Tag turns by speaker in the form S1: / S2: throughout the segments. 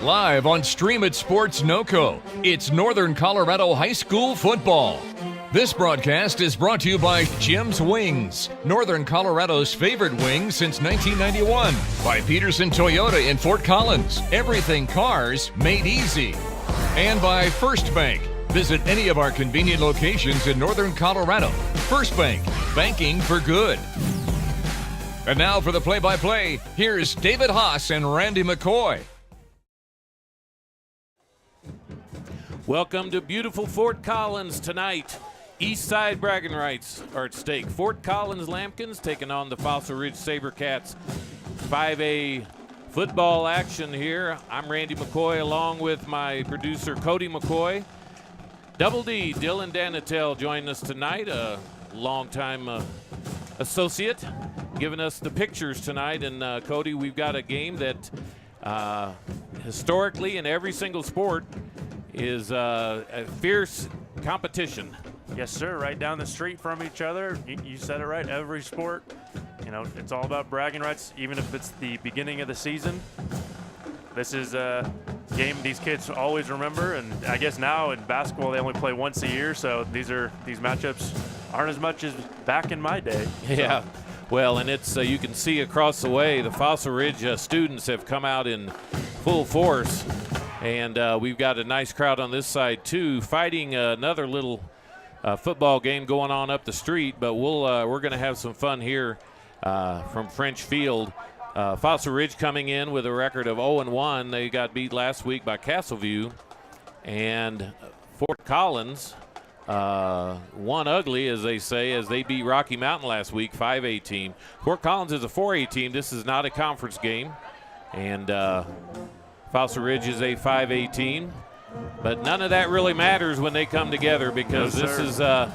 S1: Live on Stream It Sports NoCo, it's Northern Colorado High School football. This broadcast is brought to you by Jim's Wings, Northern Colorado's favorite wing since 1991. By Pedersen Toyota in Fort Collins, everything cars made easy. And by First Bank. Visit any of our convenient locations in Northern Colorado. First Bank, banking for good. And now for the play-by-play, here's David Haase and Randy McCoy.
S2: Welcome to beautiful Fort Collins tonight. East Side bragging rights are at stake. Fort Collins Lambkins taking on the Fossil Ridge SaberCats. 5A football action here. I'm Randy McCoy along with my producer Cody McCoy. Double D, Dylan Danatel joining us tonight, a longtime associate, giving us the pictures tonight. And Cody, we've got a game that historically in every single sport is a fierce competition.
S3: Yes, sir. Right down the street from each other. You said it right. Every sport, it's all about bragging rights, even if it's the beginning of the season. This is a game these kids always remember, and I guess now in basketball they only play once a year, so these matchups aren't as much as back in my day.
S2: Yeah. So. Well, and it's you can see across the way the Fossil Ridge students have come out in full force, and we've got a nice crowd on this side too, fighting another little football game going on up the street. But we're going to have some fun here from French Field. Fossil Ridge coming in with a record of 0-1. They got beat last week by Castleview, and Fort Collins won ugly, as they say, as they beat Rocky Mountain last week, 5A team. Fort Collins is a 4A team. This is not a conference game, and Fossil Ridge is a 5A team. But none of that really matters when they come together, because this is a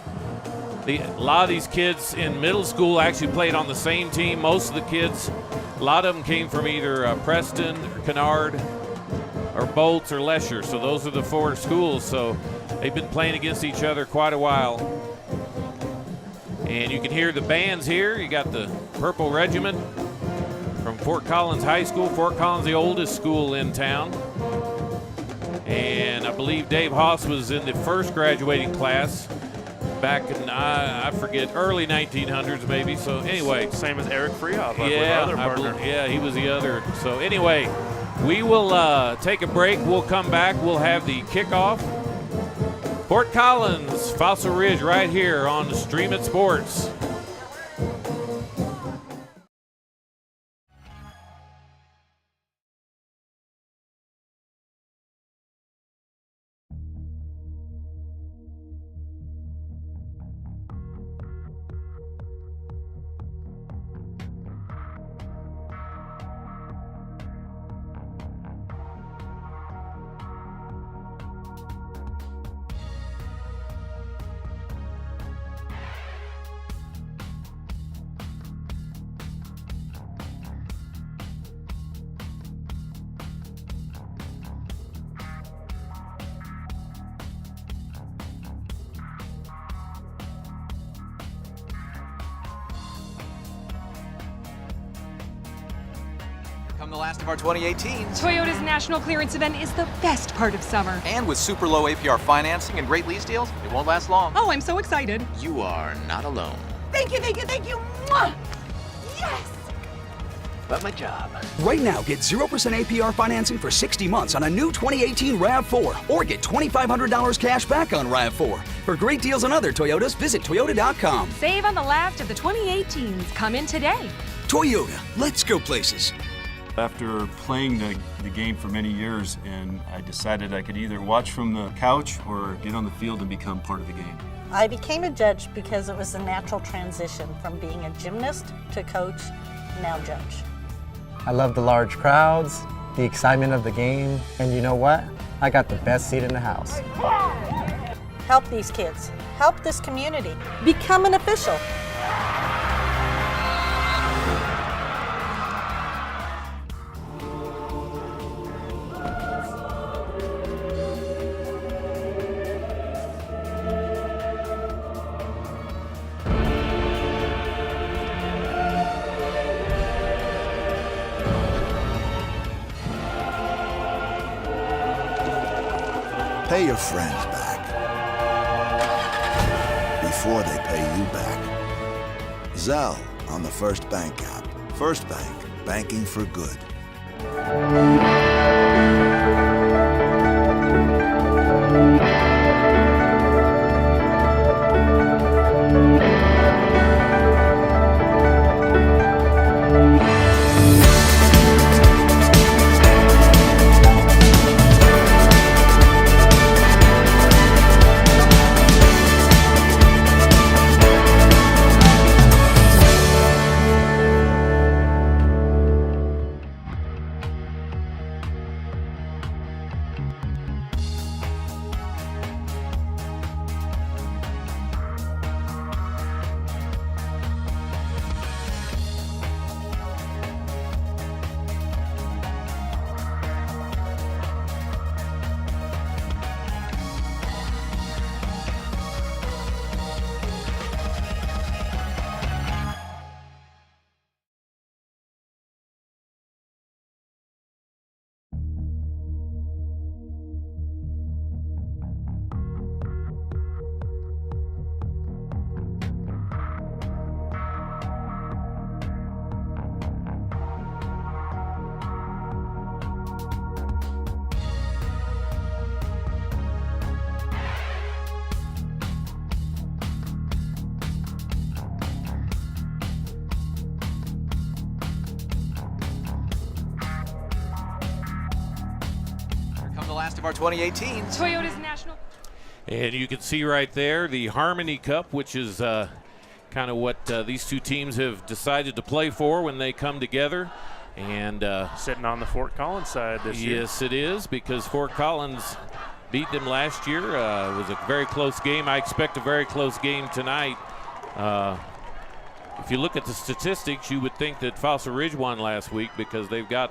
S2: lot of these kids in middle school actually played on the same team. Most of the kids, a lot of them came from either Preston, or Kennard, or Bolts, or Lesher. So those are the four schools. So they've been playing against each other quite a while. And you can hear the bands here. You got the Purple Regiment from Fort Collins High School. Fort Collins, the oldest school in town. And I believe Dave Haase was in the first graduating class back in, I forget, early 1900s maybe. So anyway.
S3: Same as Eric Freehoff,
S2: yeah,
S3: other partner.
S2: Yeah, he was the other. So anyway, we will take a break. We'll come back. We'll have the kickoff. Fort Collins, Fossil Ridge right here on Stream It Sports.
S4: The last of our 2018s.
S5: Toyota's national clearance event is the best part of summer.
S4: And with super low APR financing and great lease deals, it won't last long.
S5: Oh, I'm so excited.
S4: You are not alone.
S5: Thank you, thank you, thank you. Mwah! Yes!
S4: But my job.
S6: Right now, get 0% APR financing for 60 months on a new 2018 RAV4, or get $2,500 cash back on RAV4. For great deals on other Toyotas, visit Toyota.com.
S5: Save on the last of the 2018s. Come in today.
S6: Toyota, let's go places.
S7: After playing the game for many years, and I decided I could either watch from the couch or get on the field and become part of the game.
S8: I became a judge because it was a natural transition from being a gymnast to coach, now judge.
S9: I love the large crowds, the excitement of the game, and you know what? I got the best seat in the house.
S8: Help these kids. Help this community. Become an official.
S10: Pay your friends back before they pay you back. Zelle on the First Bank app. First Bank, banking for good.
S4: Of our 2018s.
S5: Toyota's national.
S2: And you can see right there the Harmony Cup, which is kind of what these two teams have decided to play for when they come together. And
S3: sitting on the Fort Collins side this year.
S2: Yes, it is, because Fort Collins beat them last year. It was a very close game. I expect a very close game tonight. If you look at the statistics, you would think that Fossil Ridge won last week because they've got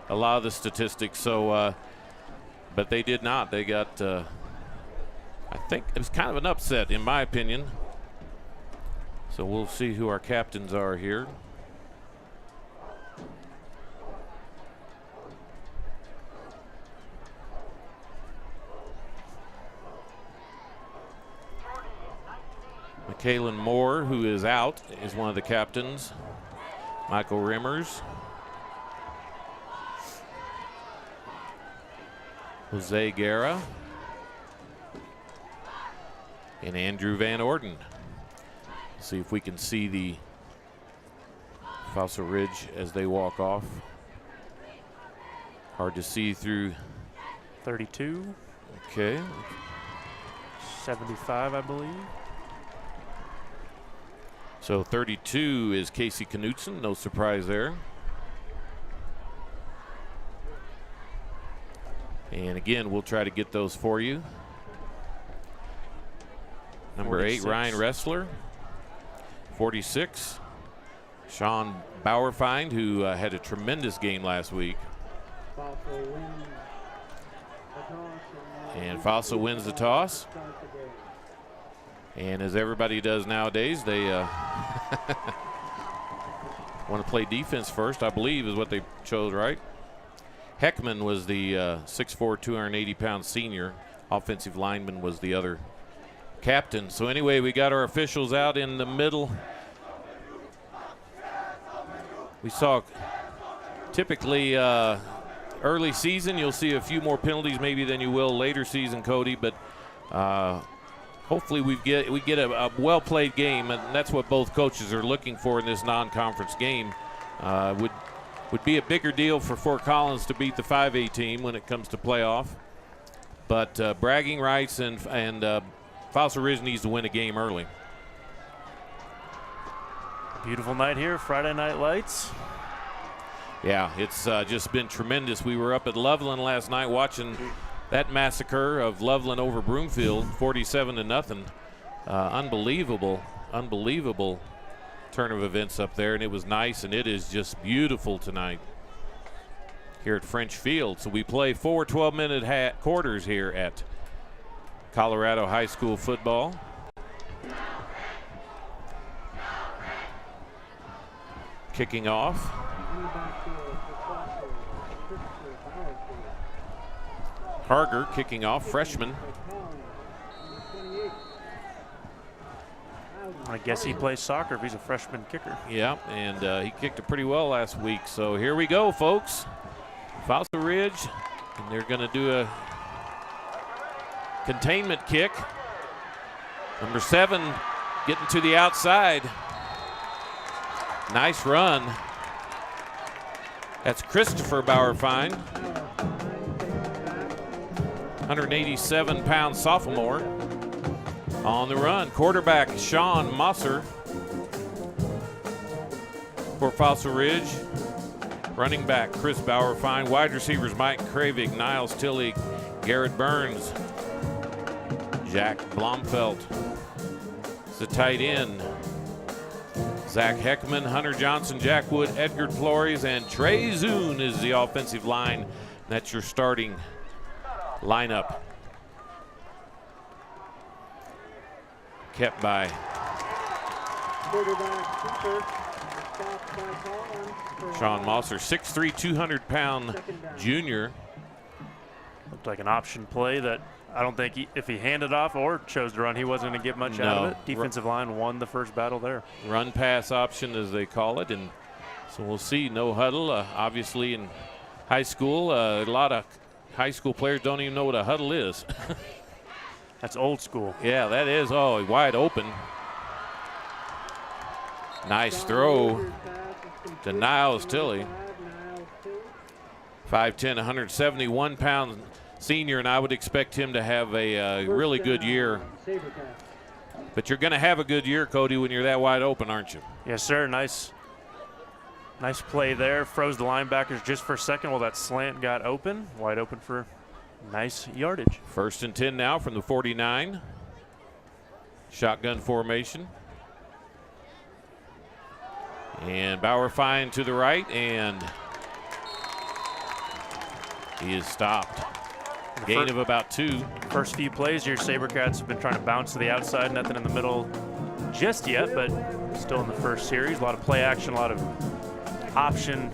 S2: a lot of the statistics. So, but they did not. They got, I think it was kind of an upset in my opinion. So we'll see who our captains are here. Kalen Moore, who is out, is one of the captains. Michael Rimmers. Jose Guerra. And Andrew Van Orden. See if we can see the Fossil Ridge as they walk off. Hard to see through.
S3: 32.
S2: Okay.
S3: 75, I believe.
S2: So 32 is Casey Knutson, no surprise there. And again, we'll try to get those for you. Number
S3: 46.
S2: 8, Ryan Ressler. 46, Sean Bauerfeind, who had a tremendous game last week. And Fossil wins the toss. And as everybody does nowadays, they want to play defense first, I believe, is what they chose, right? Heckman was the 6'4", 280-pound senior. Offensive lineman was the other captain. So anyway, we got our officials out in the middle. We saw typically early season, you'll see a few more penalties maybe than you will later season, Cody, but hopefully we get a well-played game, and that's what both coaches are looking for in this non-conference game. Would be a bigger deal for Fort Collins to beat the 5A team when it comes to playoff. But bragging rights and Fossil Ridge needs to win a game early.
S3: Beautiful night here, Friday Night Lights.
S2: Yeah, it's just been tremendous. We were up at Loveland last night watching that massacre of Loveland over Broomfield, 47-0. Unbelievable turn of events up there, and it was nice, and it is just beautiful tonight here at French Field. So we play 4 12-minute quarters here at Colorado High School football. Kicking off. Harger kicking off, freshman.
S3: I guess he plays soccer if he's a freshman kicker.
S2: Yeah, and he kicked it pretty well last week. So here we go, folks. Fossil Ridge, and they're going to do a containment kick. Number 7 getting to the outside. Nice run. That's Christopher Bauerfein, 187-pound sophomore. On the run, quarterback Sean Mosser for Fossil Ridge. Running back Chris Bauerfein. Wide receivers Mike Kravig, Niles Tilley, Garrett Burns, Jack Blomfelt. It's the tight end. Zach Heckman, Hunter Johnson, Jack Wood, Edgar Flores, and Trey Zune is the offensive line. That's your starting lineup. Kept by Sean Mosser, 6'3", 200-pound junior.
S3: Looked like an option play that I don't think if he handed off or chose to run, he wasn't going to get much out of it. Defensive line won the first battle there.
S2: Run pass option, as they call it, and so we'll see. No huddle. Obviously, in high school, a lot of high school players don't even know what a huddle is.
S3: That's old school.
S2: Yeah, that is. Oh, wide open. Nice throw to Niles Tilley. 5'10", 171-pound senior, and I would expect him to have a really good year. But you're going to have a good year, Cody, when you're that wide open, aren't you?
S3: Yes, sir. Nice play there. Froze the linebackers just for a second while that slant got open. Wide open for nice yardage.
S2: 1st and 10 now from the 49. Shotgun formation. And Bauerfein to the right, and he is stopped. Gain of about 2.
S3: First few plays, your SaberCats have been trying to bounce to the outside. Nothing in the middle just yet, but still in the first series. A lot of play action, a lot of option.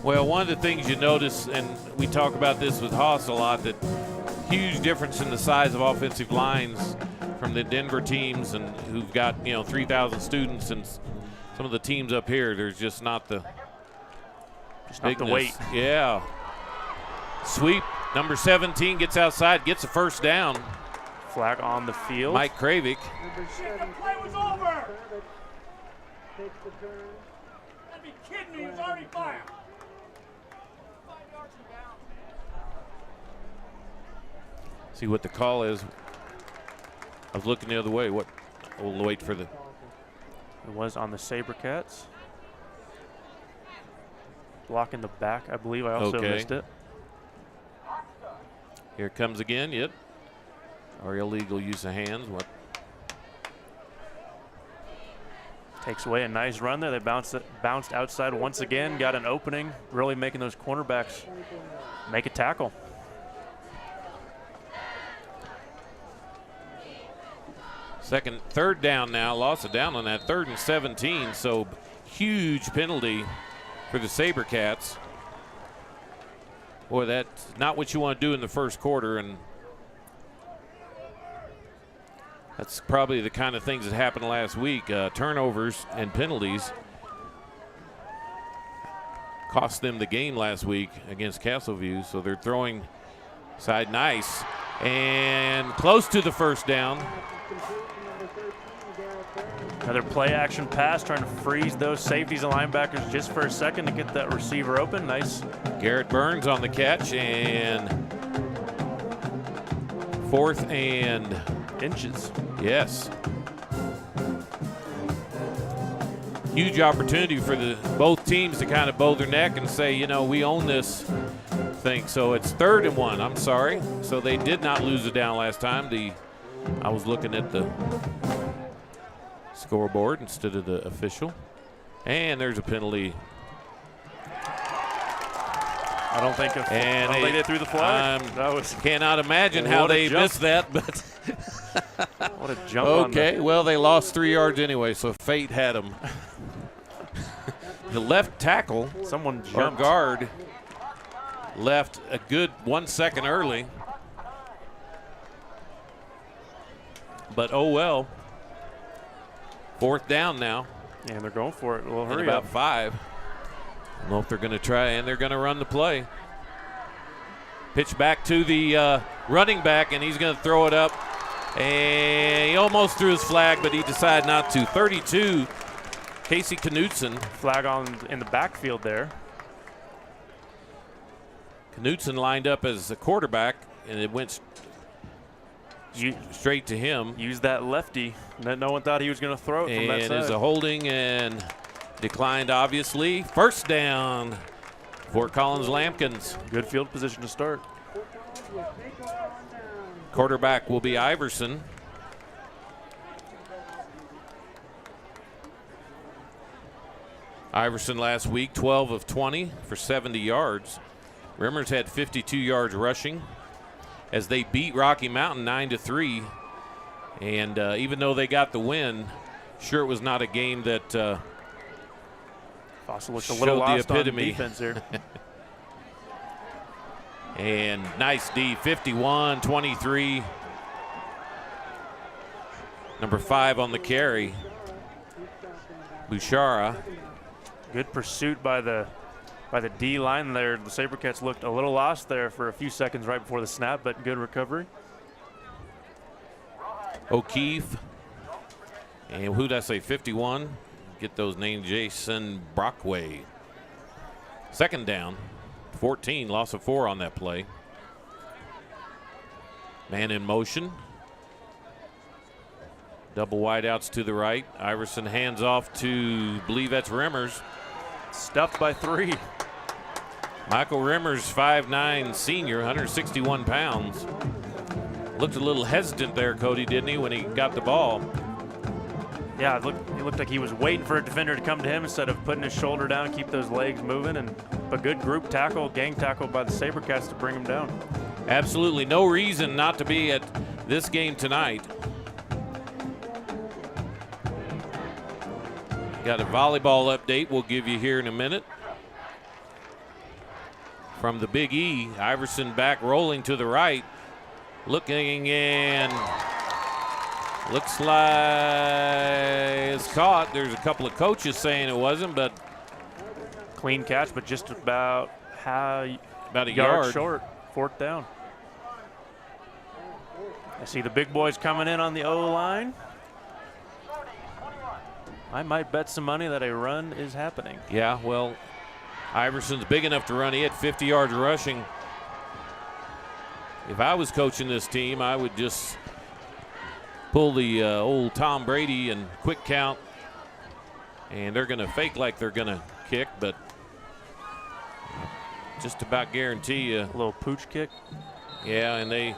S2: Well, one of the things you notice, and we talk about this with Haase a lot, that huge difference in the size of offensive lines from the Denver teams, and who've got 3,000 students, and some of the teams up here. There's just not the
S3: weight.
S2: Yeah. Sweep. Number 17 gets outside, gets a first down.
S3: Flag on the field.
S2: Mike Kravik.
S5: The play was over. I'd be kidding me. He was already fired.
S2: See what the call is. I was looking the other way. We'll wait for the.
S3: It was on the SaberCats. Block in the back, I believe. I also missed it.
S2: Here it comes again. Yep. Or illegal use of hands. What?
S3: Takes away a nice run there. They bounced outside once again. Got an opening. Really making those cornerbacks make a tackle.
S2: Third down now. Lost it down on that. 3rd and 17. So huge penalty for the SaberCats. Boy, that's not what you want to do in the first quarter, and that's probably the kind of things that happened last week. Turnovers and penalties cost them the game last week against Castleview, so they're throwing side nice and close to the first down.
S3: Another play action pass, trying to freeze those safeties and linebackers just for a second to get that receiver open. Nice.
S2: Garrett Burns on the catch, and 4th and
S3: inches.
S2: Yes. Huge opportunity for both teams to kind of bow their neck and say, we own this thing. So it's 3rd and 1. I'm sorry. So they did not lose it down last time. I was looking at the scoreboard instead of the official. And there's a penalty.
S3: I don't think they threw the flag.
S2: Cannot imagine how they missed that, but
S3: what a jump.
S2: Okay, well, they lost 3 yards anyway, so fate had them. The left tackle,
S3: someone jumped.
S2: guard, left a good 1 second early. But oh well. 4th down now.
S3: And they're going for it. Well, hurry
S2: about
S3: up.
S2: 5. I don't know if they're going to try, and they're going to run the play. Pitch back to the running back, and he's going to throw it up. And he almost threw his flag, but he decided not to. 32, Casey Knutson.
S3: Flag on in the backfield there.
S2: Knutson lined up as a quarterback, and it went straight to him.
S3: Use that lefty. No one thought he was going to throw it from that side.
S2: And is a holding and declined, obviously. First down, Fort Collins Lampkins.
S3: Good field position to start.
S2: Quarterback will be Iverson. Iverson last week, 12 of 20 for 70 yards. Rimmers had 52 yards rushing as they beat Rocky Mountain 9-3. And even though they got the win, sure it was not a game that
S3: Fossil looked a little lost on defense here.
S2: And nice D, 51-23. Number 5 on the carry, Bouchara.
S3: Good pursuit by the D line there. The Sabercats looked a little lost there for a few seconds right before the snap, but good recovery.
S2: O'Keefe. And who did I say, 51? Get those names, Jason Brockway. 2nd down, 14, loss of 4 on that play. Man in motion. Double wideouts to the right. Iverson hands off to, I believe that's Rimmers.
S3: Stuffed by 3.
S2: Michael Rimmers, 5'9", senior, 161 pounds. Looked a little hesitant there, Cody, didn't he, when he got the ball?
S3: Yeah, it looked like he was waiting for a defender to come to him instead of putting his shoulder down, keep those legs moving. And a good group tackle, gang tackle by the Sabercats to bring him down.
S2: Absolutely no reason not to be at this game tonight. Got a volleyball update we'll give you here in a minute. From the Big E, Iverson back rolling to the right. Looking and looks like it's caught. There's a couple of coaches saying it wasn't, but
S3: clean catch, but just about a
S2: yard
S3: short. 4th down. I see the big boys coming in on the O-line. I might bet some money that a run is happening.
S2: Yeah, well, Iverson's big enough to run. He had 50 yards rushing. If I was coaching this team, I would just pull the old Tom Brady and quick count. And they're going to fake like they're going to kick, but just about guarantee you.
S3: A little pooch kick.
S2: Yeah, and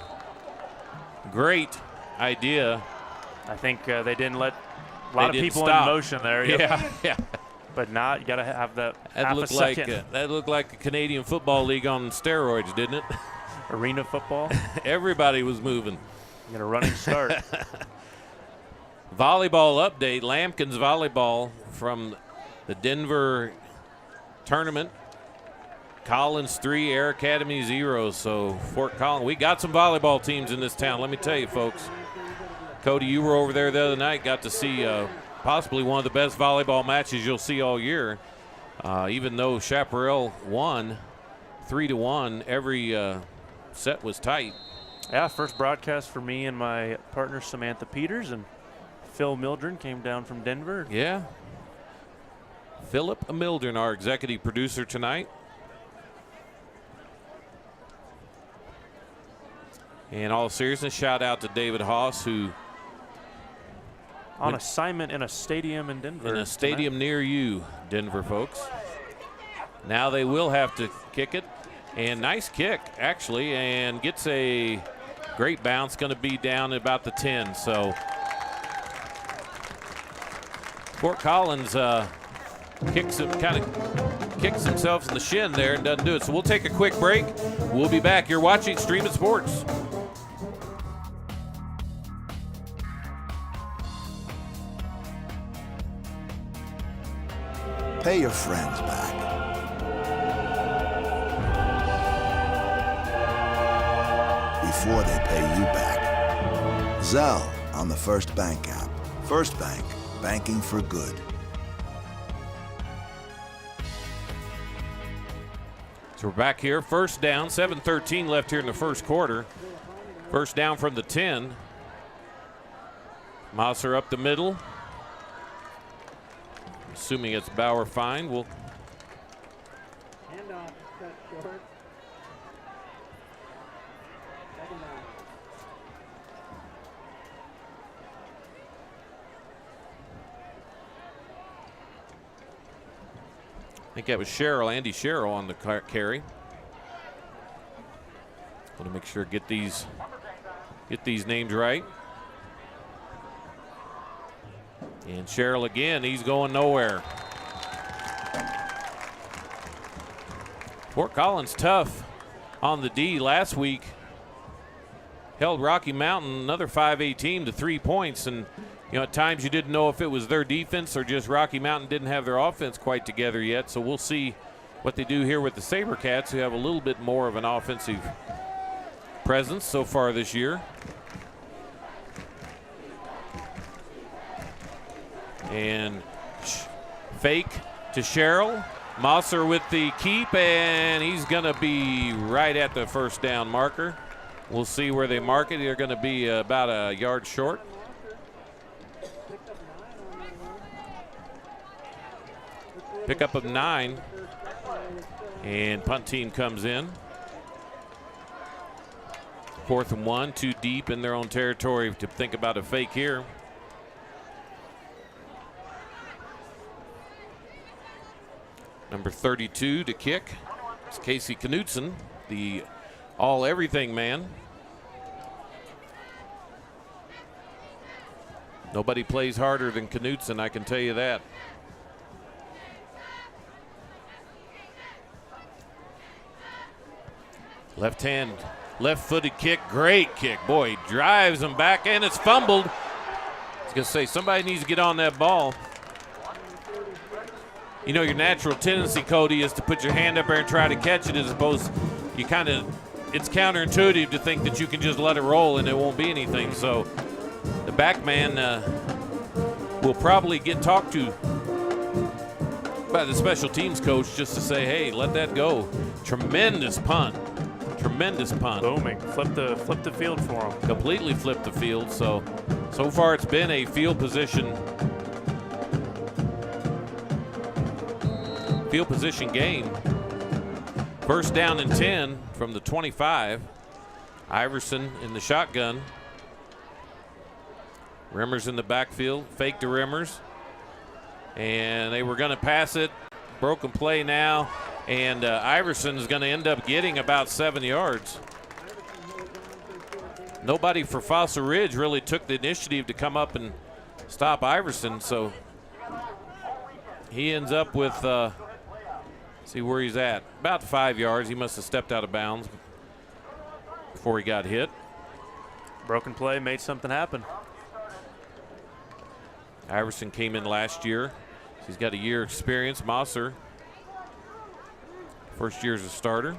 S2: great idea.
S3: I think they didn't let a lot of people
S2: stop.
S3: in motion there.
S2: Yep. Yeah.
S3: But not, you got to have that half a second.
S2: That looked like a Canadian Football League on steroids, didn't it?
S3: Arena football.
S2: Everybody was moving.
S3: You got a running start.
S2: Volleyball update. Lampkins volleyball from the Denver tournament. Collins 3, Air Academy 0. So Fort Collins, we got some volleyball teams in this town. Let me tell you, folks. Cody, you were over there the other night. Got to see possibly one of the best volleyball matches you'll see all year. Even though Chaparral won 3-1, every set was tight.
S3: Yeah, first broadcast for me and my partner Samantha Peters, and Phil Mildren came down from Denver.
S2: Yeah. Philip Mildren, our executive producer tonight. In all seriousness, shout out to David Haase, who
S3: on assignment in a stadium in Denver.
S2: In a stadium near you, Denver folks. Now they will have to kick it. And nice kick, actually, and gets a great bounce. Going to be down at about the 10. So Fort Collins kicks himself in the shin there and doesn't do it. So we'll take a quick break. We'll be back. You're watching Stream It Sports.
S10: Pay your friends back. before they pay you back. Zelle on the First Bank app. First Bank, banking for good.
S2: So we're back here. First down, 7:13 left here in the first quarter. First down from the 10. Mosser up the middle. Assuming it's Bauer fine. We'll I think that was Andy Sherrill on the carry. Want to make sure get these names right. And Sherrill again, he's going nowhere. Fort Collins tough on the D last week. Held Rocky Mountain, another 5A team, to 3 points, and at times you didn't know if it was their defense or just Rocky Mountain didn't have their offense quite together yet. So we'll see what they do here with the SaberCats, who have a little bit more of an offensive presence so far this year. And fake to Sherrill. Mosser with the keep, and he's going to be right at the first down marker. We'll see where they mark it. They're going to be about a yard short. Pickup of 9, and punt team comes in. 4th and 1, too deep in their own territory to think about a fake here. Number 32 to kick. It's Casey Knutson, the all-everything man. Nobody plays harder than Knutson, I can tell you that. Left-footed kick, great kick. Boy, he drives him back, and it's fumbled. I was going to say, somebody needs to get on that ball. Your natural tendency, Cody, is to put your hand up there and try to catch it, as opposed it's counterintuitive to think that you can just let it roll and it won't be anything. So the back man will probably get talked to by the special teams coach just to say, hey, let that go. Tremendous punt. Tremendous punt.
S3: Booming. Flip the field for him.
S2: Completely flipped the field. So far it's been a field position game. First down and 10 from the 25. Iverson in the shotgun. Rimmers in the backfield. Fake to Rimmers. And they were going to pass it. Broken play now. And Iverson is going to end up getting about 7 yards. Nobody for Fossil Ridge really took the initiative to come up and stop Iverson. So he ends up with, see where he's at, about 5 yards. He must have stepped out of bounds before he got hit.
S3: Broken play made something happen.
S2: Iverson came in last year. He's got a year experience. Mosser, first year as a starter.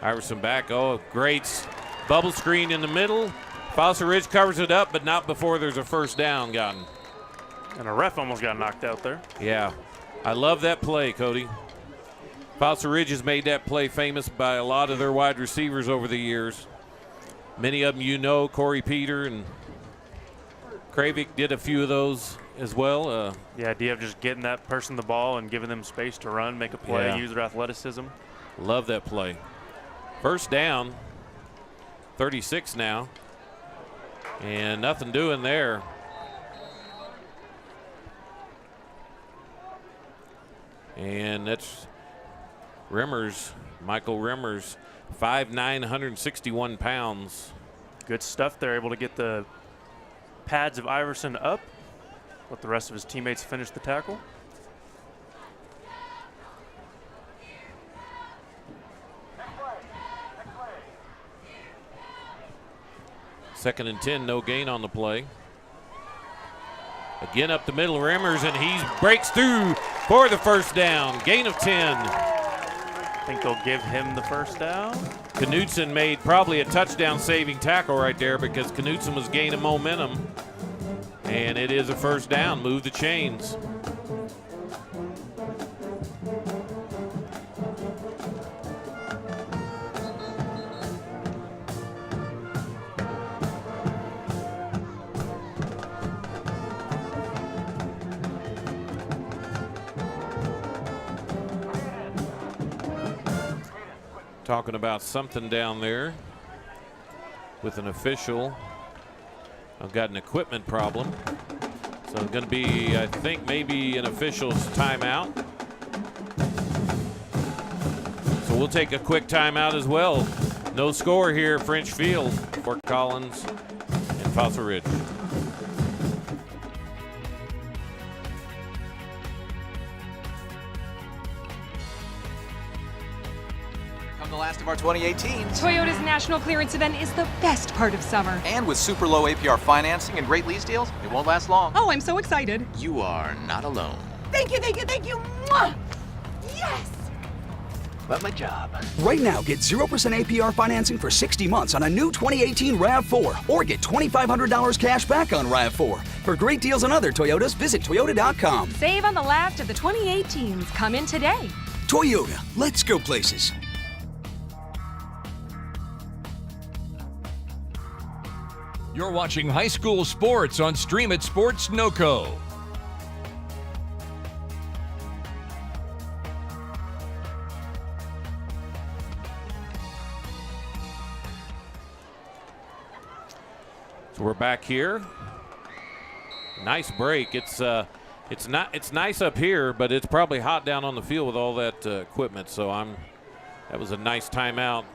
S2: Iverson back. Oh, great bubble screen in the middle. Fossil Ridge covers it up, but not before there's a first down gotten.
S3: And a ref almost got knocked out there.
S2: Yeah, I love that play, Cody. Fossil Ridge has made that play famous by a lot of their wide receivers over the years. Many of them Corey Peter and Kravik did a few of those as well.
S3: The idea of just getting that person the ball and giving them space to run, make a play,
S2: Yeah.
S3: use their athleticism.
S2: Love that play. First down, 36 now, and nothing doing there. And that's Rimmers, Michael Rimmers, 5'9", 161 pounds.
S3: Good stuff. They're able to get the pads of Iverson up. Let the rest of his teammates finish the tackle.
S2: Second and 10, no gain on the play. Again up the middle, Rimmers, and he breaks through for the first down. Gain of 10.
S3: I think they'll give him the first down.
S2: Knutson made probably a touchdown-saving tackle right there because Knutson was gaining momentum. And it is a first down. Move the chains. Talking about something down there with an official. I've got an equipment problem. So it's going to be, I think, maybe an official's timeout. So we'll take a quick timeout as well. No score here at French Field for Collins and Fossil Ridge.
S4: The last of our 2018s.
S5: Toyota's national clearance event is the best part of summer.
S4: And with super low APR financing and great lease deals, it won't last long.
S5: Oh, I'm so excited.
S4: You are not alone.
S5: Thank you, thank you, thank you. Mwah! Yes!
S4: But my job.
S6: Right now, get 0% APR financing for 60 months on a new 2018 RAV4 or get $2,500 cash back on RAV4. For great deals on other Toyotas, visit Toyota.com.
S5: Save on the last of the 2018s. Come in today.
S6: Toyota, let's go places.
S1: You're watching high school sports on Stream It Sports NoCo.
S2: So we're back here. Nice break. It's nice up here, but it's probably hot down on the field with all that equipment. So that was a nice timeout.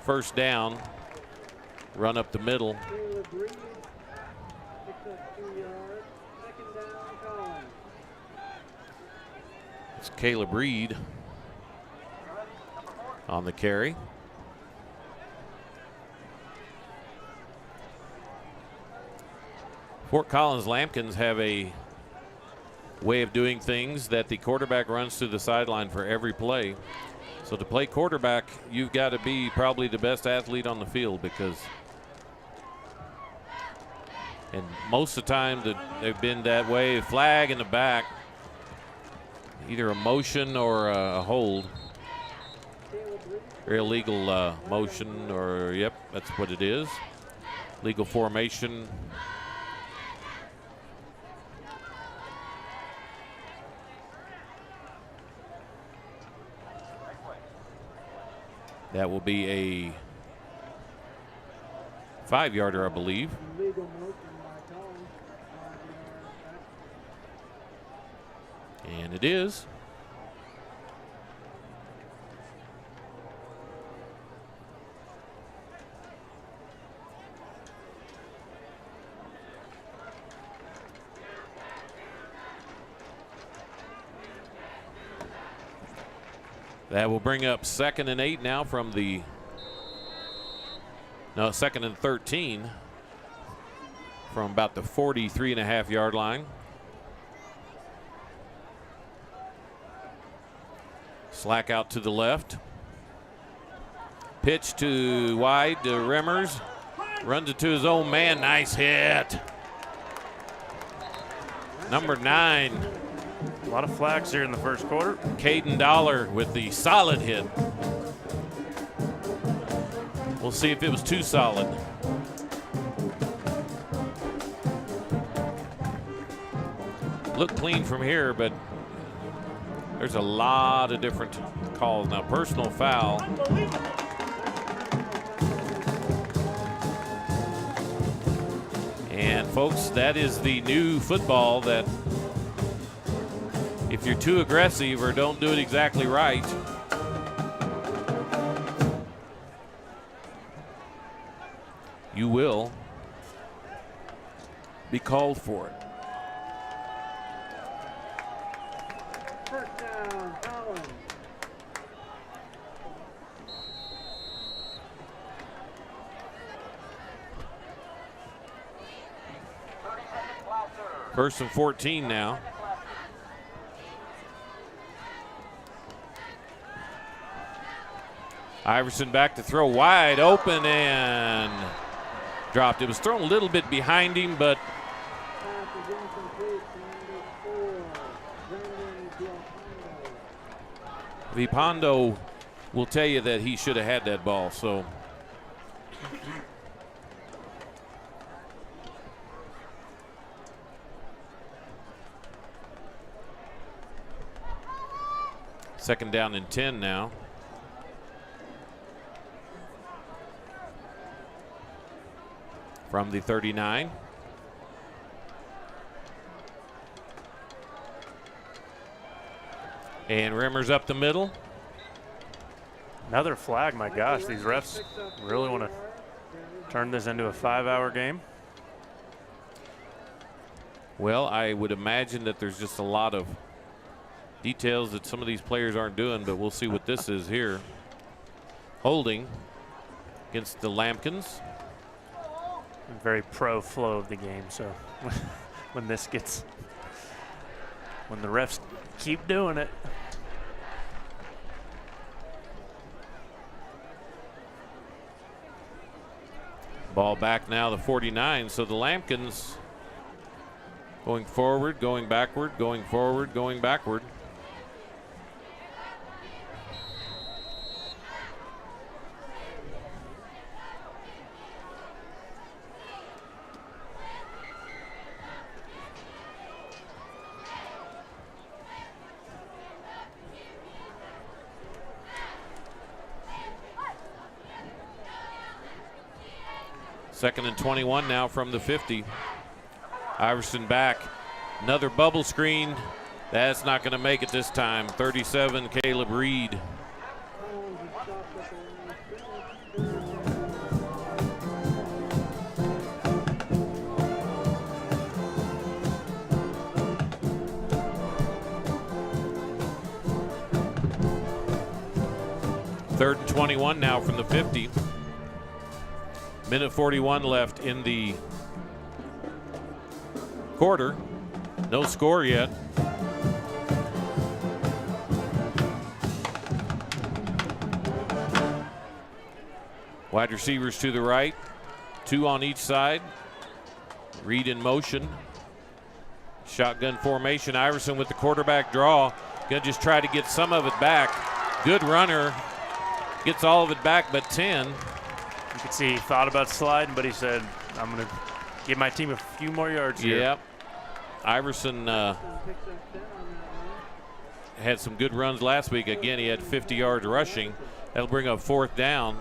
S2: First down. Run up the middle. It's Caleb Reed on the carry. Fort Collins Lampkins have a way of doing things that the quarterback runs through the sideline for every play. So to play quarterback, you've got to be probably the best athlete on the field because and most of the time they've been that way. Flag in the back, either a motion or a hold. Or illegal motion, or yep, that's what it is. Legal formation. That will be a 5-yarder, I believe. And it is. That will bring up 2nd and 8 now from the, no, 2nd and 13 from about the 43.5-yard line. Slack out to the left. Pitch to wide to Remmers. Runs it to his own man. Nice hit. Number 9.
S3: A lot of flags here in the first quarter.
S2: Caden Dollar with the solid hit. We'll see if it was too solid. Look clean from here, but there's a lot of different calls. Now, personal foul. And folks, that is the new football that if you're too aggressive or don't do it exactly right, you will be called for it.
S11: First down, Collins.
S2: First and 14 now. Iverson back to throw, wide open and dropped. It was thrown a little bit behind him, but Vipondo will tell you that he should have had that ball. So second down and 10 now. From the 39. And Rimmer's up the middle.
S3: Another flag, my gosh. These refs really want to turn this into a 5-hour game.
S2: Well, I would imagine that there's just a lot of details that some of these players aren't doing, but we'll see what this is here. Holding against the Lampkins.
S3: Very pro flow of the game, so when the refs keep doing it.
S2: Ball back now, the 49. So the Lampkins going forward, going backward, going forward, going backward. Second and 21 now from the 50. Iverson back. Another bubble screen. That's not going to make it this time. 37, Caleb Reed. Third and 21 now from the 50. Minute 41 left in the quarter. No score yet. Wide receivers to the right, 2 on each side. Reed in motion. Shotgun formation. Iverson with the quarterback draw. Gonna just try to get some of it back. Good runner. Gets all of it back but 10.
S3: You could see he thought about sliding, but he said, I'm going to give my team a few more yards here.
S2: Yep. Iverson had some good runs last week. Again, he had 50 yards rushing. That'll bring up fourth down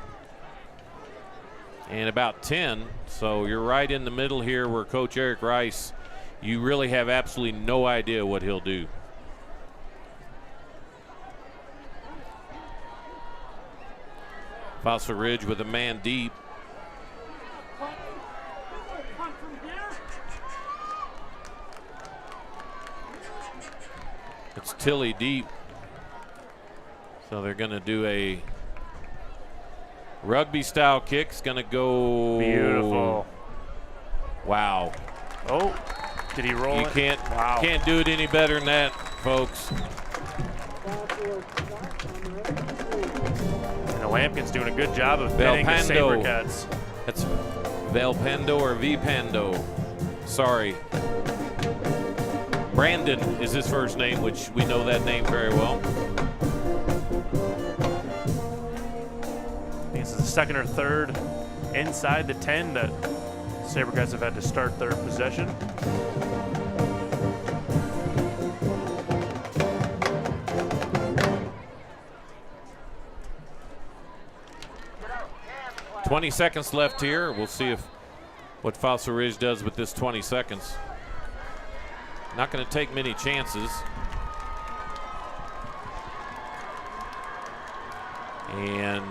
S2: and about 10. So you're right in the middle here where Coach Eric Rice, you really have absolutely no idea what he'll do. Fossil Ridge with a man deep. It's Tilly deep. So they're going to do a rugby style kick. It's going to go.
S3: Beautiful.
S2: Wow.
S3: Oh, did he roll
S2: you
S3: it?
S2: Can't do it any better than that, folks.
S3: Lampkin's doing a good job of pinning the Sabercats.
S2: That's Velpando or Vipando. Sorry. Brandon is his first name, which we know that name very well.
S3: I think this is the second or third inside the 10 that Sabercats have had to start their possession.
S2: $20 seconds left here. We'll see what Fossil Ridge does with this 20 seconds. Not going to take many chances. And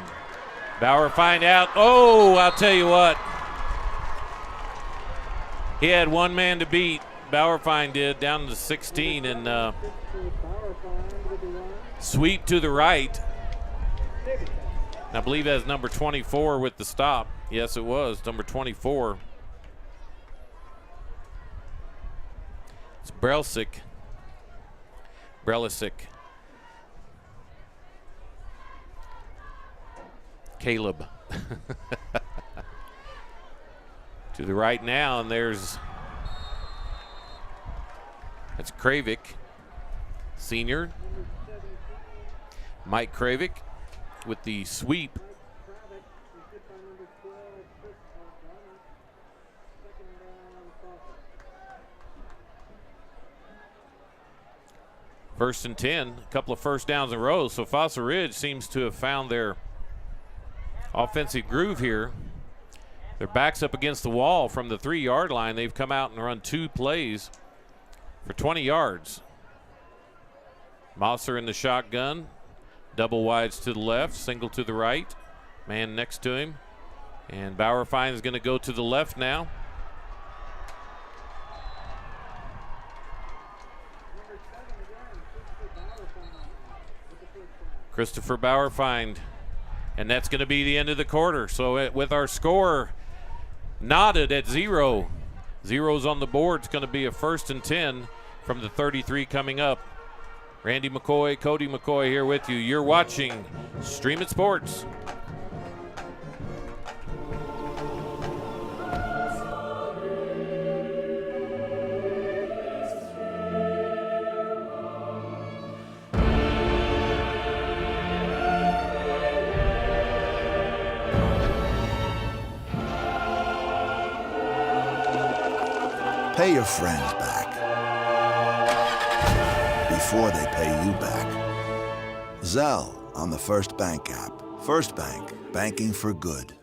S2: Bauer find out. Oh, I'll tell you what. He had one man to beat. Bauerfein did, down to 16, and sweep to the right. I believe that's number 24 with the stop. Yes, it was number 24. It's Brelsic. Caleb. To the right now, and that's Kravick, senior. Mike Kravick with the sweep. First and 10, a couple of first downs in a row. So Fossil Ridge seems to have found their offensive groove here. Their back's up against the wall from the 3-yard line. They've come out and run 2 plays for 20 yards. Mosser in the shotgun. Double wides to the left, single to the right. Man next to him. And Bauerfein is going to go to the left now. Christopher Bauerfein. And that's going to be the end of the quarter. So with our score knotted at 0, zeros on the board, it's going to be a 1st and 10 from the 33 coming up. Randy McCoy, Cody McCoy here with you. You're watching Stream It Sports.
S10: Pay your friends back before they pay you back. Zelle on the First Bank app. First Bank, banking for good.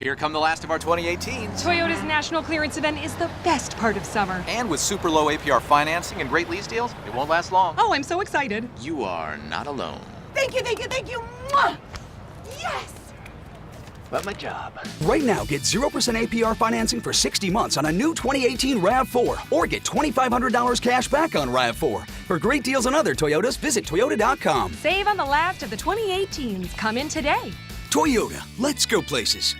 S4: Here come the last of our 2018s.
S5: Toyota's national clearance event is the best part of summer.
S4: And with super low APR financing and great lease deals, it won't last long.
S5: Oh, I'm so excited.
S4: You are not alone.
S5: Thank you, thank you, thank you. Mwah! Yes!
S4: But my job.
S6: Right now, get 0% APR financing for 60 months on a new 2018 RAV4 or get $2,500 cash back on RAV4. For great deals on other Toyotas, visit Toyota.com.
S5: Save on the last of the 2018s. Come in today.
S6: Toyota, let's go places.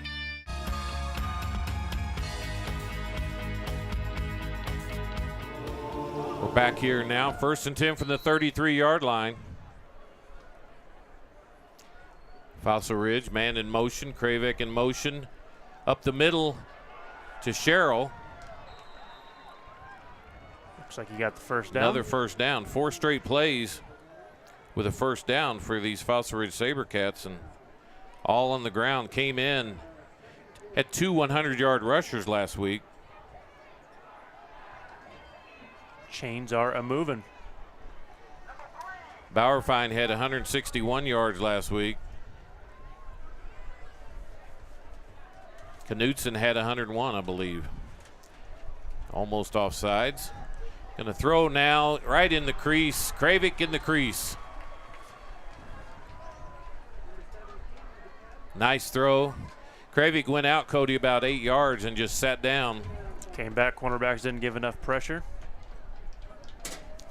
S2: We're back here now. 1st and 10 from the 33-yard line. Fossil Ridge, man in motion. Kravick in motion. Up the middle to Sherrill.
S3: Looks like he got the first down.
S2: Another first down. 4 straight plays with a first down for these Fossil Ridge SaberCats, and all on the ground. Came in, had 2 100-yard rushers last week.
S3: Chains are a-moving.
S2: Bauerfein had 161 yards last week. Knutson had 101, I believe. Almost offsides. Gonna throw now right in the crease. Kravick in the crease. Nice throw. Kravick went out, Cody, about 8 yards and just sat down.
S3: Came back, cornerbacks didn't give enough pressure.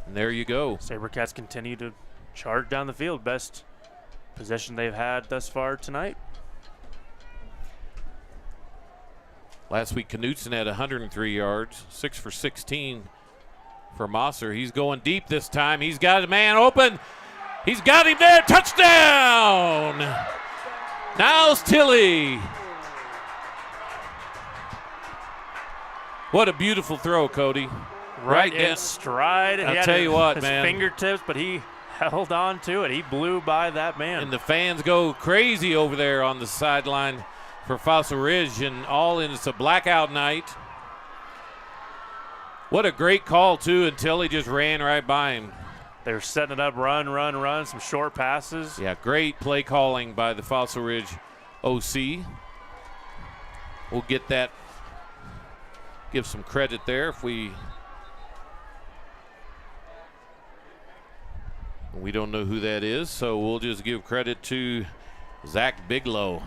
S2: And there you go.
S3: SaberCats continue to charge down the field. Best possession they've had thus far tonight.
S2: Last week, Knutson had 103 yards, 6 for 16 for Mosser. He's going deep this time. He's got a man open. He's got him there. Touchdown! Niles Tilley. What a beautiful throw, Cody.
S3: Right in stride.
S2: I'll tell you what,
S3: his
S2: man.
S3: Fingertips, but he held on to it. He blew by that man.
S2: And the fans go crazy over there on the sideline for Fossil Ridge, and all in. It's a blackout night. What a great call, too, until he just ran right by him.
S3: They were setting it up, run, some short passes.
S2: Yeah, great play calling by the Fossil Ridge OC. We'll get that, give some credit there if we don't know who that is, so we'll just give credit to Zach Bigelow,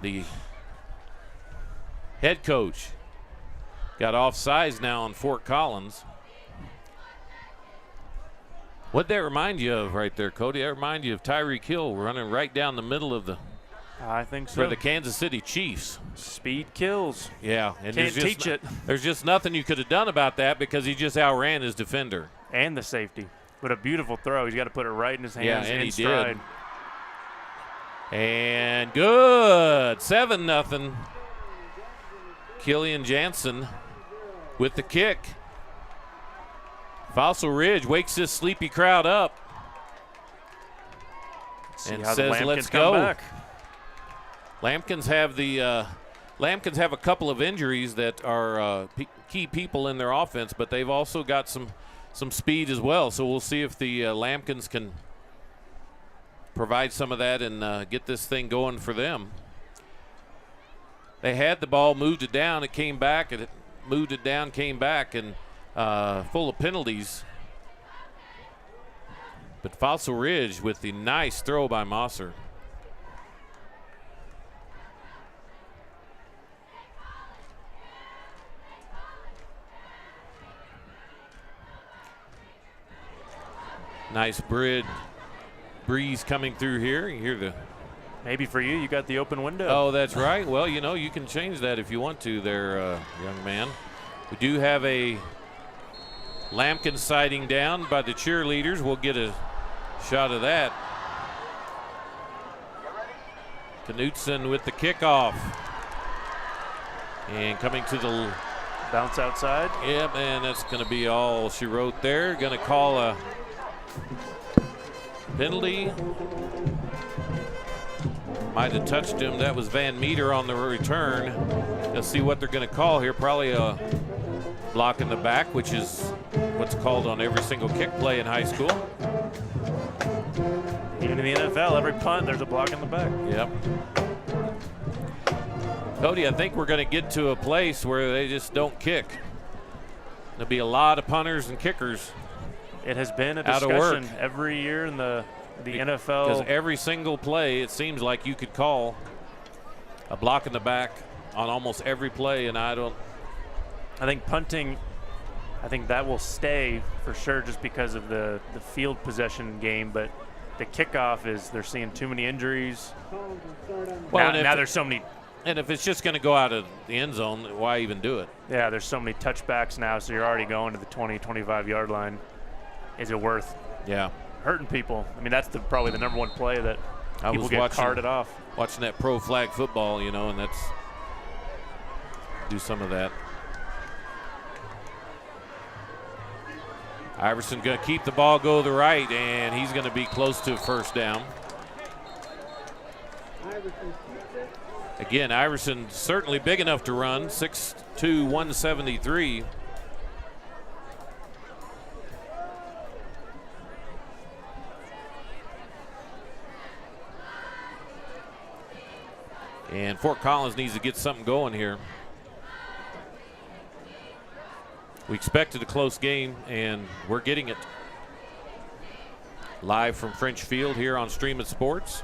S2: the head coach. Got offsides now on Fort Collins. What'd that remind you of right there, Cody? That remind you of Tyreek Hill running right down the middle of the,
S3: I think so,
S2: for the Kansas City Chiefs.
S3: Speed kills.
S2: Yeah, and
S3: Can't teach it.
S2: There's just nothing you could have done about that because he just outran his defender.
S3: And the safety. But a beautiful throw. He's got to put it right in his hands.
S2: Yeah, and he
S3: stride.
S2: did. And good. 7-0. Killian Jansen with the kick. Fossil Ridge wakes this sleepy crowd up and says, "Let's go."
S3: Back.
S2: Lampkins have a couple of injuries that are key people in their offense, but they've also got some speed as well. So we'll see if the Lampkins can provide some of that and get this thing going for them. They had the ball, moved it down, it came back, and it moved it down, came back, and full of penalties. But Fossil Ridge with the nice throw by Mosser. Nice breeze coming through here. You hear the...
S3: Maybe for you got the open window.
S2: Oh, that's right. Well, you know, you can change that if you want to there, young man. We do have a Lampkin sighting down by the cheerleaders. We'll get a shot of that. Knutson with the kickoff. And coming to the...
S3: Bounce outside.
S2: Yep, and that's going to be all she wrote there. Going to call a penalty. Might have touched him. That was Van Meter on the return. Let's see what they're going to call here. Probably a block in the back, which is what's called on every single kick play in high school.
S3: Even in the NFL, every punt, there's a block in the back.
S2: Yep. Cody, I think we're going to get to a place where they just don't kick. There'll be a lot of punters and kickers.
S3: It has been a
S2: out of work
S3: discussion every year in the NFL.
S2: Because every single play, it seems like you could call a block in the back on almost every play, and I think
S3: punting, I think that will stay for sure just because of the field possession game, but the kickoff is they're seeing too many injuries.
S2: Well,
S3: now there's so many.
S2: And if it's just going to go out of the end zone, why even do it?
S3: Yeah, there's so many touchbacks now, so you're already going to the 20, 25-yard line. Is it worth hurting people? I mean, that's probably the number one play that people get carted off.
S2: Watching that pro flag football, you know, and that's do some of that. Iverson going to keep the ball go to the right, and he's going to be close to first down. Again, Iverson certainly big enough to run, 6'2", 173. And Fort Collins needs to get something going here. We expected a close game, and we're getting it. Live from French Field here on Streamin' Sports.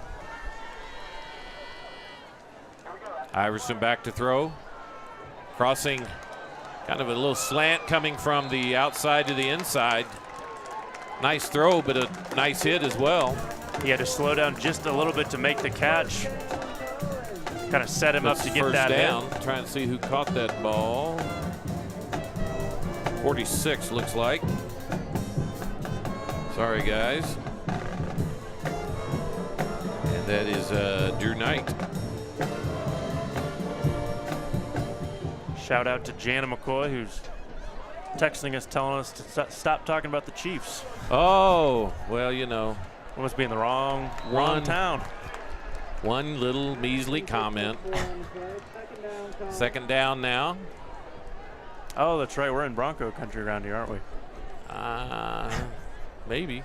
S2: Iverson back to throw. Crossing, kind of a little slant coming from the outside to the inside. Nice throw, but a nice hit as well.
S3: He had to slow down just a little bit to make the catch. Kind of set him up to get that
S2: down.
S3: hit.
S2: Trying to see who caught that ball. 46 looks like. Sorry, guys. And that is Drew Knight.
S3: Shout out to Jana McCoy, who's texting us, telling us to stop talking about the Chiefs.
S2: Oh, well, you know.
S3: We must be in the wrong town.
S2: One little measly comment. Second down now.
S3: Oh, that's right. We're in Bronco country around here, aren't we?
S2: Maybe.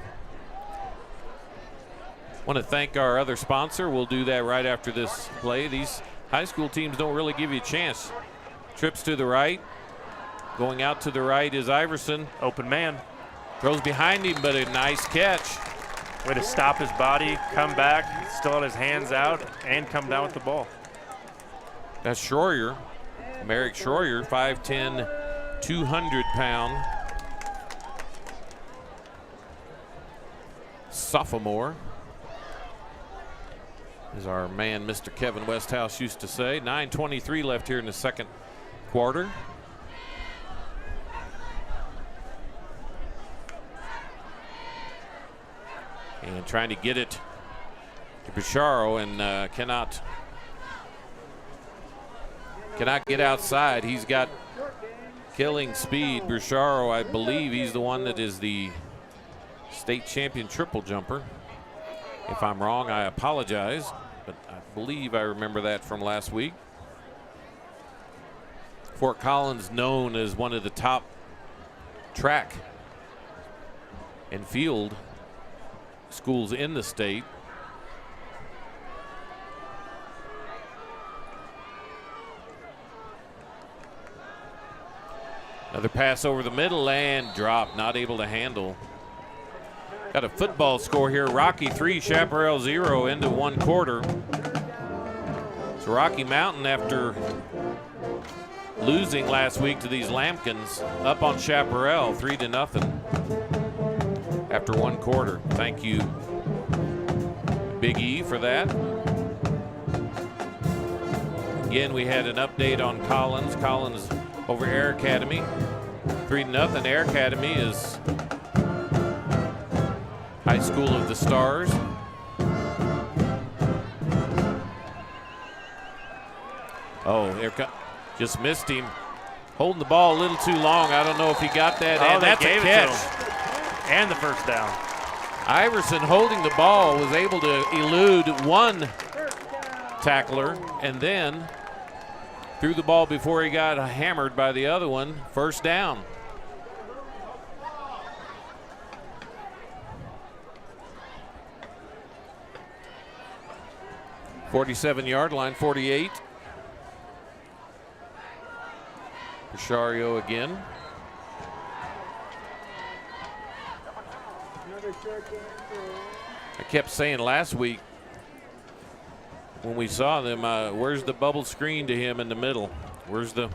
S2: Want to thank our other sponsor. We'll do that right after this play. These high school teams don't really give you a chance. Trips to the right. Going out to the right is Iverson.
S3: Open man.
S2: Throws behind him, but a nice catch.
S3: Way to stop his body, come back, still had his hands out, and come down with the ball.
S2: That's Schroyer. Merrick Schroyer, 5'10", 200-pound sophomore. As our man, Mr. Kevin Westhouse, used to say. 9:23 left here in the second quarter. And trying to get it to Picharo and cannot get outside. He's got killing speed. Picharo, I believe he's the one that is the state champion triple jumper. If I'm wrong, I apologize, but I believe I remember that from last week. Fort Collins known as one of the top track and field schools in the state. Another pass over the middle and drop, not able to handle. Got a football score here. Rocky 3, Chaparral 0 into 1 quarter. So Rocky Mountain, after losing last week to these Lambkins, up on Chaparral 3-0 after 1 quarter. Thank you, Big E, for that. Again, we had an update on Collins. Collins over Air Academy, 3-0. Air Academy is High School of the Stars. Oh, just missed him. Holding the ball a little too long. I don't know if he got that.
S3: Oh,
S2: and that's a catch.
S3: And the first down.
S2: Iverson holding the ball was able to elude one tackler and then threw the ball before he got hammered by the other one. First down. .47-yard line, 48. Pichario again. I kept saying last week when we saw them, where's the bubble screen to him in the middle? Where's the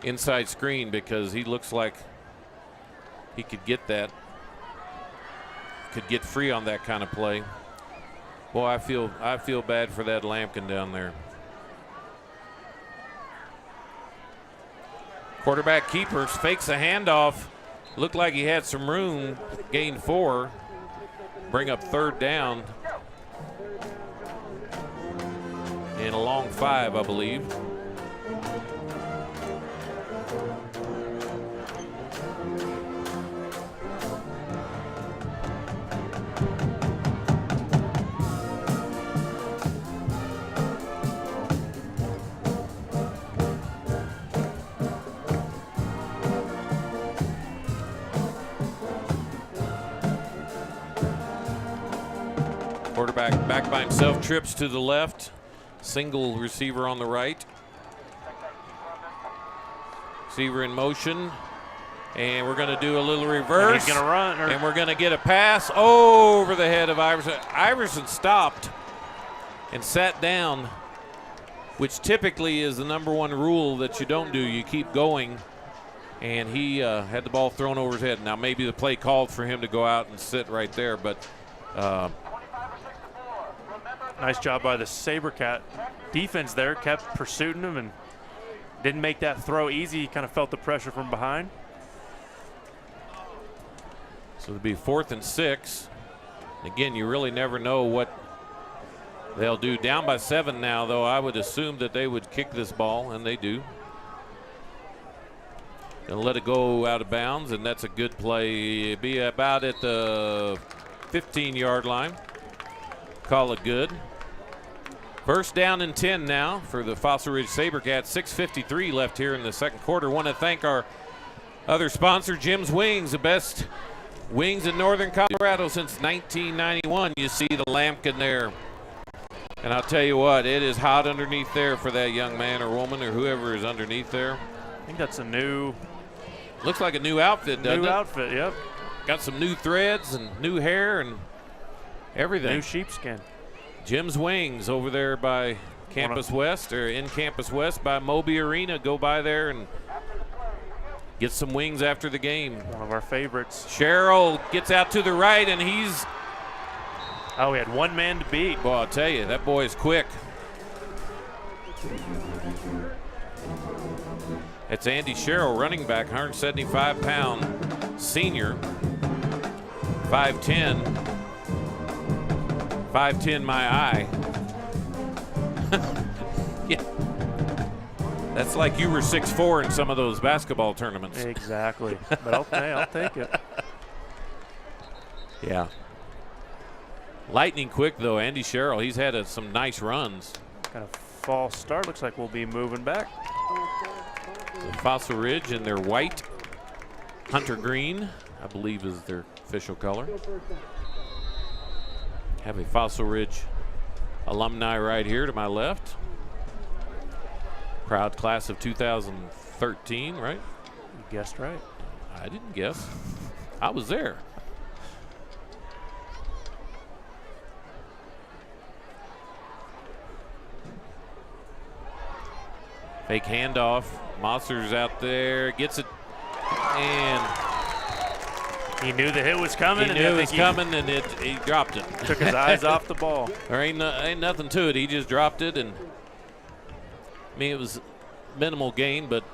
S2: inside screen? Because he looks like he could get that, could get free on that kind of play. Boy, I feel bad for that Lampkin down there. Quarterback keepers fakes a handoff. Looked like he had some room. Gained 4. Bring up third down. And a long 5, I believe. Quarterback back by himself, trips to the left. Single receiver on the right. Receiver in motion. And we're going to do a little reverse.
S3: And he's going to run.
S2: And we're going to get a pass over the head of Iverson. Iverson stopped and sat down, which typically is the #1 rule that you don't do. You keep going. And he had the ball thrown over his head. Now, maybe the play called for him to go out and sit right there, but
S3: nice job by the SaberCat defense there. Kept pursuing him and didn't make that throw easy. He kind of felt the pressure from behind.
S2: So it'll be 4th and 6. Again, you really never know what they'll do. Down by 7 now, though. I would assume that they would kick this ball, and they do. Gonna let it go out of bounds, and that's a good play. It'd be about at the 15-yard line. Call it good. First down and 10 now for the Fossil Ridge SaberCats. 6:53 left here in the second quarter. Want to thank our other sponsor, Jim's Wings, the best wings in northern Colorado since 1991. You see the Lampkin there. And I'll tell you what, it is hot underneath there for that young man or woman or whoever is underneath there.
S3: I think that's a new.
S2: Looks like a new outfit, doesn't it?
S3: New outfit, yep.
S2: Got some new threads and new hair and everything.
S3: New sheepskin.
S2: Jim's Wings over there by Campus West, or in Campus West by Moby Arena. Go by there and get some wings after the game.
S3: One of our favorites.
S2: Sherrill gets out to the right, and he's.
S3: Oh, he had one man to beat.
S2: Boy, I'll tell you, that boy is quick. It's Andy Sherrill, running back, 175-pound senior, 5'10", 5'10" my eye. Yeah. That's like you were 6'4" in some of those basketball tournaments.
S3: Exactly. But I'll take it.
S2: Yeah. Lightning quick, though. Andy Sherrill, he's had some nice runs.
S3: Got a false start. Looks like we'll be moving back.
S2: The Fossil Ridge in their white. Hunter green, I believe, is their official color. Have a Fossil Ridge alumni right here to my left. Proud class of 2013, right?
S3: You guessed right.
S2: I didn't guess. I was there. Fake handoff. Mosser's out there, gets it, and
S3: he knew the hit was coming.
S2: He knew it was coming, and he dropped it.
S3: Took his eyes off the ball.
S2: There ain't nothing to it. He just dropped it, and I mean, it was minimal gain, but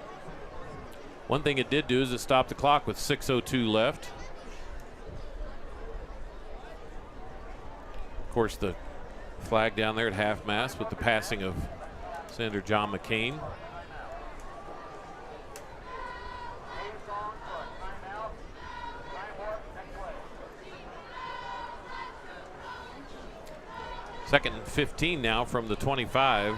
S2: one thing it did do is it stopped the clock with 6:02 left. Of course, the flag down there at half-mast with the passing of Senator John McCain. Second and 15 now from the 25.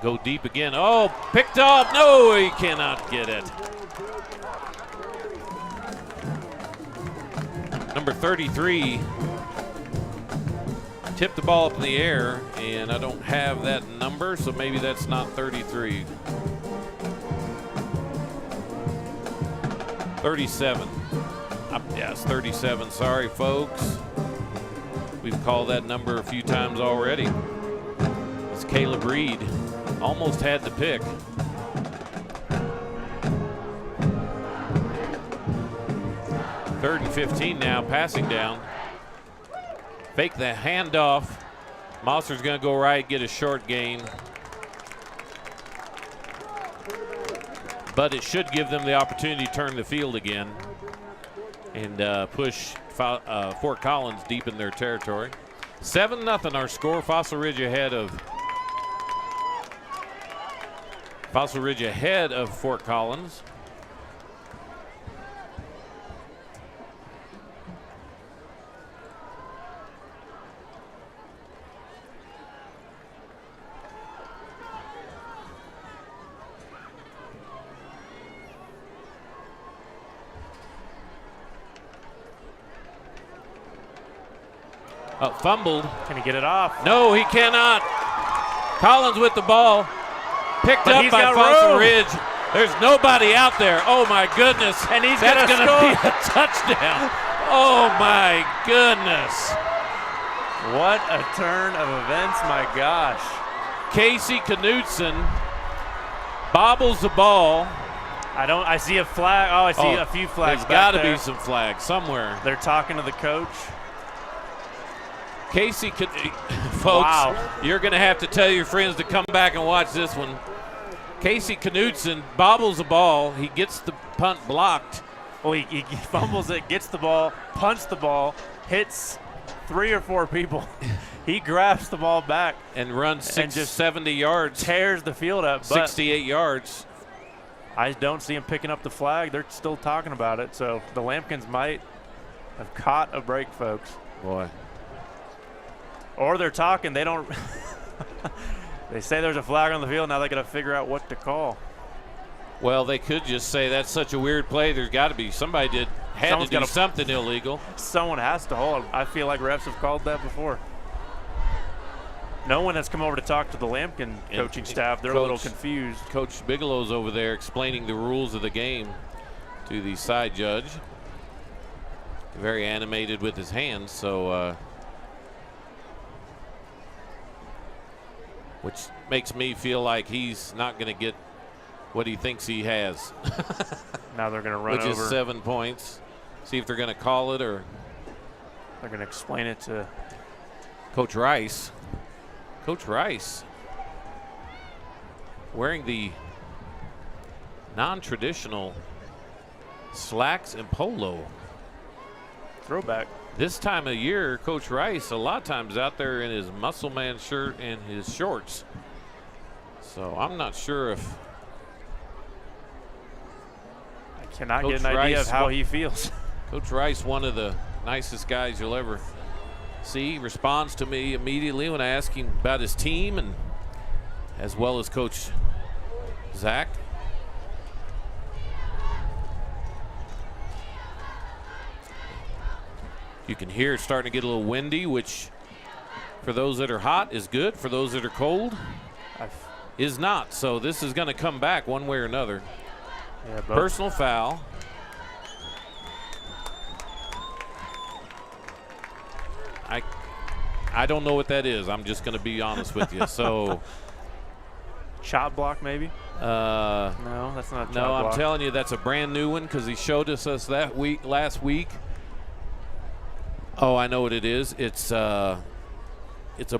S2: Go deep again. Oh, picked up. No, he cannot get it. Number 33 tipped the ball up in the air, and I don't have that number, so maybe that's not 33. 37. Yes, 37. Sorry, folks. We've called that number a few times already. It's Caleb Reed. Almost had the pick. Third and 15 now, passing down. Fake the handoff. Mosser's going to go right, get a short gain. But it should give them the opportunity to turn the field again and push Fort Collins deep in their territory. 7-0 our score. Fossil Ridge ahead of Fort Collins. Fumbled.
S3: Can he get it off?
S2: No, he cannot. Collins with the ball. Picked up by Fossil Ridge. There's nobody out there. Oh, my goodness.
S3: And he's
S2: going to
S3: be
S2: a touchdown. Oh, my goodness.
S3: What a turn of events, my gosh.
S2: Casey Knudsen bobbles the ball.
S3: I see a flag. Oh, I see a few flags.
S2: There's got to be some flags somewhere.
S3: They're talking to the coach.
S2: Casey, folks, You're going to have to tell your friends to come back and watch this one. Casey Knudsen bobbles the ball. He gets the punt blocked.
S3: Well, he fumbles it, gets the ball, punts the ball, hits 3 or 4 people. He grabs the ball back
S2: and runs 70 yards.
S3: Tears the field up.
S2: 68 yards.
S3: I don't see him picking up the flag. They're still talking about it. So the Lampkins might have caught a break, folks.
S2: Boy.
S3: Or they're talking. They don't. They say there's a flag on the field. Now they got to figure out what to call.
S2: Well, they could just say that's such a weird play. There's got to be somebody had to do something illegal.
S3: Someone has to hold. I feel like refs have called that before. No one has come over to talk to the Lampkin coaching staff. They're a little confused.
S2: Coach Bigelow's over there explaining the rules of the game to the side judge. Very animated with his hands, so which makes me feel like he's not going to get what he thinks he has.
S3: Now they're going to run
S2: over. Which is 7 points. See if they're going to call it or
S3: they're going to explain it to
S2: Coach Rice. Coach Rice wearing the non-traditional slacks and polo.
S3: Throwback.
S2: This time of year, Coach Rice a lot of times out there in his muscle man shirt and his shorts. So I'm not sure if
S3: I cannot get an idea of how he feels.
S2: Coach Rice, one of the nicest guys you'll ever see, responds to me immediately when I ask him about his team, and as well as Coach Zach. You can hear it's starting to get a little windy, which for those that are hot is good. For those that are cold is not. So this is going to come back one way or another.
S3: Yeah,
S2: personal foul. I don't know what that is. I'm just going to be honest with you. So
S3: shot block maybe? No, that's not a shot block.
S2: I'm telling you that's a brand new one because he showed us that last week. Oh, I know what it is. It's a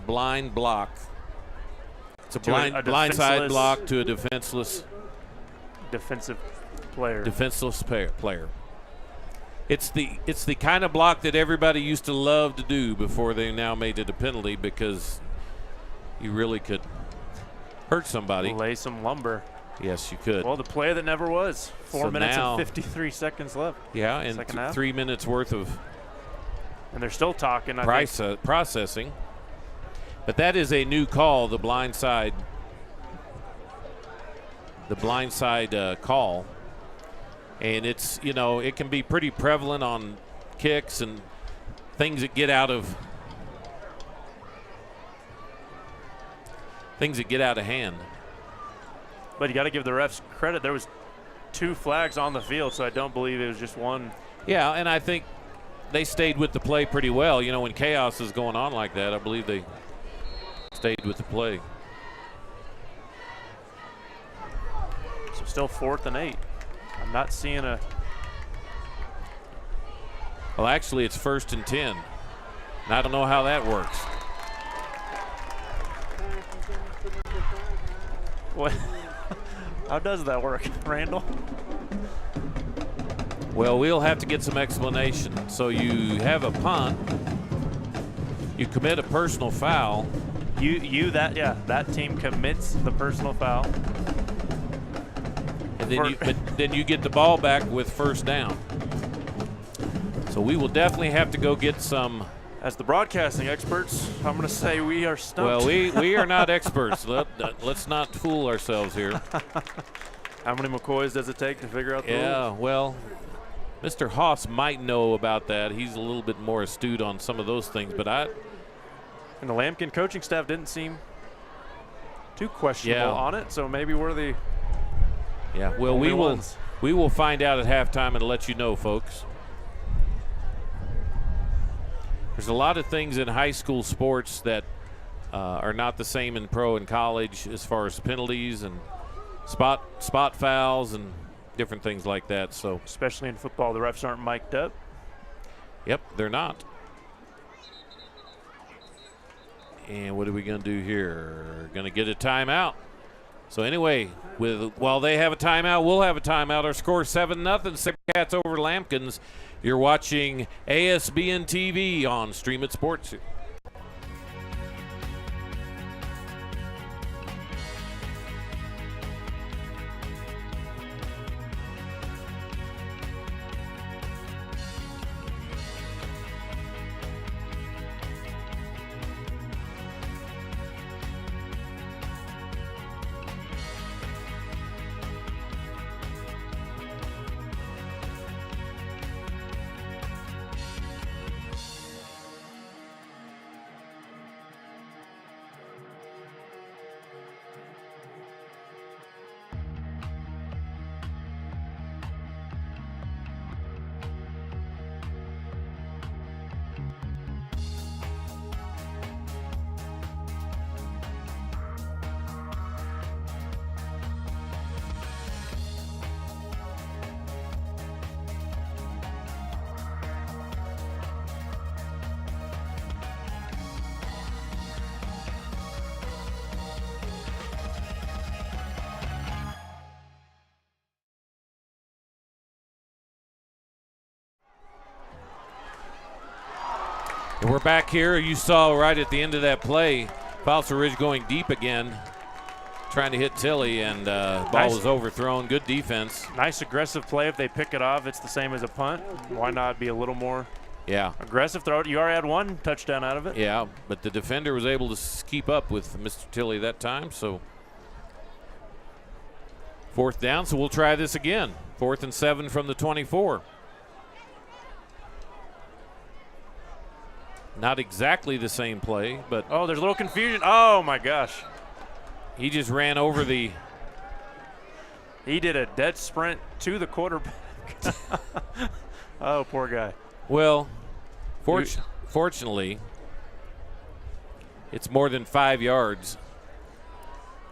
S2: blind block. It's a blind side block to a defenseless
S3: player.
S2: Defenseless player. It's the kind of block that everybody used to love to do before they now made it a penalty, because you really could hurt somebody.
S3: Lay some lumber.
S2: Yes, you could.
S3: Well, the play that never was. 4 minutes and 53 seconds left.
S2: Yeah, and 3 minutes worth of.
S3: And they're still talking.
S2: Processing. But that is a new call, the blind side. The blind side call. And it's, it can be pretty prevalent on kicks and things that get out of hand.
S3: But you got to give the refs credit. There was 2 flags on the field, so I don't believe it was just one.
S2: Yeah, and I think they stayed with the play pretty well. When chaos is going on like that, I believe they stayed with the play.
S3: So still 4th and 8. I'm not seeing a.
S2: Well, actually, it's 1st and 10. And I don't know how that works.
S3: What? How does that work, Randall?
S2: Well, we'll have to get some explanation. So you have a punt. You commit a personal foul.
S3: That team commits the personal foul.
S2: And then you get the ball back with 1st down. So we will definitely have to go get some.
S3: As the broadcasting experts, I'm going to say we are stumped.
S2: Well, we are not experts. Let's not fool ourselves here.
S3: How many McCoys does it take to figure out the rules?
S2: Yeah, well, Mr. Haase might know about that. He's a little bit more astute on some of those things, but
S3: And the Lampkin coaching staff didn't seem too questionable on it, so maybe we're the.
S2: Yeah, well, we will find out at halftime and let you know, folks. There's a lot of things in high school sports that are not the same in pro and college, as far as penalties and spot fouls and different things like that. So
S3: especially in football, the refs aren't mic'd up. Yep,
S2: they're not. And what are we going to do here? Going to get a timeout. So anyway, while they have a timeout, we'll have a timeout. Our score 7-0. Cats over Lampkins. You're watching ASBN TV on Stream It Sports. We're back here. You saw right at the end of that play, Fossil Ridge going deep again, trying to hit Tilly, and ball was overthrown. Good defense.
S3: Nice aggressive play. If they pick it off, it's the same as a punt. Why not be a little more aggressive? Throw it. You already had one touchdown out of it.
S2: Yeah, but the defender was able to keep up with Mr. Tilly that time, so 4th down, so we'll try this again. 4th and 7 from the 24. Not exactly the same play, but
S3: oh, there's a little confusion. Oh my gosh.
S2: He just ran over the.
S3: He did a dead sprint to the quarterback. Oh, poor guy.
S2: Well, fortunately, it's more than 5 yards.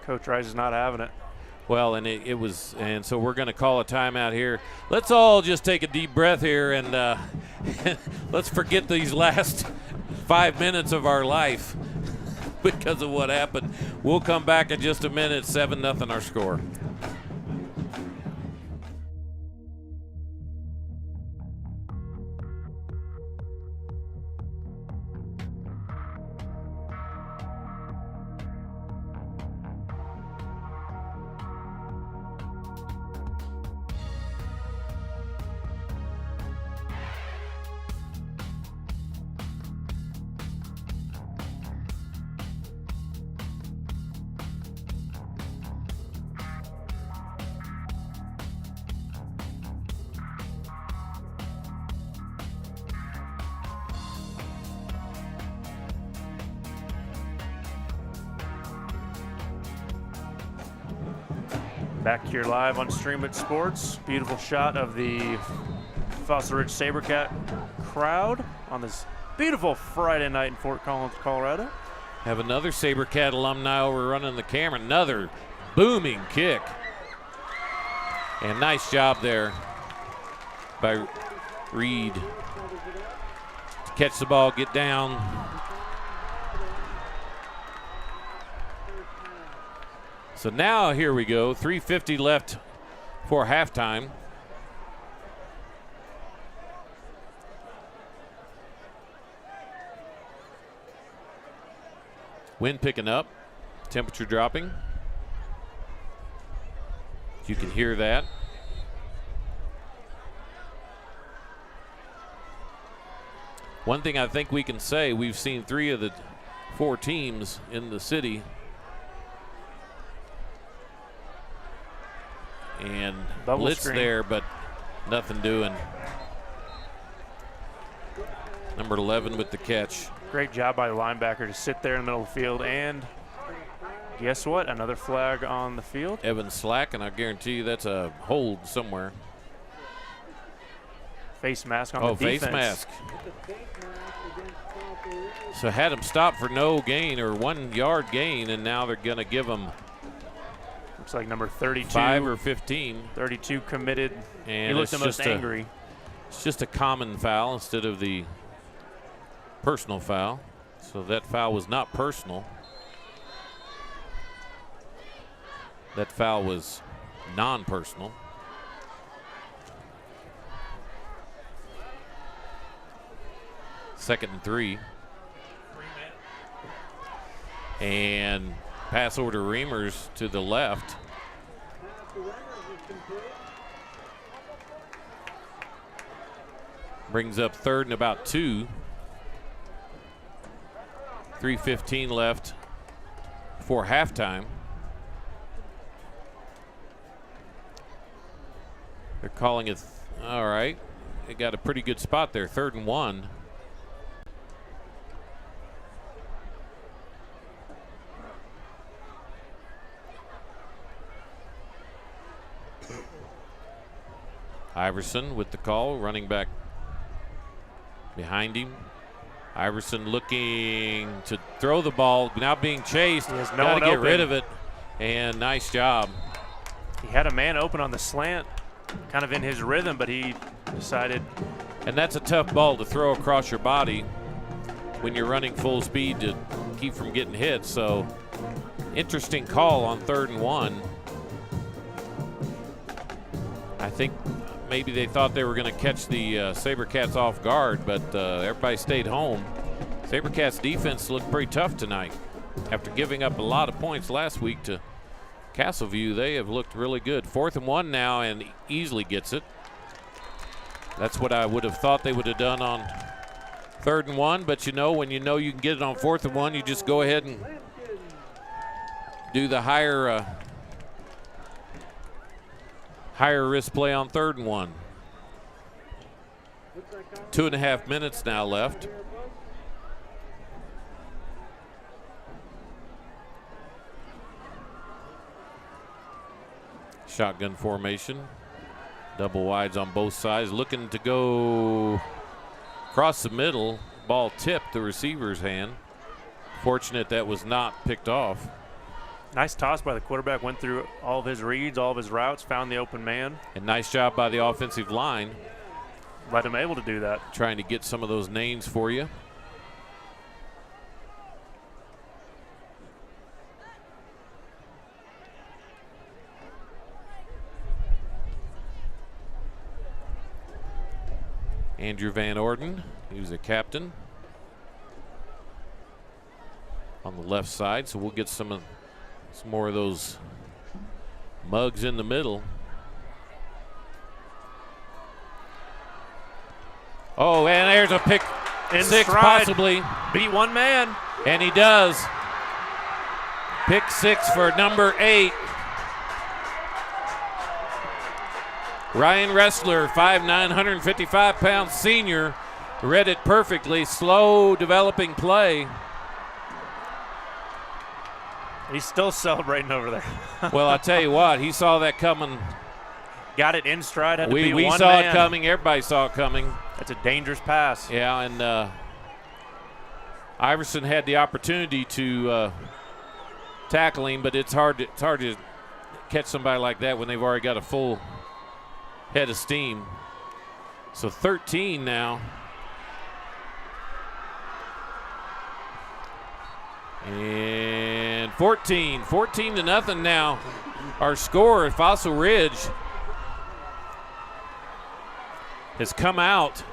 S3: Coach Rice is not having it.
S2: Well, and it was, and so we're going to call a timeout here. Let's all just take a deep breath here and let's forget these last 5 minutes of our life because of what happened. We'll come back in just a minute. 7-0 our score.
S3: Back here live on Stream It Sports. Beautiful shot of the Fossil Ridge SaberCat crowd on this beautiful Friday night in Fort Collins, Colorado.
S2: Have another SaberCat alumni overrunning the camera. Another booming kick. And nice job there by Reed to catch the ball, get down. So now here we go, 3:50 left for halftime. Wind picking up, temperature dropping. You can hear that. One thing I think we can say, we've seen 3 of the 4 teams in the city and
S3: double
S2: blitz
S3: screen
S2: there, but nothing doing. Number 11 with the catch.
S3: Great job by the linebacker to sit there in the middle of the field, and guess what? Another flag on the field.
S2: Evan Slack, and I guarantee you that's a hold somewhere.
S3: Face mask on the defense.
S2: Face mask. So had him stop for no gain or 1 yard gain, and now they're going to give him.
S3: Looks like number 32.
S2: 5 or 15.
S3: 32 committed.
S2: And
S3: he looked the most angry.
S2: It's just a common foul instead of the personal foul. So that foul was not personal. That foul was non-personal. Second and 3. And pass over to Reimers to the left. Brings up 3rd and about 2. 3:15 left for halftime. They're calling it, all right. They got a pretty good spot there, 3rd and 1. Iverson with the call, running back behind him. Iverson looking to throw the ball, now being chased. Got to get rid of it, and nice job.
S3: He had a man open on the slant, kind of in his rhythm, but he decided.
S2: And that's a tough ball to throw across your body when you're running full speed to keep from getting hit. So interesting call on 3rd and 1. I think maybe they thought they were going to catch the SaberCats off guard, but everybody stayed home. SaberCats defense looked pretty tough tonight. After giving up a lot of points last week to Castleview, they have looked really good. 4th and 1 now, and easily gets it. That's what I would have thought they would have done on 3rd and 1, but when you know you can get it on 4th and 1, you just go ahead and do the higher risk play on 3rd and 1. 2.5 minutes now left. Shotgun formation. Double wides on both sides. Looking to go across the middle. Ball tipped the receiver's hand. Fortunate that was not picked off.
S3: Nice toss by the quarterback. Went through all of his reads, all of his routes, found the open man.
S2: And nice job by the offensive line.
S3: Let him able to do that.
S2: Trying to get some of those names for you. Andrew Van Orden, he was a captain on the left side, so we'll get some more of those mugs in the middle. Oh, and there's a pick six possibly.
S3: Beat one man.
S2: And he does. Pick 6 for number 8. Ryan Ressler, 5'9", 155-pound senior, read it perfectly. Slow developing play.
S3: He's still celebrating over there.
S2: Well, I tell you what, he saw that coming.
S3: Got it in stride. Had to beat
S2: we
S3: one
S2: saw
S3: man.
S2: It coming. Everybody saw it coming.
S3: That's a dangerous pass.
S2: Yeah, and Iverson had the opportunity to tackle him, but it's hard to catch somebody like that when they've already got a full head of steam. So 13 now. And 14 to nothing now. Our score at Fossil Ridge has come out,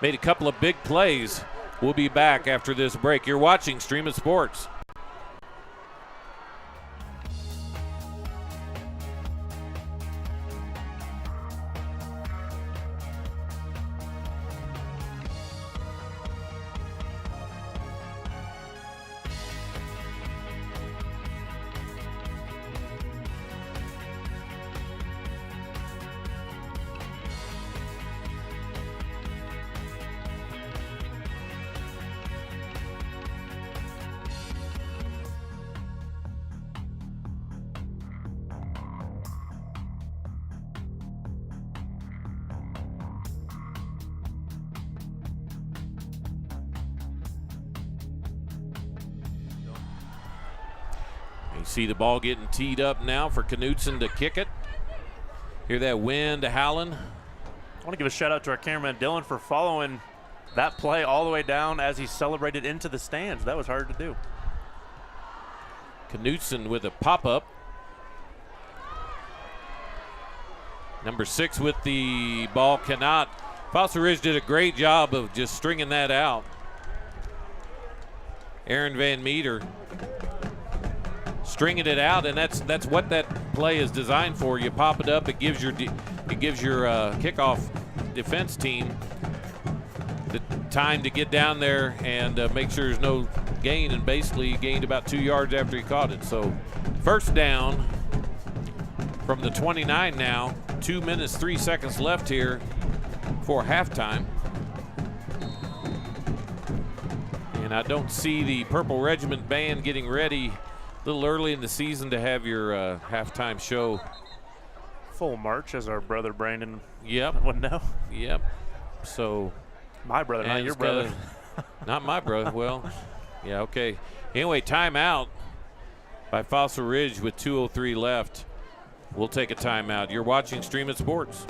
S2: made a couple of big plays. We'll be back after this break. You're watching Stream of Sports. See the ball getting teed up now for Knutson to kick it. Hear that wind howling.
S3: I want to give a shout out to our cameraman Dylan for following that play all the way down as he celebrated into the stands. That was hard to do.
S2: Knutson with a pop-up. Number 6 with the ball cannot. Fossil Ridge did a great job of just stringing that out. Aaron Van Meter stringing it out, and that's what that play is designed for. You pop it up, it gives your kickoff defense team the time to get down there and make sure there's no gain, and basically he gained about 2 yards after he caught it. So first down from the 29 now. 2 minutes, 3 seconds left here for halftime. And I don't see the Purple Regiment band getting ready a little early in the season to have your halftime show.
S3: Full march, as our brother Brandon
S2: would
S3: know.
S2: Yep. So
S3: my brother, not your brother.
S2: Not my brother. Well, yeah, okay. Anyway, timeout by Fossil Ridge with 2:03 left. We'll take a timeout. You're watching Stream of Sports.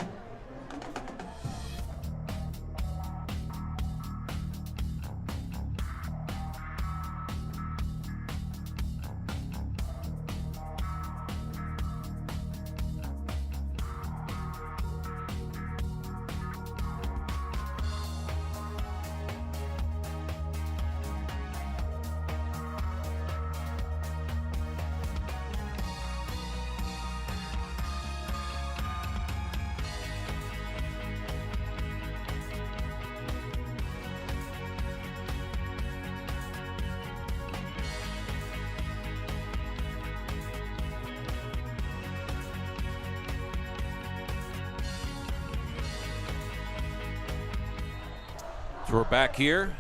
S2: So we're back here.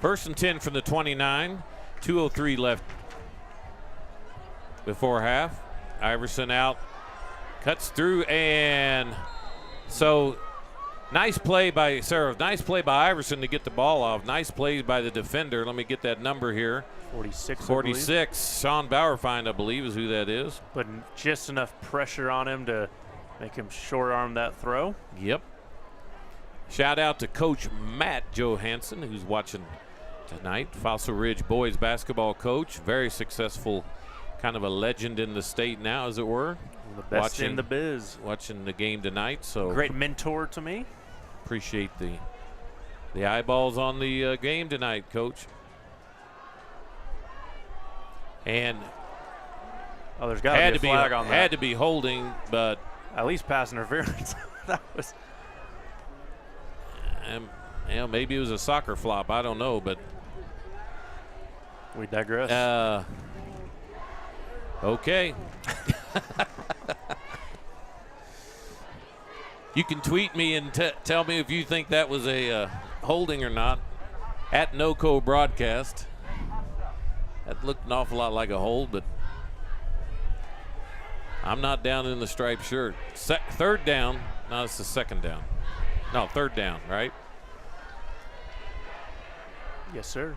S2: 1st and 10 from the 29. 2:03 left before half. Iverson out, cuts through, and so nice play by Sarah. Nice play by Iverson to get the ball off. Nice play by the defender. Let me get that number here.
S3: 46.
S2: 46. Sean Bauerfeind, I believe, is who that is.
S3: Putting just enough pressure on him to make him short arm that throw.
S2: Yep. Shout out to Coach Matt Johansson, who's watching tonight. Fossil Ridge boys basketball coach. Very successful, kind of a legend in the state now, as it were.
S3: The best in the biz.
S2: Watching the game tonight. So
S3: great mentor to me.
S2: Appreciate the eyeballs on the game tonight, Coach. And
S3: there's got to be a flag on that.
S2: Had to be holding, but
S3: at least pass interference. That was.
S2: Maybe it was a soccer flop. I don't know, but
S3: we digress.
S2: Okay. You can tweet me and tell me if you think that was a holding or not at NoCo Broadcast. That looked an awful lot like a hold, but I'm not down in the striped shirt. Third down. No, it's the second down. No, third down, right?
S3: Yes, sir.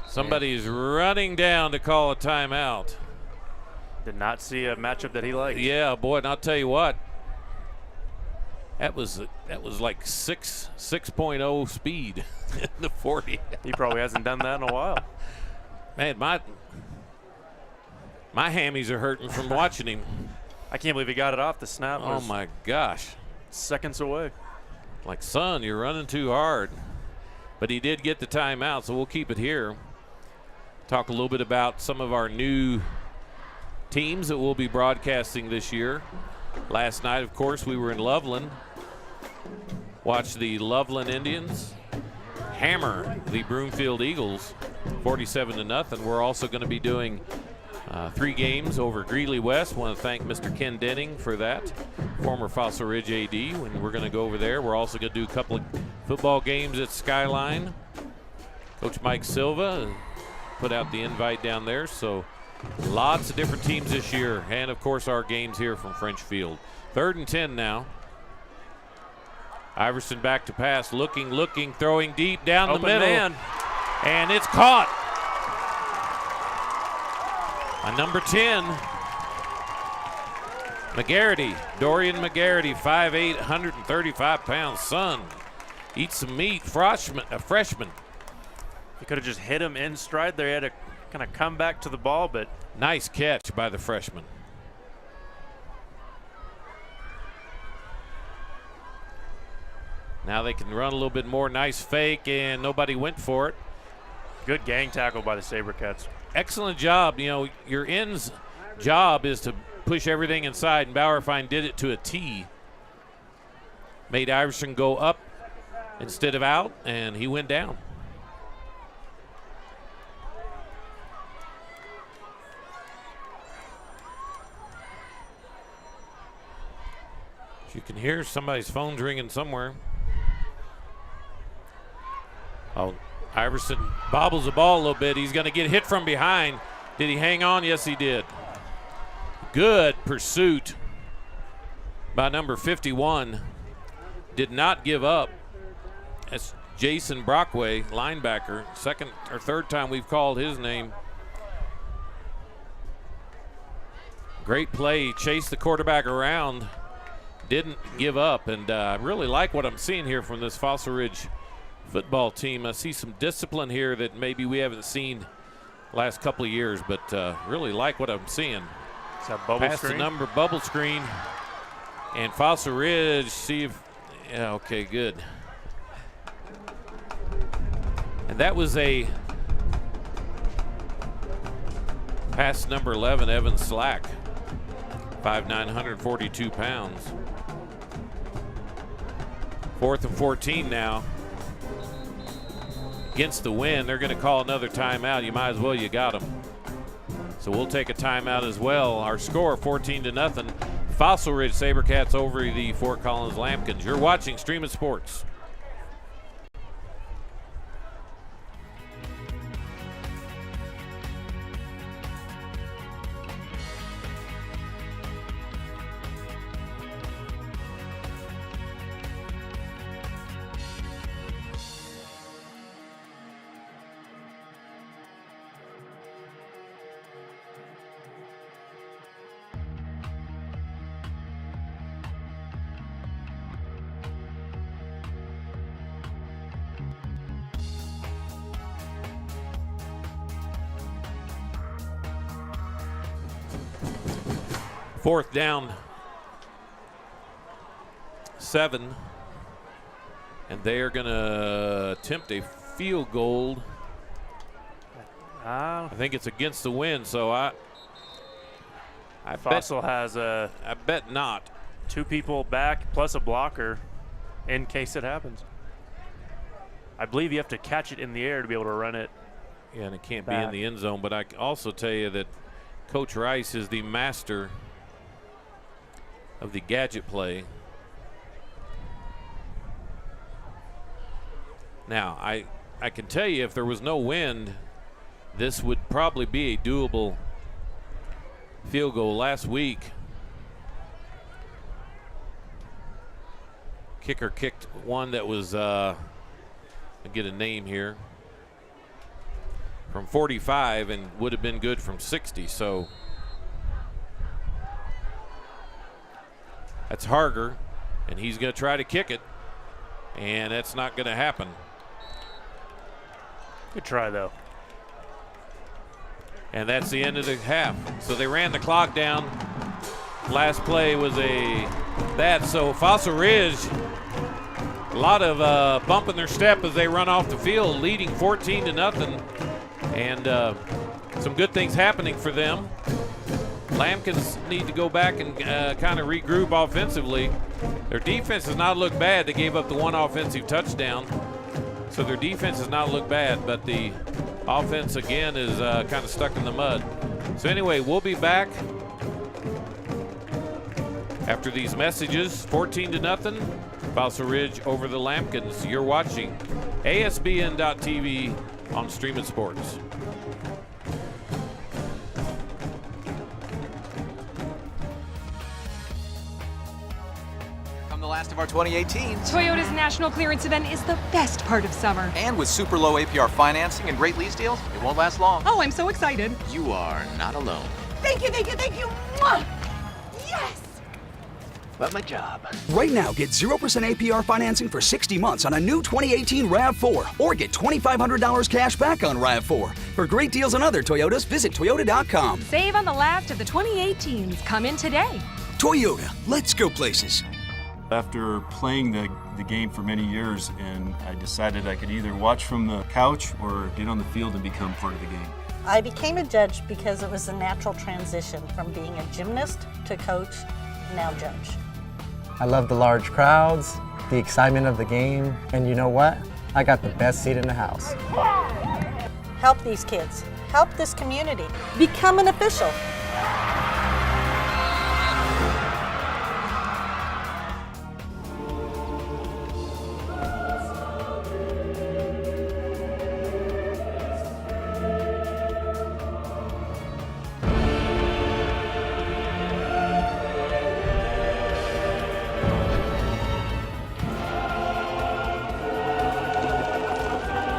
S2: Somebody's running down to call a timeout.
S3: Did not see a matchup that he liked.
S2: Yeah, boy, and I'll tell you what. That was like 6.0 speed in the 40.
S3: He probably hasn't done that in a while.
S2: Man, my hammies are hurting from watching him.
S3: I can't believe he got it off the snap.
S2: Oh my gosh.
S3: Seconds away.
S2: Like, son, you're running too hard. But he did get the timeout, so we'll keep it here. Talk a little bit about some of our new teams that we'll be broadcasting this year. Last night, of course, we were in Loveland. Watched the Loveland Indians hammer the Broomfield Eagles 47-0. We're also going to be doing 3 games over Greeley West. Want to thank Mr. Ken Denning for that, former Fossil Ridge AD. When we're going to go over there, we're also going to do a couple of football games at Skyline. Coach Mike Silva put out the invite down there, so lots of different teams this year, and of course our games here from French Field. 3rd and 10 now. Iverson back to pass, looking, throwing deep down the middle,
S3: man.
S2: And it's caught. On number 10, McGarity, Dorian McGarity, 5'8", 135 pounds. Son, eat some meat, a freshman.
S3: He could have just hit him in stride there. He had to kind of come back to the ball, but
S2: nice catch by the freshman. Now they can run a little bit more. Nice fake, and nobody went for it.
S3: Good gang tackle by the SaberCats.
S2: Excellent job. You know, your end's job is to push everything inside, and Bauerfeind did it to a T. Made Iverson go up instead of out, and he went down. You can hear somebody's phone's ringing somewhere. Oh, Iverson bobbles the ball a little bit. He's going to get hit from behind. Did he hang on? Yes, he did. Good pursuit by number 51. Did not give up. That's Jason Brockway, linebacker. Second or third time we've called his name. Great play. Chased the quarterback around. Didn't give up, and I really like what I'm seeing here from this Fossil Ridge football team. I see some discipline here that maybe we haven't seen last couple of years, but really like what I'm seeing.
S3: It's a bubble
S2: Pass
S3: screen.
S2: the number, bubble screen, and Fossil Ridge, see if, yeah, okay, good. And that was a pass number 11, Evan Slack, 5'9", 142 pounds. 4th and 14 now. Against the wind, they're going to call another timeout. You might as well, you got them. So we'll take a timeout as well. Our score, 14-0. Fossil Ridge SaberCats over the Fort Collins Lambkins. You're watching Streaming Sports. 4th down, 7. And they are going to attempt a field goal. I think it's against the wind, so I
S3: Fossil has
S2: I bet not.
S3: 2 people back plus a blocker in case it happens. I believe you have to catch it in the air to be able to run it.
S2: Yeah, and it can't
S3: back.
S2: be in the end zone, but I can also tell you that Coach Rice is the master of the gadget play. Now, I can tell you if there was no wind, this would probably be a doable field goal. Last week, kicker kicked one that was, I'll get a name here, from 45 and would have been good from 60. So that's Harger, and he's going to try to kick it, and that's not going to happen.
S3: Good try, though.
S2: And that's the end of the half. So they ran the clock down. Last play was so Fossil Ridge, a lot of bump in their step as they run off the field, leading 14-0. And some good things happening for them. Lambkins need to go back and kind of regroup offensively. Their defense has not looked bad. They gave up the 1 offensive touchdown. So their defense has not looked bad, but the offense again is kind of stuck in the mud. So anyway, we'll be back after these messages. 14-0, Fossil Ridge over the Lambkins. You're watching ASBN.TV on Streaming Sports.
S4: The last of our 2018s.
S12: Toyota's national clearance event is the best part of summer.
S4: And with super low APR financing and great lease deals, it won't last long.
S12: Oh, I'm so excited.
S4: You are not alone.
S5: Thank you, thank you, thank you. Mwah! Yes!
S4: Love my job.
S6: Right now, get 0% APR financing for 60 months on a new 2018 RAV4 or get $2,500 cash back on RAV4. For great deals on other Toyotas, visit Toyota.com.
S12: Save on the last of the 2018s. Come in today.
S6: Toyota, let's go places.
S7: After playing the game for many years, and I decided I could either watch from the couch or get on the field and become part of the game.
S8: I became a judge because it was a natural transition from being a gymnast to coach, now judge.
S9: I love the large crowds, the excitement of the game, and you know what? I got the best seat in the house.
S8: Help these kids. Help this community. Become an official.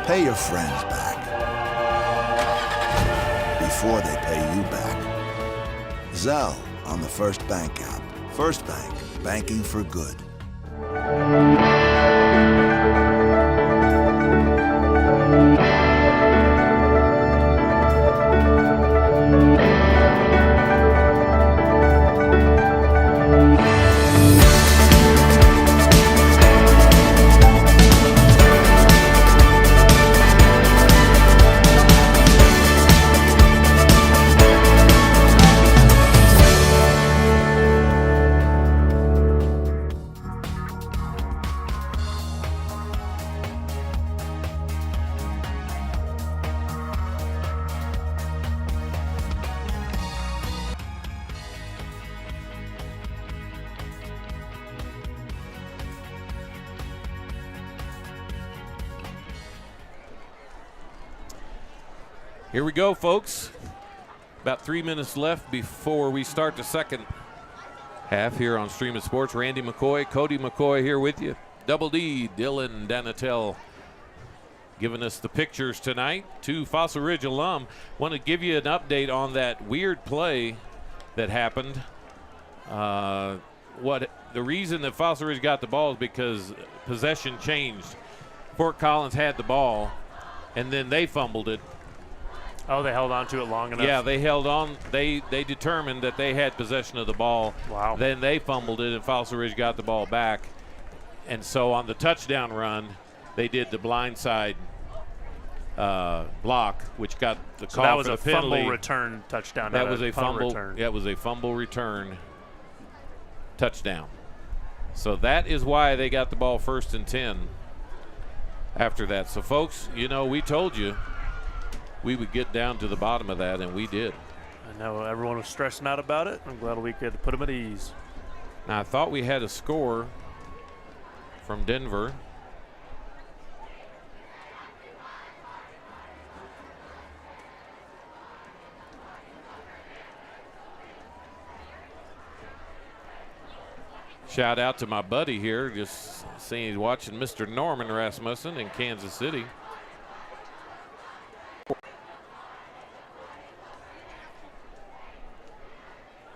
S10: Pay your friends back before they pay you back. Zelle on the First Bank app. First Bank, banking for good.
S2: Here we go, folks. About 3 minutes left before we start the second half here on Streaming Sports. Randy McCoy, Cody McCoy here with you. Double D, Dylan Danatel giving us the pictures tonight. 2 Fossil Ridge alum. Want to give you an update on that weird play that happened. The reason that Fossil Ridge got the ball is because possession changed. Fort Collins had the ball, and then they fumbled it.
S3: Oh, they held on to it long enough.
S2: Yeah, they held on. They determined that they had possession of the ball.
S3: Wow.
S2: Then they fumbled it, and Fossil Ridge got the ball back. And so on the touchdown run, they did the blindside block, which got the call
S3: that was
S2: for
S3: a
S2: the penalty.
S3: fumble return touchdown.
S2: That
S3: not
S2: was a fumble.
S3: return.
S2: Yeah, it was a fumble return touchdown. So that is why they got the ball 1st and 10 after that. So, folks, you know, we told you we would get down to the bottom of that, and we did.
S3: I know everyone was stressing out about it. I'm glad we could put them at ease.
S2: Now, I thought we had a score from Denver. Shout out to my buddy here, just seeing he's watching Mr. Norman Rasmussen in Kansas City.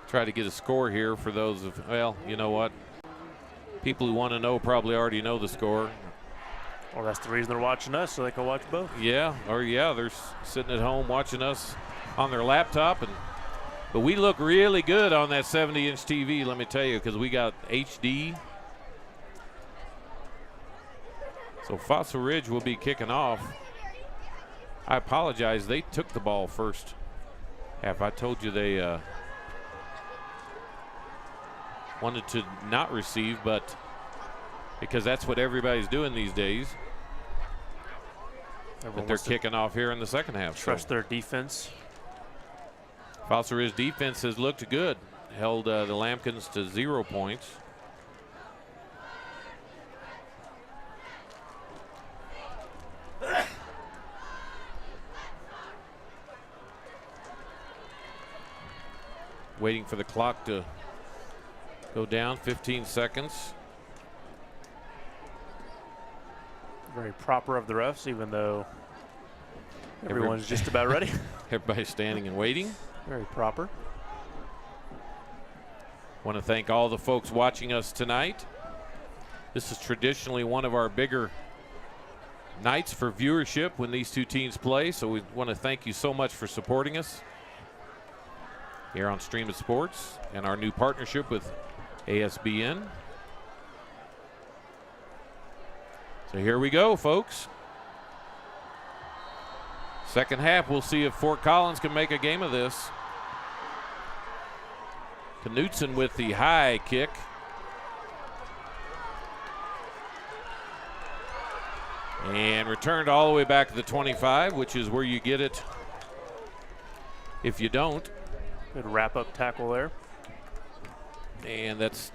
S2: Try to get a score here for those of, well, you know what? People who want to know probably already know the score.
S3: Well, that's the reason they're watching us, so they can watch both.
S2: Yeah, they're sitting at home watching us on their laptop, but we look really good on that 70-inch TV, let me tell you, because we got HD. So Fossil Ridge will be kicking off. I apologize, they took the ball first half. I told you they wanted to not receive, but because that's what everybody's doing these days. But they're kicking off here in the second half.
S3: Trust their defense.
S2: Fossil Ridge defense has looked good. Held the Lambkins to 0 points. Waiting for the clock to go down, 15 seconds.
S3: Very proper of the refs, even though everyone's just about ready.
S2: Everybody's standing and waiting.
S3: Very proper.
S2: Want to thank all the folks watching us tonight. This is traditionally one of our bigger nights for viewership when these two teams play, so we want to thank you so much for supporting us here on Stream of Sports and our new partnership with ASBN. So here we go, folks. Second half, we'll see if Fort Collins can make a game of this. Knutson with the high kick. And returned all the way back to the 25, which is where you get it if you don't.
S3: Good wrap-up tackle there.
S2: And that's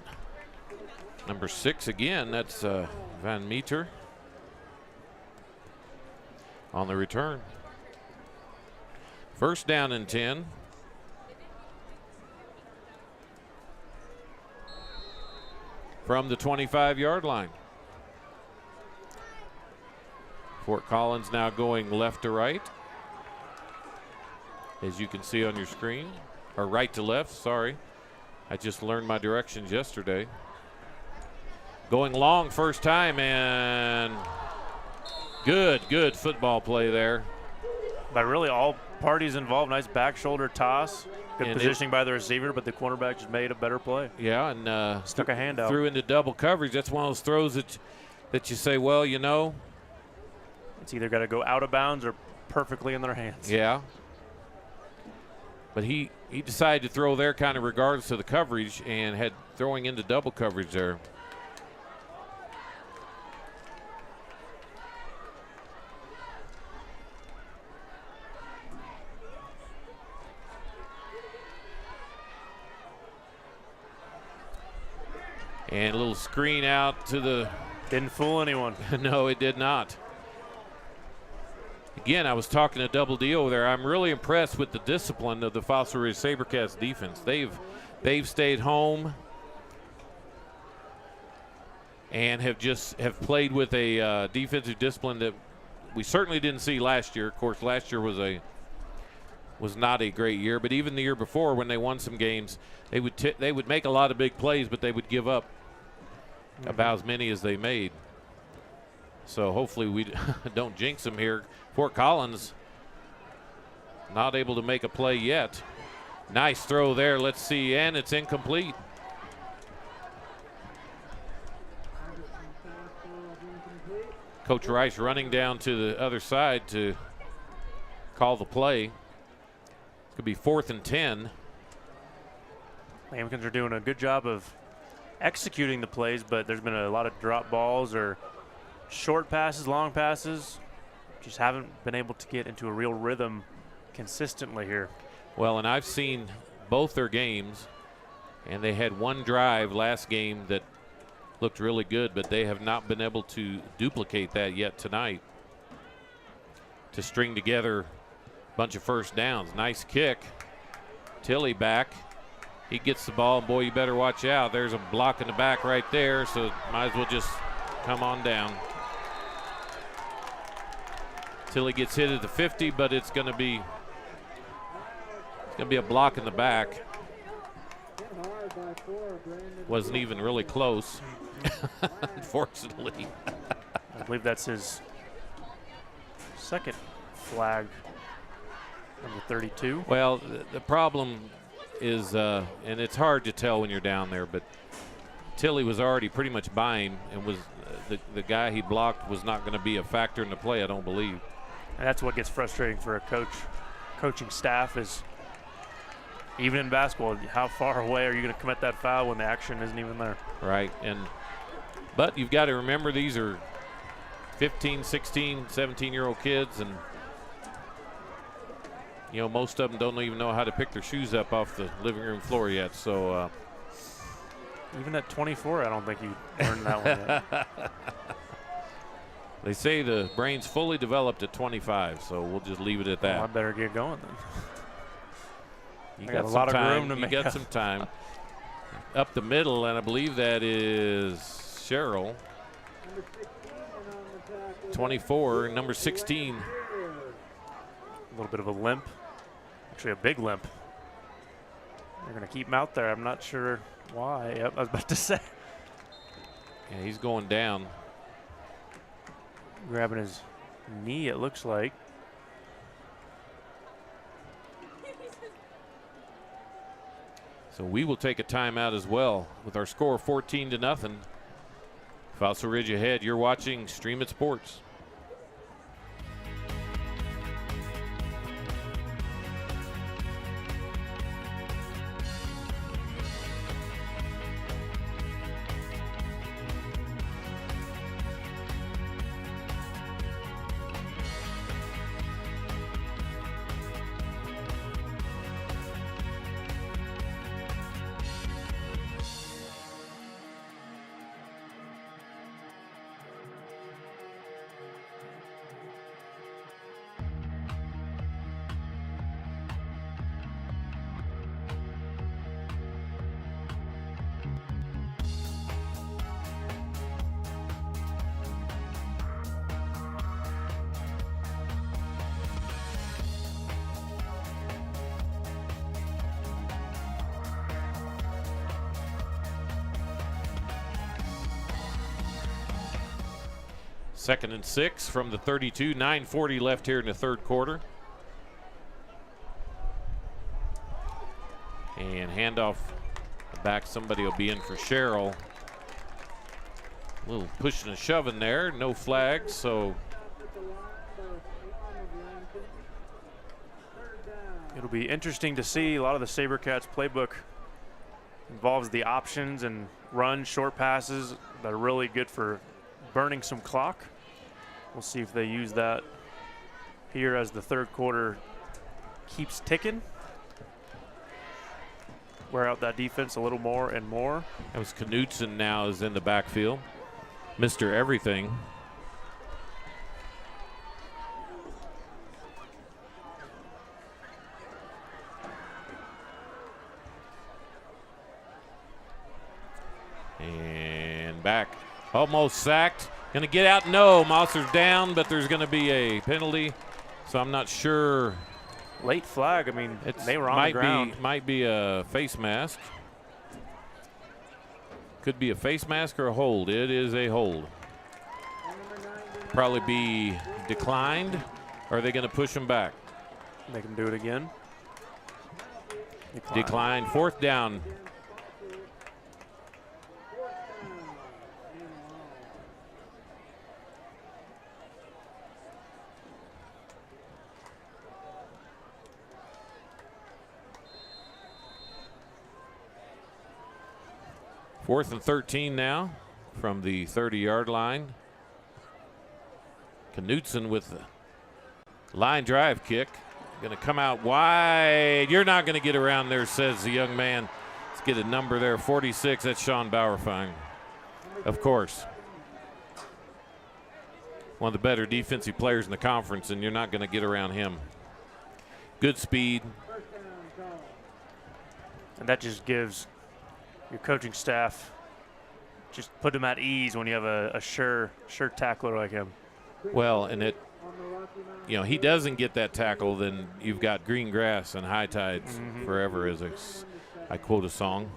S2: number 6 again. That's Van Meter on the return. First down and 10. From the 25-yard line. Fort Collins now going left to right, as you can see on your screen, or right to left, sorry. I just learned my directions yesterday. Going long first time, and good football play there.
S3: By really all parties involved, nice back shoulder toss. Good positioning by the receiver, but the cornerback just made a better play.
S2: Yeah, and
S3: stuck a hand out.
S2: Threw into double coverage. That's one of those throws that you say, well, you know.
S3: It's either got to go out of bounds or perfectly in their hands.
S2: Yeah. But he decided to throw there kind of regardless of the coverage and had throwing into double coverage there. And a little screen out to the...
S3: Didn't fool anyone.
S2: No, it did not. Again, I was talking to Double D over there. I'm really impressed with the discipline of the Fossil Ridge SaberCats defense. They've stayed home and have played with a defensive discipline that we certainly didn't see last year. Of course, last year was not a great year, but even the year before, when they won some games, they would make a lot of big plays, but they would give up about as many as they made. So hopefully we don't jinx them here. Fort Collins not able to make a play yet. Nice throw there. Let's see, and it's incomplete. Coach Rice running down to the other side to call the play. It's going to be 4th and 10.
S3: Lambkins are doing a good job of executing the plays, but there's been a lot of drop balls or short passes, long passes. Just haven't been able to get into a real rhythm consistently here.
S2: Well, and I've seen both their games, and they had one drive last game that looked really good, but they have not been able to duplicate that yet tonight to string together a bunch of first downs. Nice kick. Tilley back. He gets the ball, and boy, you better watch out. There's a block in the back right there, so might as well just come on down. Tilley gets hit at the 50, but it's going to be a block in the back. Wasn't even really close, unfortunately.
S3: I believe that's his second flag, number 32.
S2: Well, the problem is, and it's hard to tell when you're down there, but Tilley was already pretty much by him, and was the guy he blocked was not going to be a factor in the play, I don't believe.
S3: And that's what gets frustrating for a coaching staff is, even in basketball, how far away are you going to commit that foul when the action isn't even there?
S2: Right, but you've got to remember these are 15, 16, 17-year-old kids, and you know, most of them don't even know how to pick their shoes up off the living room floor yet. So
S3: even at 24, I don't think you learned that one yet.
S2: They say the brain's fully developed at 25, so we'll just leave it at that.
S3: Well, I better get going then.
S2: You got a lot of room to make. You got some time. Up the middle, and I believe that is Cheryl. 24, number 16.
S3: A little bit of a limp. Actually, a big limp. They're going to keep him out there. I'm not sure why. Yep, I was about to say.
S2: Yeah, he's going down.
S3: Grabbing his knee, it looks like.
S2: So we will take a timeout as well with our score 14-0. Fossil Ridge ahead. You're watching Stream It Sports. Second and 6 from the 32. 9:40 left here in the third quarter. And handoff back. Somebody will be in for Cheryl. A little pushing and shoving there. No flags, so
S3: it'll be interesting to see. A lot of the SaberCats playbook involves the options and run short passes that are really good for burning some clock. We'll see if they use that here as the third quarter keeps ticking. Wear out that defense a little more and more.
S2: That was Knutson now is in the backfield. Mr. Everything. And back. Almost sacked. Going to get out? No. Mosser's down, but there's going to be a penalty. So I'm not sure.
S3: Late flag. I mean, they were on the ground.
S2: Might be a face mask. Could be a face mask or a hold. It is a hold. Probably be declined. Or are they going to push him back?
S3: Make him do it again.
S2: Decline. 4th down. Fourth and 13 now from the 30-yard line. Knutson with the line drive kick. Going to come out wide. You're not going to get around there, says the young man. Let's get a number there, 46. That's Sean Bauerfein, of course. One of the better defensive players in the conference, and you're not going to get around him. Good speed.
S3: And that just gives your coaching staff, just put them at ease when you have a sure tackler like him.
S2: Well, and it, he doesn't get that tackle, then you've got green grass and high tides forever, as I quote a song.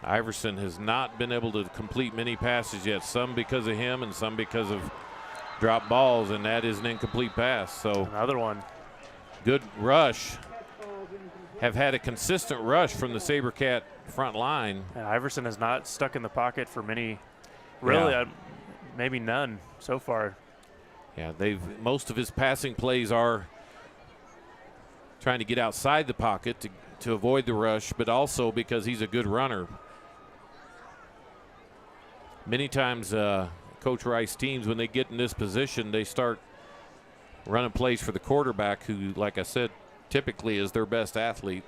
S2: Iverson has not been able to complete many passes yet, some because of him and some because of drop balls, and that is an incomplete pass. So
S3: another one.
S2: Good rush. Have had a consistent rush from the SaberCat front line.
S3: And Iverson has not stuck in the pocket for many, really, maybe none so far.
S2: Yeah, most of his passing plays are trying to get outside the pocket to avoid the rush, but also because he's a good runner. Many times Coach Rice teams, when they get in this position, they start running plays for the quarterback, who, like I said, typically is their best athlete.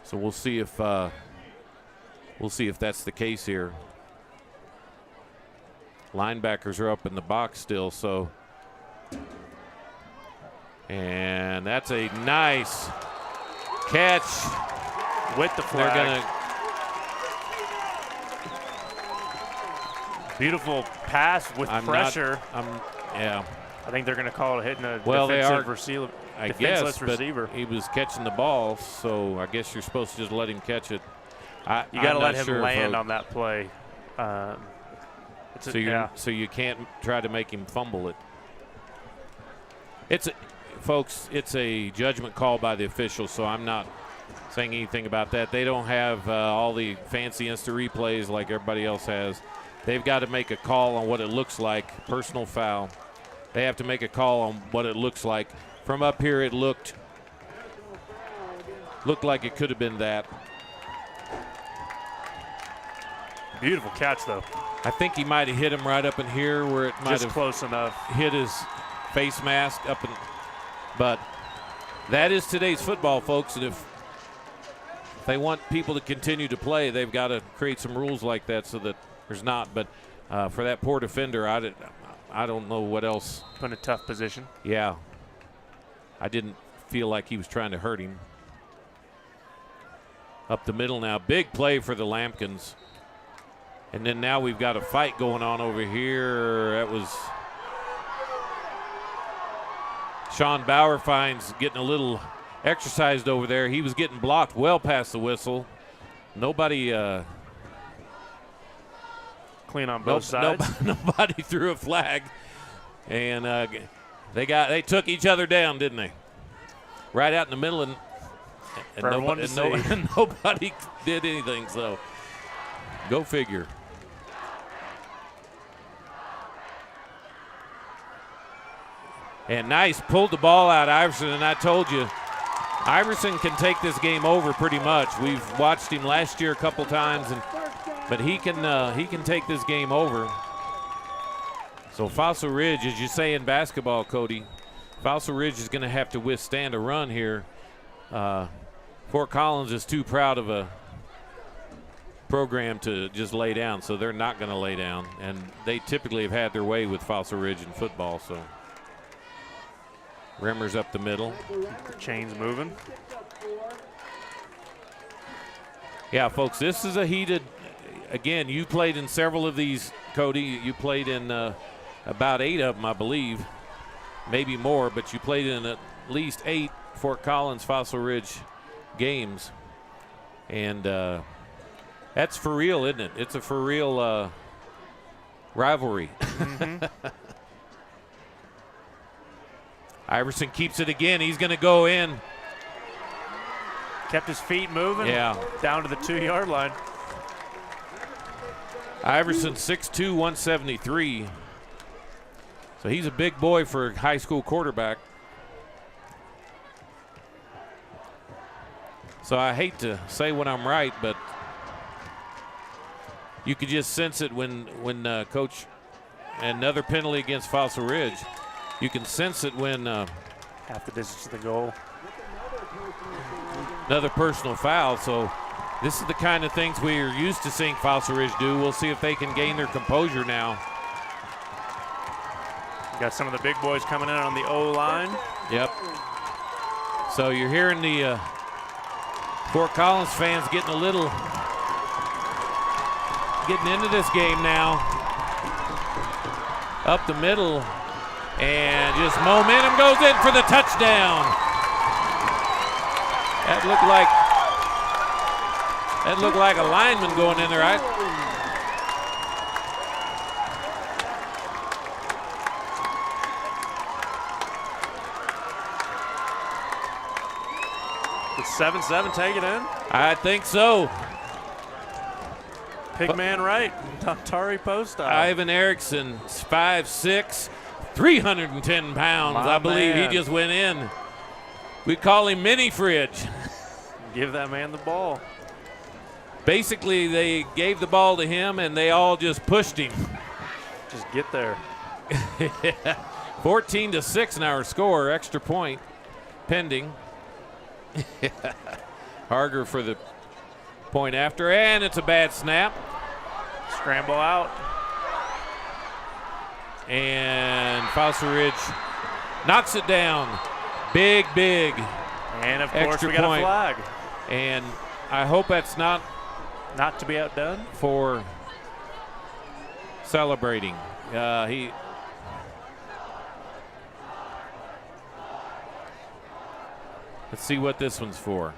S2: So we'll see if that's the case here. Linebackers are up in the box still, so. And that's a nice catch
S3: with the flag.
S2: They're gonna.
S3: Beautiful pass with pressure.
S2: Yeah.
S3: I think they're going to call it hitting a
S2: defensive
S3: receiver.
S2: I guess, but he was catching the ball, so I guess you're supposed to just let him catch it.
S3: You got to let him land on that play.
S2: So you can't try to make him fumble it. It's a judgment call by the officials, so I'm not saying anything about that. They don't have all the fancy instant replays like everybody else has. They've got to make a call on what it looks like. Personal foul. They have to make a call on what it looks like. From up here, it looked like it could have been that.
S3: Beautiful catch, though.
S2: I think he might have hit him right up in here where it might have
S3: close enough
S2: hit his face mask up in. But that is today's football, folks, and if they want people to continue to play, they've got to create some rules like that so that there's not. But for that poor defender, I don't know what else.
S3: Put in a tough position.
S2: Yeah. I didn't feel like he was trying to hurt him. Up the middle now. Big play for the Lampkins. And then now we've got a fight going on over here. That was Sean Bauerfein's getting a little exercised over there. He was getting blocked well past the whistle. Nobody
S3: clean on both sides.
S2: Nobody threw a flag. And they took each other down, didn't they? Right out in the middle, and nobody did anything. So go figure. And nice, pulled the ball out, Iverson, and I told you, Iverson can take this game over pretty much. We've watched him last year a couple times, but he can take this game over. So Fossil Ridge, as you say in basketball, Cody, Fossil Ridge is going to have to withstand a run here. Fort Collins is too proud of a program to just lay down, so they're not going to lay down. And they typically have had their way with Fossil Ridge in football. So Rimmer's up the middle.
S3: The chain's moving.
S2: Yeah, folks, this is a heated. Again, you played in several of these, Cody. You played in about 8 of them, I believe, maybe more, but you played in at least 8 Fort Collins Fossil Ridge games. And that's for real, isn't it? It's a for real rivalry. Iverson keeps it again. He's going to go in.
S3: Kept his feet moving.
S2: Yeah.
S3: Down to the 2-yard line.
S2: Iverson 6'2", 173. So he's a big boy for a high school quarterback. So I hate to say when I'm right, but you could just sense it when Coach, another penalty against Fossil Ridge. You can sense it when
S3: half the distance to the goal.
S2: Another personal foul. So this is the kind of things we are used to seeing Fossil Ridge do. We'll see if they can gain their composure now.
S3: Got some of the big boys coming in on the O-line.
S2: Yep. So you're hearing the Fort Collins fans getting into this game now. Up the middle, and just momentum goes in for the touchdown. That looked like a lineman going in there, right?
S3: Did 7-7 take it in?
S2: I think so.
S3: Pig man right, Tari post.
S2: Ivan Erickson, 5'6", 310 pounds. I believe he just went in. We call him Mini Fridge.
S3: Give that man the ball.
S2: Basically, they gave the ball to him, and they all just pushed him.
S3: Just get there.
S2: 14-6 in our score, extra point pending. Harger for the point after, and it's a bad snap.
S3: Scramble out.
S2: And Fossil Ridge knocks it down. Big.
S3: And of course
S2: extra
S3: we got
S2: point.
S3: a flag.
S2: And I hope that's not
S3: to be outdone
S2: for celebrating. Let's see what this one's for.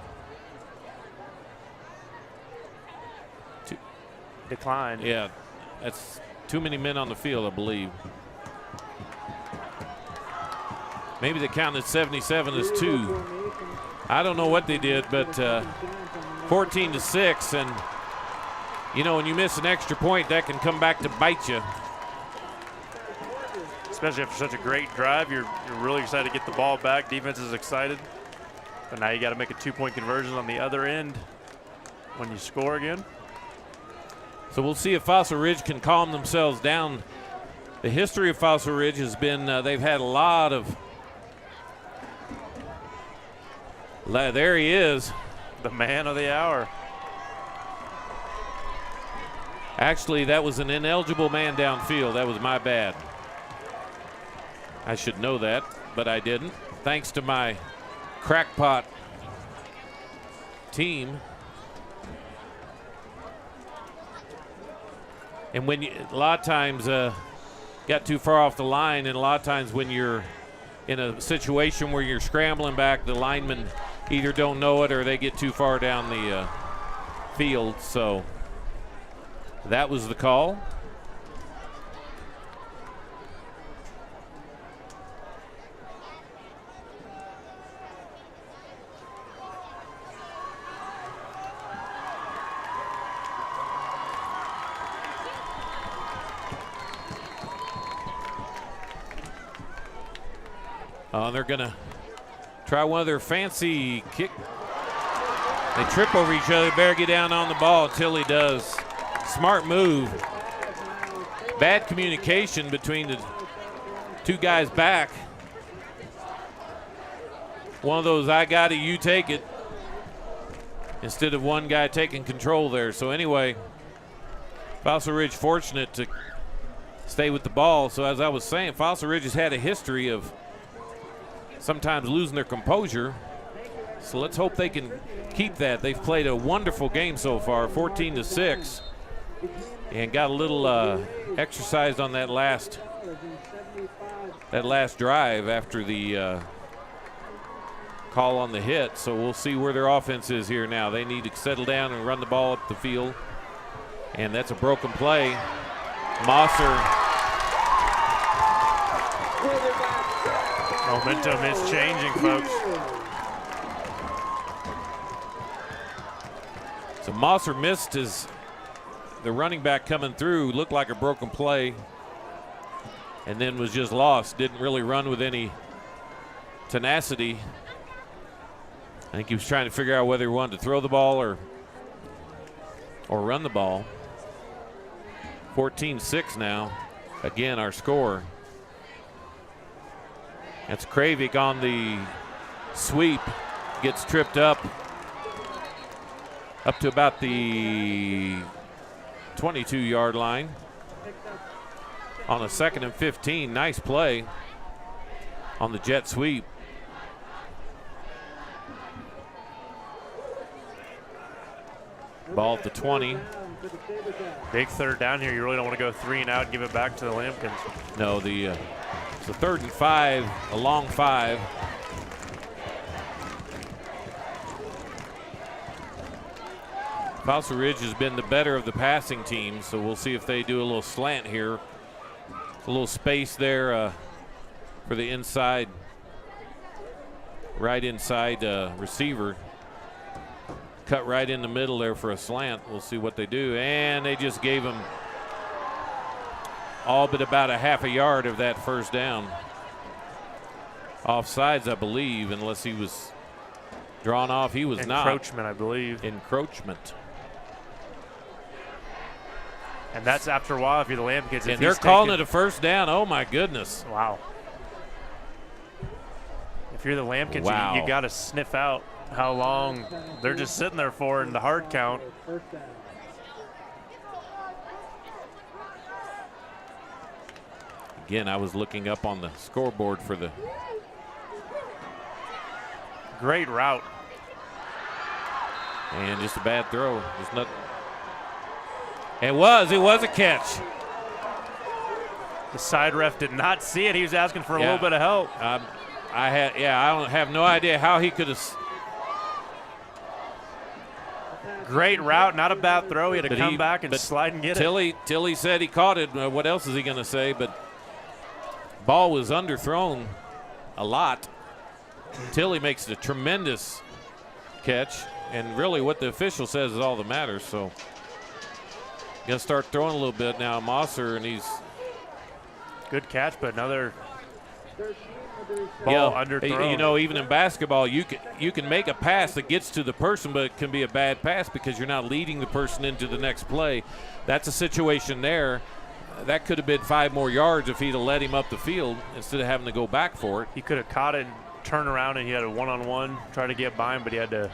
S3: Decline.
S2: Yeah, that's too many men on the field, I believe. Maybe they counted 77 as 2. I don't know what they did, but 14-6, and you know, when you miss an extra point, that can come back to bite you.
S3: Especially after such a great drive, you're really excited to get the ball back. Defense is excited, but now you got to make a 2-point conversion on the other end when you score again.
S2: So we'll see if Fossil Ridge can calm themselves down. The history of Fossil Ridge has been they've had a lot of. There he is.
S3: The man of the hour.
S2: Actually, that was an ineligible man downfield. That was my bad. I should know that, but I didn't. Thanks to my crackpot team. And when you, a lot of times got too far off the line, and a lot of times when you're in a situation where you're scrambling back, the linemen either don't know it or they get too far down the field. So that was the call. They're going to try one of their fancy kick. They trip over each other. Better get down on the ball until he does. Smart move. Bad communication between the two guys back. One of those, I got it, you take it, instead of one guy taking control there. So anyway, Fossil Ridge fortunate to stay with the ball. So as I was saying, Fossil Ridge has had a history of sometimes losing their composure. So let's hope they can keep that. They've played a wonderful game so far, 14-6, and got a little exercised on that last drive after the call on the hit. So we'll see where their offense is here now. They need to settle down and run the ball up the field, and that's a broken play. Mosser.
S3: Momentum is changing, folks.
S2: So Mosser missed the running back coming through, looked like a broken play, and then was just lost. Didn't really run with any tenacity. I think he was trying to figure out whether he wanted to throw the ball or run the ball. 14-6 now. Again, our score. That's Kravik on the sweep. Gets tripped up to about the 22-yard line. On a 2nd and 15, nice play on the jet sweep. Ball at the 20.
S3: Big third down here. You really don't want to go 3 and out and give it back to the Lampkins.
S2: No, it's a 3rd and 5, a long 5. Fossil Ridge has been the better of the passing teams, so we'll see if they do a little slant here. A little space there for the inside, right inside receiver. Cut right in the middle there for a slant. We'll see what they do. And they just gave him all but about a half a yard of that first down. Offsides, I believe, unless he was drawn off. He was not.
S3: Encroachment, I believe.
S2: Encroachment.
S3: And that's after a while if you're the Lampkins.
S2: And they're calling it a first down. Oh, my goodness.
S3: Wow. If you're the Lampkins,
S2: wow.
S3: you got to sniff out how long they're just sitting there for in the hard count.
S2: Again, I was looking up on the scoreboard for the
S3: great route.
S2: And just a bad throw. There's nothing. It was a catch.
S3: The side ref did not see it. He was asking for a little bit of help.
S2: I don't have no idea how he could have.
S3: Great route, not a bad throw. He had to come back and slide and get it.
S2: Tilly said he caught it. What else is he going to say? But ball was underthrown a lot. Tilly makes a tremendous catch, and really what the official says is all that matters. So going to start throwing a little bit now, Mosser, and he's
S3: good catch, but another ball underthrown.
S2: You know, even in basketball, you can make a pass that gets to the person, but it can be a bad pass because you're not leading the person into the next play. That's a situation there. That could have been 5 more yards if he'd have let him up the field instead of having to go back for it.
S3: He could have caught it and turned around, and he had a one-on-one, try to get by him, but he had to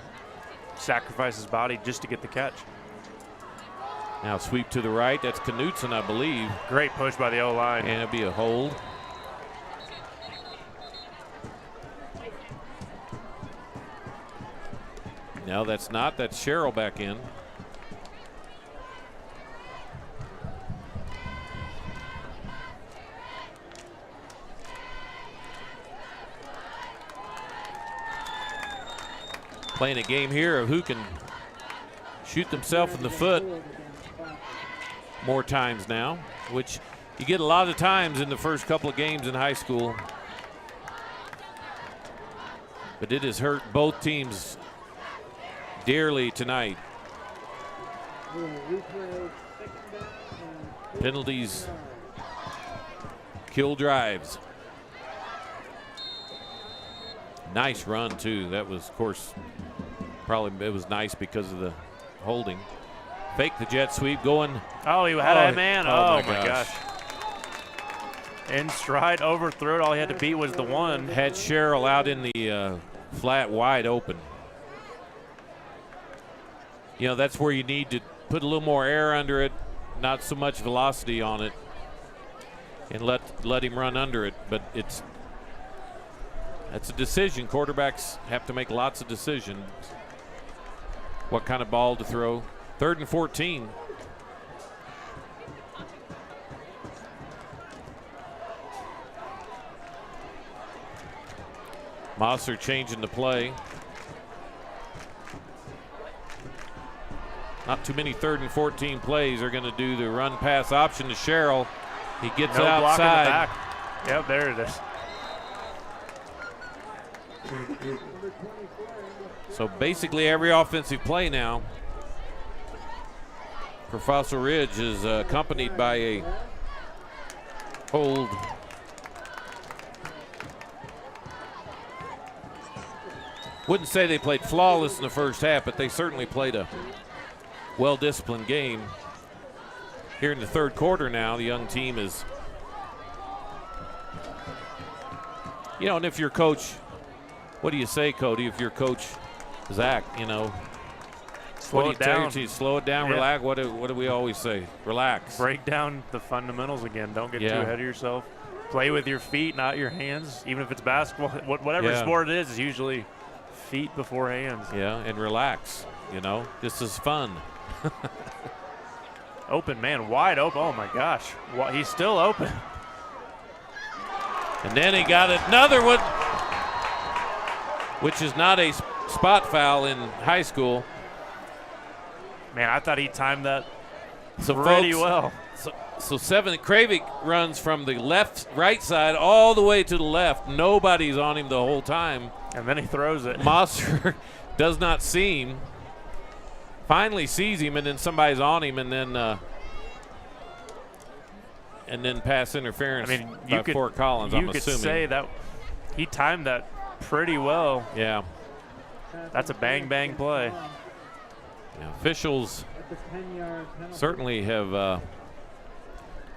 S3: sacrifice his body just to get the catch.
S2: Now sweep to the right. That's Knutson, I believe.
S3: Great push by the O-line.
S2: And it'll be a hold. No, that's not. That's Sherrill back in. Playing a game here of who can shoot themselves in the foot more times now, which you get a lot of times in the first couple of games in high school. But it has hurt both teams dearly tonight. Penalties kill drives. Nice run too. That was, of course, probably it was nice because of the holding. Fake the jet sweep going.
S3: Oh, he had a man. Oh my gosh. In stride, overthrew it. All he had to beat was the one.
S2: Had Sherrill out in the flat wide open. You know, that's where you need to put a little more air under it, not so much velocity on it, and let him run under it. But that's a decision. Quarterbacks have to make lots of decisions. What kind of ball to throw? 3rd and 14. Mosser changing the play. not too many 3rd and 14 plays are going to do the run pass option to Sherrill. He gets
S3: no
S2: it
S3: block in the
S2: outside.
S3: back. Yep, there it is.
S2: So basically every offensive play now for Fossil Ridge is accompanied by a hold. Wouldn't say they played flawless in the first half, but they certainly played a well-disciplined game. Here in the 3rd quarter now, the young team is, you know, and if you're coach, what do you say, Cody? If you're coach Zach, you know,
S3: Slow it down.
S2: Slow it down,
S3: Yeah.
S2: relax. What do we always say? Relax.
S3: Break down the fundamentals again. Don't get too ahead of yourself. Play with your feet, not your hands. Even if it's basketball, whatever sport it is usually feet before hands.
S2: Yeah, and relax. You know, this is fun.
S3: Open, man, wide open. Oh my gosh, he's still open.
S2: And then he got another one, which is not a spot foul in high school.
S3: Man, I thought he timed that
S2: so
S3: pretty
S2: folks,
S3: well.
S2: So Kravik runs from the right side all the way to the left. Nobody's on him the whole time.
S3: And then he throws it.
S2: Mosser does not see him. Finally sees him, and then somebody's on him, and then pass interference by Fort Collins, I'm assuming.
S3: You could say that he timed that pretty well.
S2: Yeah.
S3: That's a bang-bang play.
S2: Yeah, officials certainly have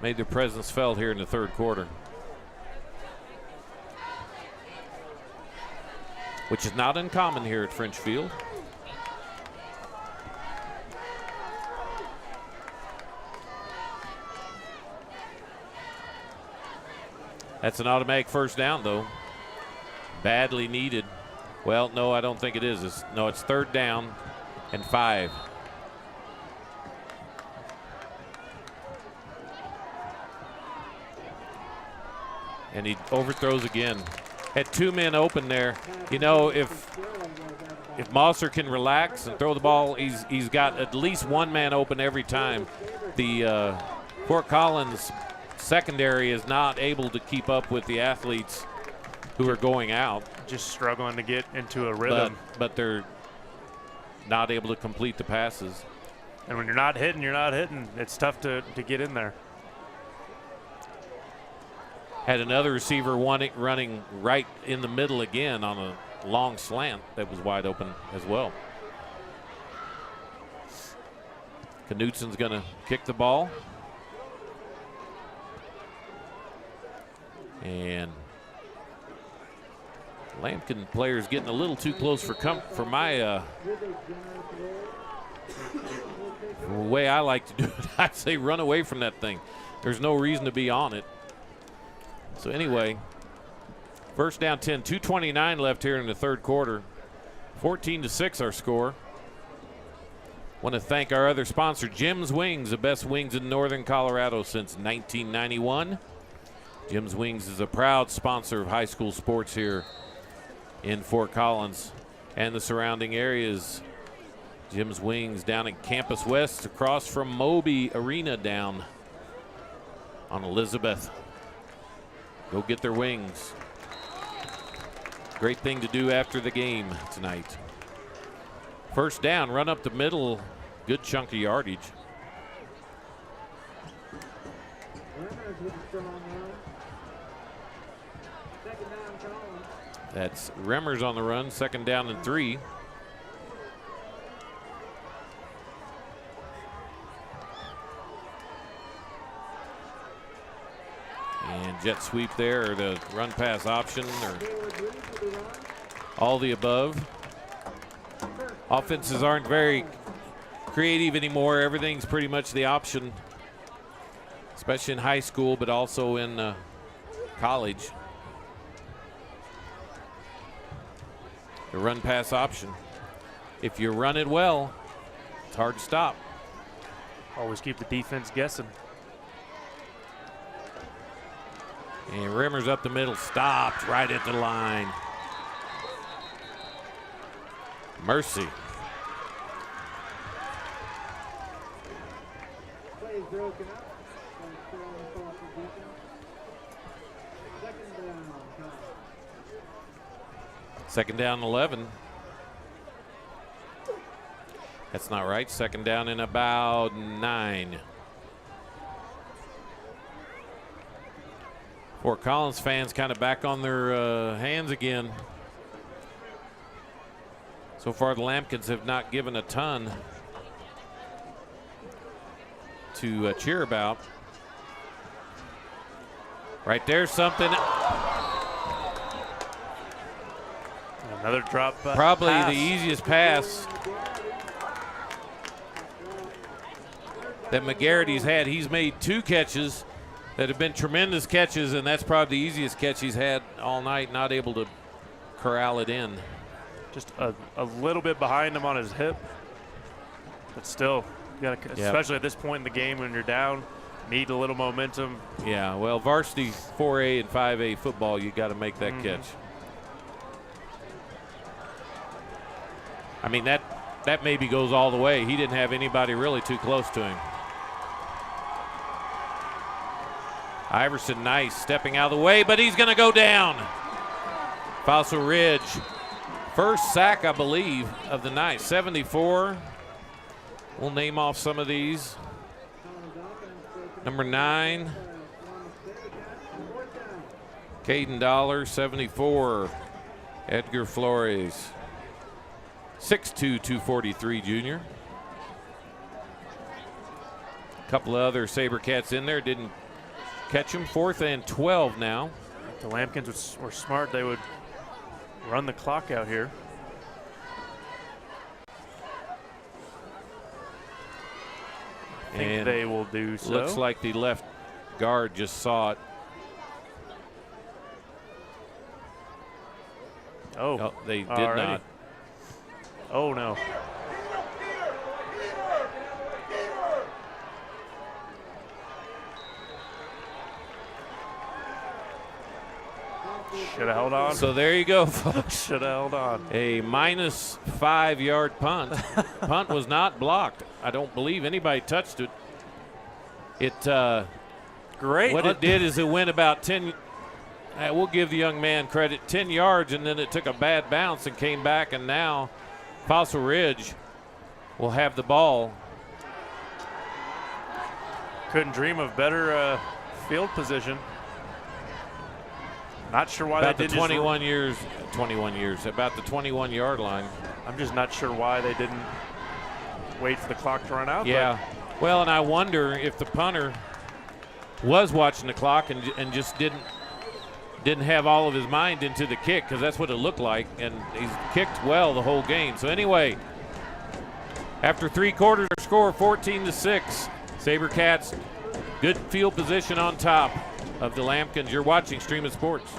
S2: made their presence felt here in the 3rd quarter, which is not uncommon here at French Field. That's an automatic first down, though. Badly needed. Well, no, I don't think it is. It's 3rd down and 5. And he overthrows again. Had 2 men open there. You know, if Mosser can relax and throw the ball, he's got at least 1 man open every time. The Fort Collins secondary is not able to keep up with the athletes who are going out.
S3: Just struggling to get into a rhythm.
S2: But they're not able to complete the passes.
S3: And when you're not hitting, you're not hitting. It's tough to get in there.
S2: Had another receiver running right in the middle again on a long slant that was wide open as well. Knutson's going to kick the ball. And Lampkin players getting a little too close for my the way I like to do it. I'd say run away from that thing. There's no reason to be on it. So anyway, first down 10, 2:29 left here in the 3rd quarter. 14-6 our score. Want to thank our other sponsor, Jim's Wings, the best wings in northern Colorado since 1991. Jim's Wings is a proud sponsor of high school sports here in Fort Collins and the surrounding areas. Jim's Wings down in Campus West across from Moby Arena down on Elizabeth. Go get their wings. Great thing to do after the game tonight. First down, run up the middle, good chunk of yardage. That's Remmers on the run, 2nd down and 3. And jet sweep there, or the run pass option, or all the above. Offenses aren't very creative anymore. Everything's pretty much the option, especially in high school, but also in college. The run pass option. If you run it well, it's hard to stop.
S3: Always keep the defense guessing.
S2: And Remmers up the middle, stopped right at the line. Mercy.
S11: broken up. Strong Fossil defense. Second down, Collins.
S2: Second down 11. That's not right. Second down in about 9. Fort Collins fans kind of back on their hands again. So far, the Lampkins have not given a ton to cheer about. Right there, something.
S3: Another drop.
S2: Probably
S3: pass.
S2: the easiest pass that McGarrity's had. He's made 2 catches that have been tremendous catches, and that's probably the easiest catch he's had all night, not able to corral it in.
S3: Just a little bit behind him on his hip, but still, you gotta, especially at this point in the game when you're down, need a little momentum.
S2: Yeah, well, varsity 4A and 5A football, you got to make that catch. I mean, that maybe goes all the way. He didn't have anybody really too close to him. Iverson, nice, stepping out of the way, but he's going to go down. Fossil Ridge, first sack, I believe, of the night. 74. We'll name off some of these. Number 9, Caden Dollar. 74, Edgar Flores. 6'2", 243 junior. A couple of other SaberCats in there, didn't catch him. 4th and 12 now.
S3: If the Lampkins were smart, they would run the clock out here. I think they will do so.
S2: Looks like the left guard just saw it.
S3: Oh,
S2: they did not.
S3: Oh, no. Should have held on.
S2: So there you go, folks.
S3: Should have held on.
S2: A minus 5-yard punt. Punt was not blocked. I don't believe anybody touched it.
S3: Great.
S2: What it did is it went about 10. We'll give the young man credit. 10 yards, and then it took a bad bounce and came back, and now Fossil Ridge will have the ball.
S3: Couldn't dream of better field position. Not sure why
S2: about
S3: they
S2: the
S3: didn't.
S2: 21 years, about the 21-yard line.
S3: I'm just not sure why they didn't wait for the clock to run out.
S2: Yeah. Well, and I wonder if the punter was watching the clock and just didn't have all of his mind into the kick, because that's what it looked like, and he's kicked well the whole game. So anyway, after 3 quarters, our score 14-6. SaberCats, good field position on top of the Lampkins. You're watching Stream of Sports.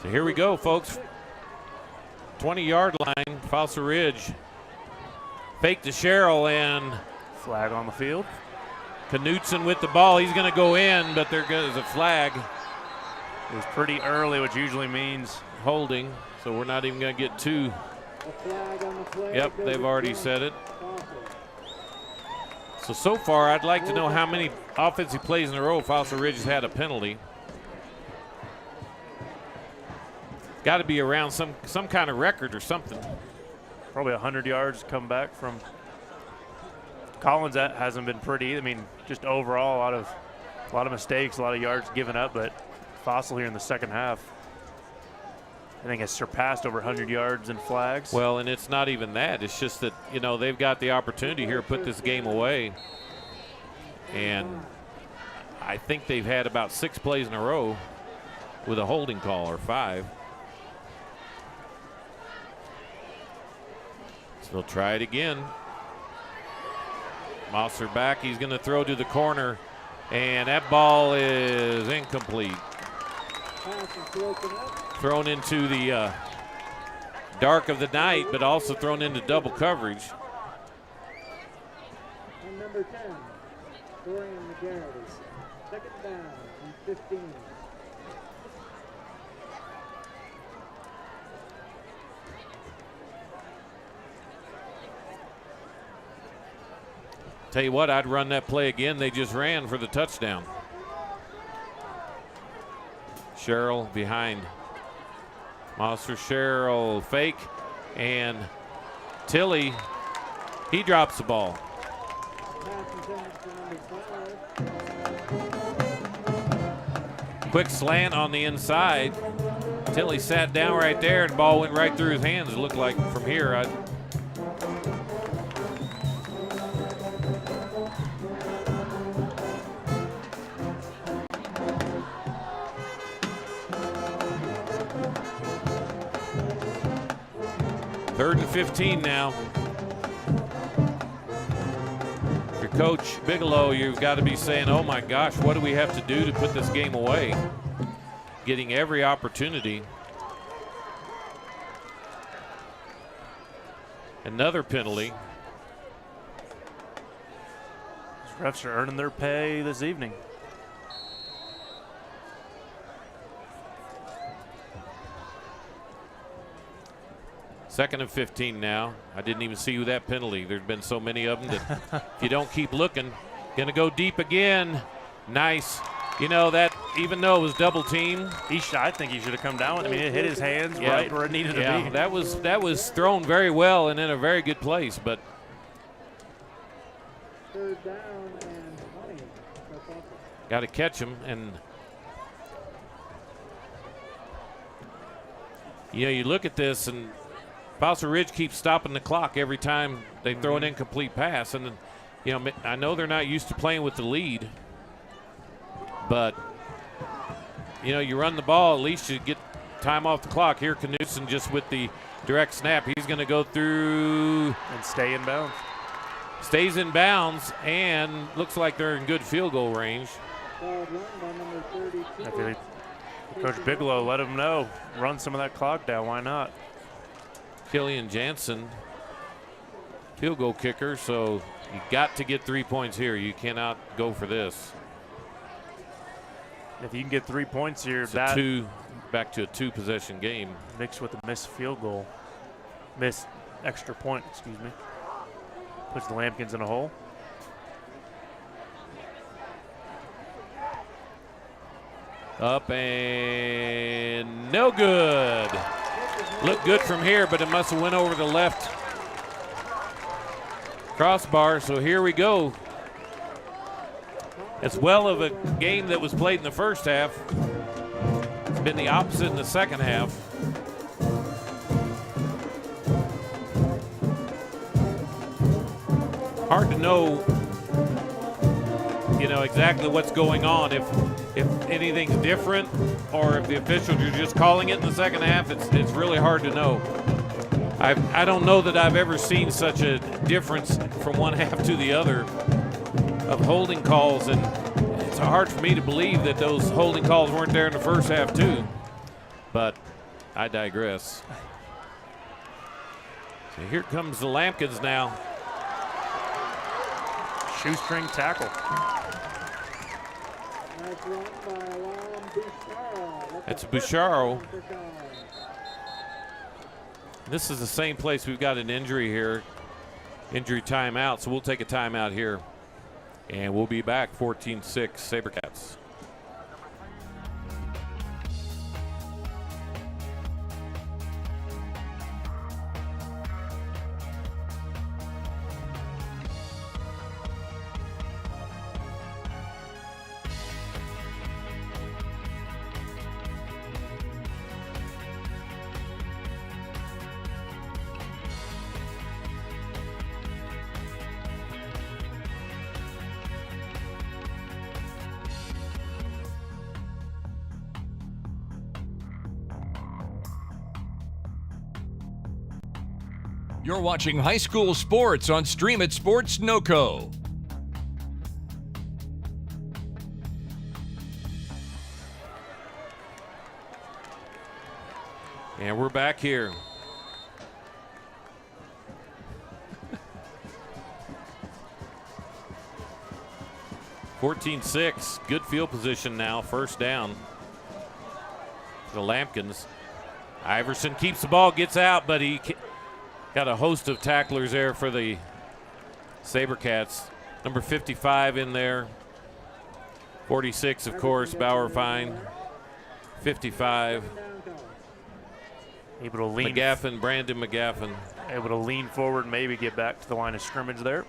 S2: So here we go, folks. 20-yard line, Fossil Ridge. Fake to Sherrill, and
S3: flag on the field.
S2: Knutson with the ball. He's going to go in, but there goes a flag.
S3: It was pretty early, which usually means
S2: holding, so we're not even going to get two. Yep, they've already said it. So far, I'd like to know how many offensive plays in a row Fossil Ridge has had a penalty. Got to be around some kind of record or something.
S3: Probably 100 yards come back from Collins. That hasn't been pretty. I mean, just overall, a lot of mistakes, a lot of yards given up. But Fossil here in the second half I think has surpassed over 100 yards in flags.
S2: Well, and it's not even that. It's just that, you know, they've got the opportunity here to put this game away. And I think they've had about 6 plays in a row with a holding call, or 5. So they'll try it again. Mosser back. He's going to throw to the corner, and that ball is incomplete. Thrown into the dark of the night, but also thrown into double coverage.
S11: And number 10, Dorian McGarry's second down and 15.
S2: Tell you what, I'd run that play again. They just ran for the touchdown. Sherrill behind. Monster Sherrill fake, and Tilley, he drops the ball. Quick slant on the inside. Tilley sat down right there, and the ball went right through his hands. It looked like from here. Third and 15 now. If you're Coach Bigelow, you've got to be saying, oh my gosh, what do we have to do to put this game away? Getting every opportunity. Another penalty.
S3: These refs are earning their pay this evening.
S2: Second and 15 now. I didn't even see that penalty. There's been so many of them that if you don't keep looking, gonna go deep again. Nice. You know that even though it was double team,
S3: I think he should have come down with it. I mean, it hit his hands right where it needed to be.
S2: That was thrown very well and in a very good place, but
S11: Third down and 20.
S2: got to catch him. And you know, you look at this, and Fossil Ridge keeps stopping the clock every time they throw an incomplete pass. And, you know, I know they're not used to playing with the lead, but, you know, you run the ball, at least you get time off the clock. Here, Knutson just with the direct snap. He's going to go through.
S3: And stay in bounds.
S2: Stays in bounds, and looks like they're in good field goal range.
S11: Run by number 32.
S3: I feel like Coach Bigelow let him know. Run some of that clock down. Why not?
S2: Killian Jansen, field goal kicker, so you got to get 3 points here. You cannot go for this.
S3: If you can get 3 points here,
S2: It's
S3: that
S2: back to a 2-possession game.
S3: Mixed with a missed field goal, missed extra point, excuse me, puts the Lampkins in a hole.
S2: Up and no good. Looked good from here, but it must have went over the left crossbar. So here we go. As well of a game that was played in the first half, it's been the opposite in the second half. Hard to know, you know, exactly what's going on. If anything's different, or if the officials are just calling it in the second half, it's really hard to know. I don't know that I've ever seen such a difference from one half to the other of holding calls, and it's hard for me to believe that those holding calls weren't there in the first half too. But I digress. So here comes the Lampkins now.
S3: Shoestring tackle.
S2: That's Boucharo. This is the same place we've got an injury here. Injury timeout, so we'll take a timeout here. And we'll be back 14-6 Sabercats.
S1: You're watching high school sports on Stream It Sports NoCo.
S2: And we're back here. (14-6). Good field position now. First down. The Lampkins. Iverson keeps the ball, gets out, but he got a host of tacklers there for the SaberCats. Number 55 in there. 46, of course, Bauer Fine. 55.
S3: Able to lean.
S2: McGaffin, Brandon McGaffin.
S3: Able to lean forward, maybe get back to the line of scrimmage there.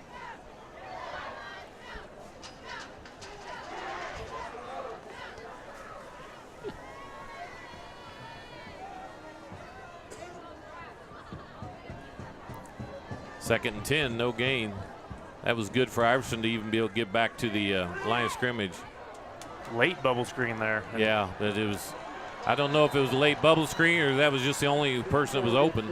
S2: Second and 10, no gain. That was good for Iverson to even be able to get back to the line of scrimmage.
S3: Late bubble screen there.
S2: Yeah, but it was, I don't know if it was a late bubble screen or that was just the only person that was open.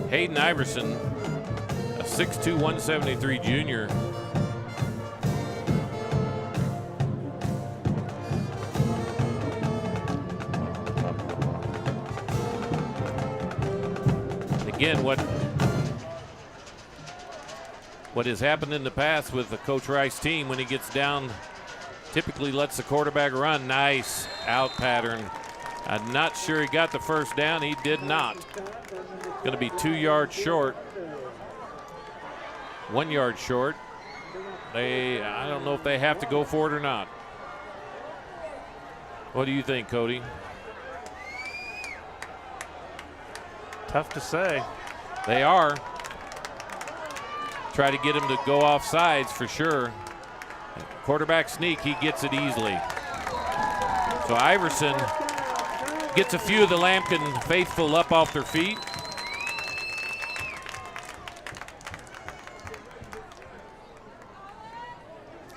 S2: Hayden Iverson, a 6'2", 173 junior. Again, what has happened in the past with the Coach Rice team, when he gets down, typically lets the quarterback run. Nice out pattern. I'm not sure he got the first down. He did not. Going to be 2 yards short. 1 yard short. I don't know if they have to go for it or not. What do you think, Cody?
S3: Tough to say.
S2: They are. Try to get him to go off sides for sure. Quarterback sneak, he gets it easily. So Iverson gets a few of the Lampkin faithful up off their feet.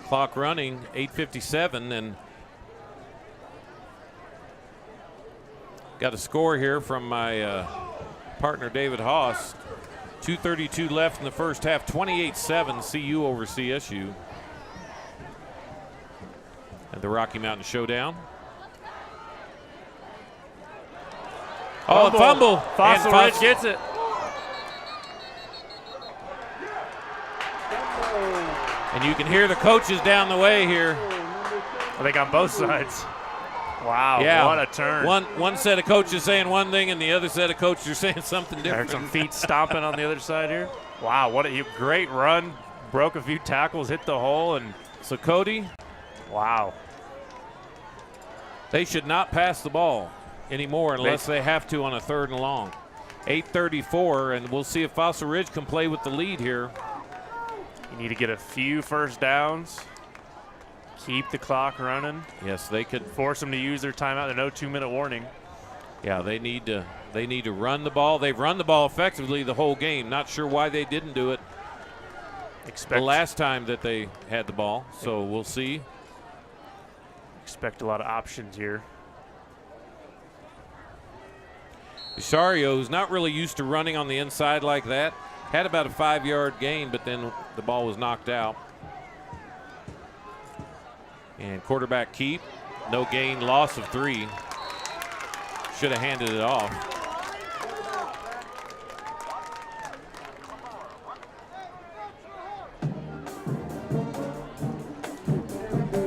S2: Clock running, 8:57, and got a score here from my partner David Haase. 2:32 left in the first half, 28-7 CU over CSU. At the Rocky Mountain Showdown. Oh, fumble.
S3: Fossil Ridge gets it.
S2: And you can hear the coaches down the way here.
S3: I think on both sides. Wow,
S2: yeah.
S3: What a turn.
S2: One set of coaches saying one thing and the other set of coaches are saying something different.
S3: There's some feet stomping on the other side here. Wow, what a great run. Broke a few tackles, hit the hole, and
S2: so Cody.
S3: Wow.
S2: They should not pass the ball anymore unless they have to on a 3rd and long. 8:34, and we'll see if Fossil Ridge can play with the lead here.
S3: You need to get a few first downs. Keep the clock running.
S2: Yes, they could
S3: force them to use their timeout. There's no 2-minute warning.
S2: Yeah, they need to run the ball. They've run the ball effectively the whole game. Not sure why they didn't do it the last time that they had the ball. So we'll see.
S3: Expect a lot of options here.
S2: Isario, who's not really used to running on the inside like that, had about a 5-yard gain, but then the ball was knocked out. And quarterback keep, no gain, loss of 3. Should have handed it off.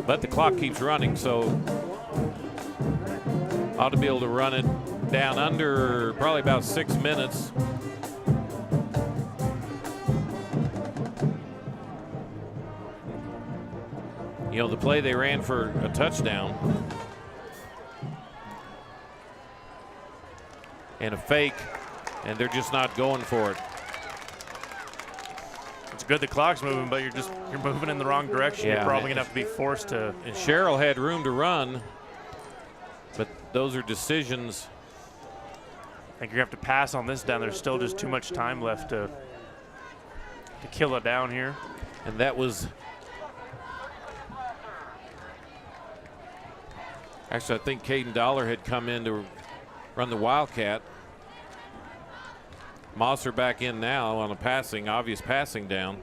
S2: But the clock keeps running, so ought to be able to run it down under probably about 6 minutes. You know, the play they ran for a touchdown and a fake, and they're just not going for it.
S3: It's good the clock's moving, but you're moving in the wrong direction.
S2: Yeah,
S3: you're probably gonna have to be forced to.
S2: And Sherrill had room to run, but those are decisions.
S3: I think you're gonna have to pass on this down. There's still just too much time left to to kill it down here.
S2: And that was actually, I think Caden Dollar had come in to run the Wildcat. Mosser back in now on a obvious passing down.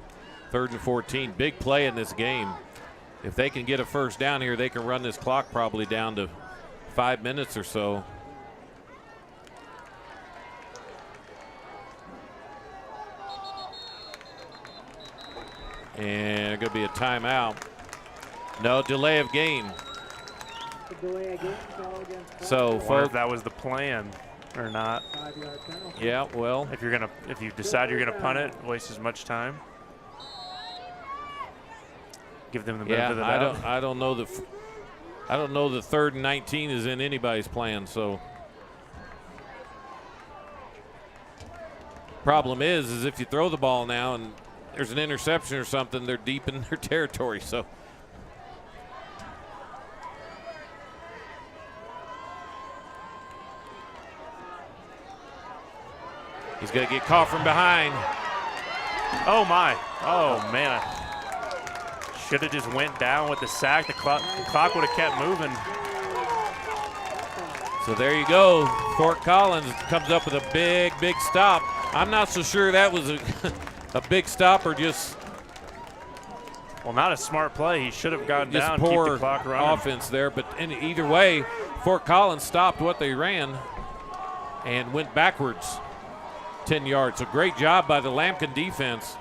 S2: 3rd and 14. Big play in this game. If they can get a first down here, they can run this clock probably down to 5 minutes or so. And going to be a timeout. No, delay of game. So,
S3: folks, that was the plan or not.
S2: Yeah, well,
S3: if you decide you're gonna punt it, waste as much time. Give them the benefit of the doubt.
S2: I don't know the 3rd and 19 is in anybody's plan. So, problem is if you throw the ball now and there's an interception or something, they're deep in their territory. So. He's going to get caught from behind.
S3: Oh, my. Oh, man. Should have just went down with the sack. The clock would have kept moving.
S2: So there you go. Fort Collins comes up with a big, big stop. I'm not so sure that was a big stop or just.
S3: Well, not a smart play. He should have gone
S2: just
S3: down,
S2: poor
S3: keep the clock running.
S2: Offense there. But either way, Fort Collins stopped what they ran and went backwards 10 yards. So great job by the Lambkin defense.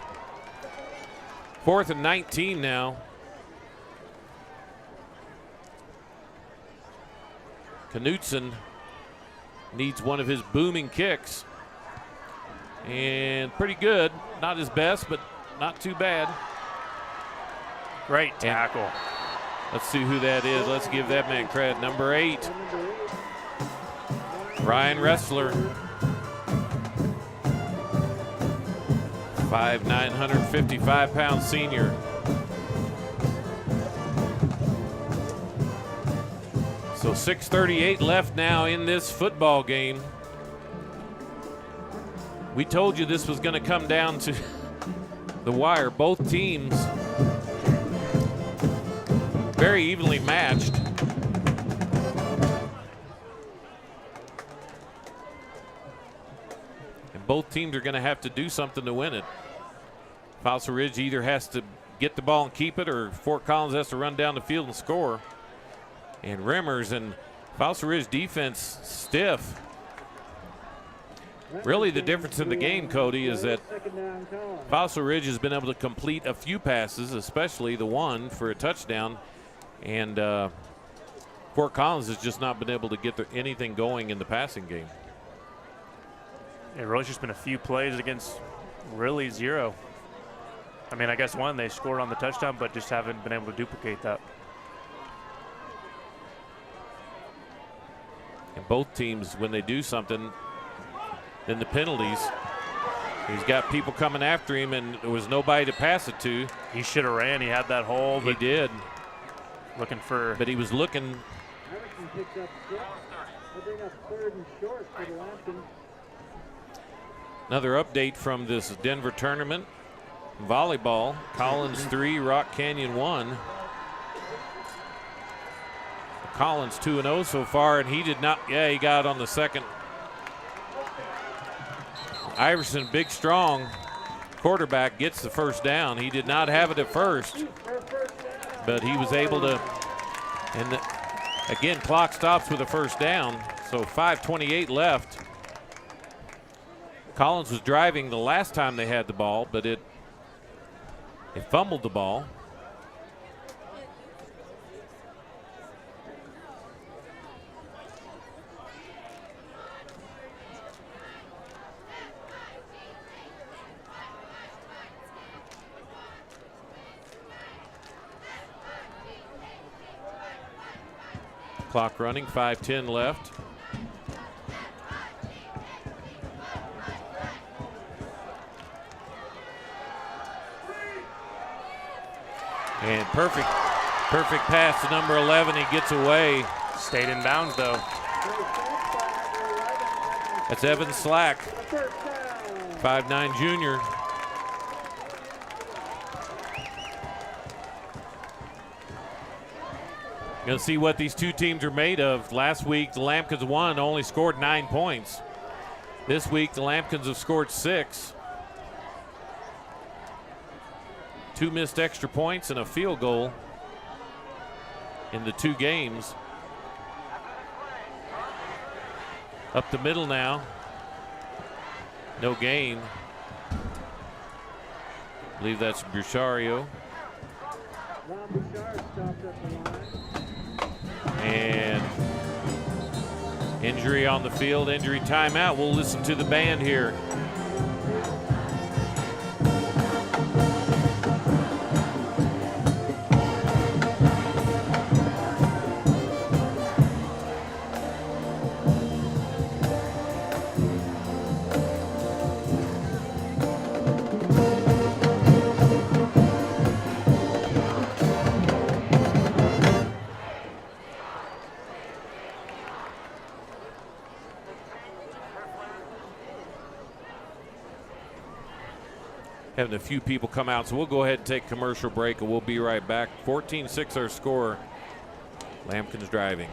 S2: 4th and 19 now. Knutson needs one of his booming kicks. And pretty good. Not his best, but not too bad.
S3: Great tackle.
S2: And let's see who that is. Let's give that man credit. Number 8. Ryan Ressler. 5'9", 155-pound senior. So 6:38 left now in this football game. We told you this was going to come down to the wire. Both teams very evenly matched. Both teams are going to have to do something to win it. Fossil Ridge either has to get the ball and keep it, or Fort Collins has to run down the field and score. And Rimmers and Fossil Ridge defense stiff. Really the difference in the game, Cody, is that Fossil Ridge has been able to complete a few passes, especially the one for a touchdown. And Fort Collins has just not been able to get anything going in the passing game.
S3: It really just been a few plays against really zero. I mean, I guess one, they scored on the touchdown, but just haven't been able to duplicate that.
S2: And both teams, when they do something, then the penalties. He's got people coming after him, and there was nobody to pass it to.
S3: He should have ran. He had that hole.
S2: He did.
S3: Looking for.
S2: But he was looking. Another update from this Denver tournament. Volleyball, Collins 3, Rock Canyon 1. Collins 2-0 so far, and he did not, he got on the second. Iverson, big, strong quarterback, gets the first down. He did not have it at first, but he was able to, and again, clock stops with a first down, so 5:28 left. Collins was driving the last time they had the ball, but it fumbled the ball. Clock running, 5:10 left. And perfect pass to number 11. He gets away.
S3: Stayed in bounds, though.
S2: That's Evan Slack, 5'9" junior. You'll see what these two teams are made of. Last week, the Lambkins won, only scored 9 points. This week, the Lambkins have scored 6. 2 missed extra points and a field goal in the 2 games. Up the middle now. No gain. I believe that's Brusario. And injury on the field, injury timeout. We'll listen to the band here. Having a few people come out, so we'll go ahead and take a commercial break, and we'll be right back. 14-6 our score. Lambkins driving.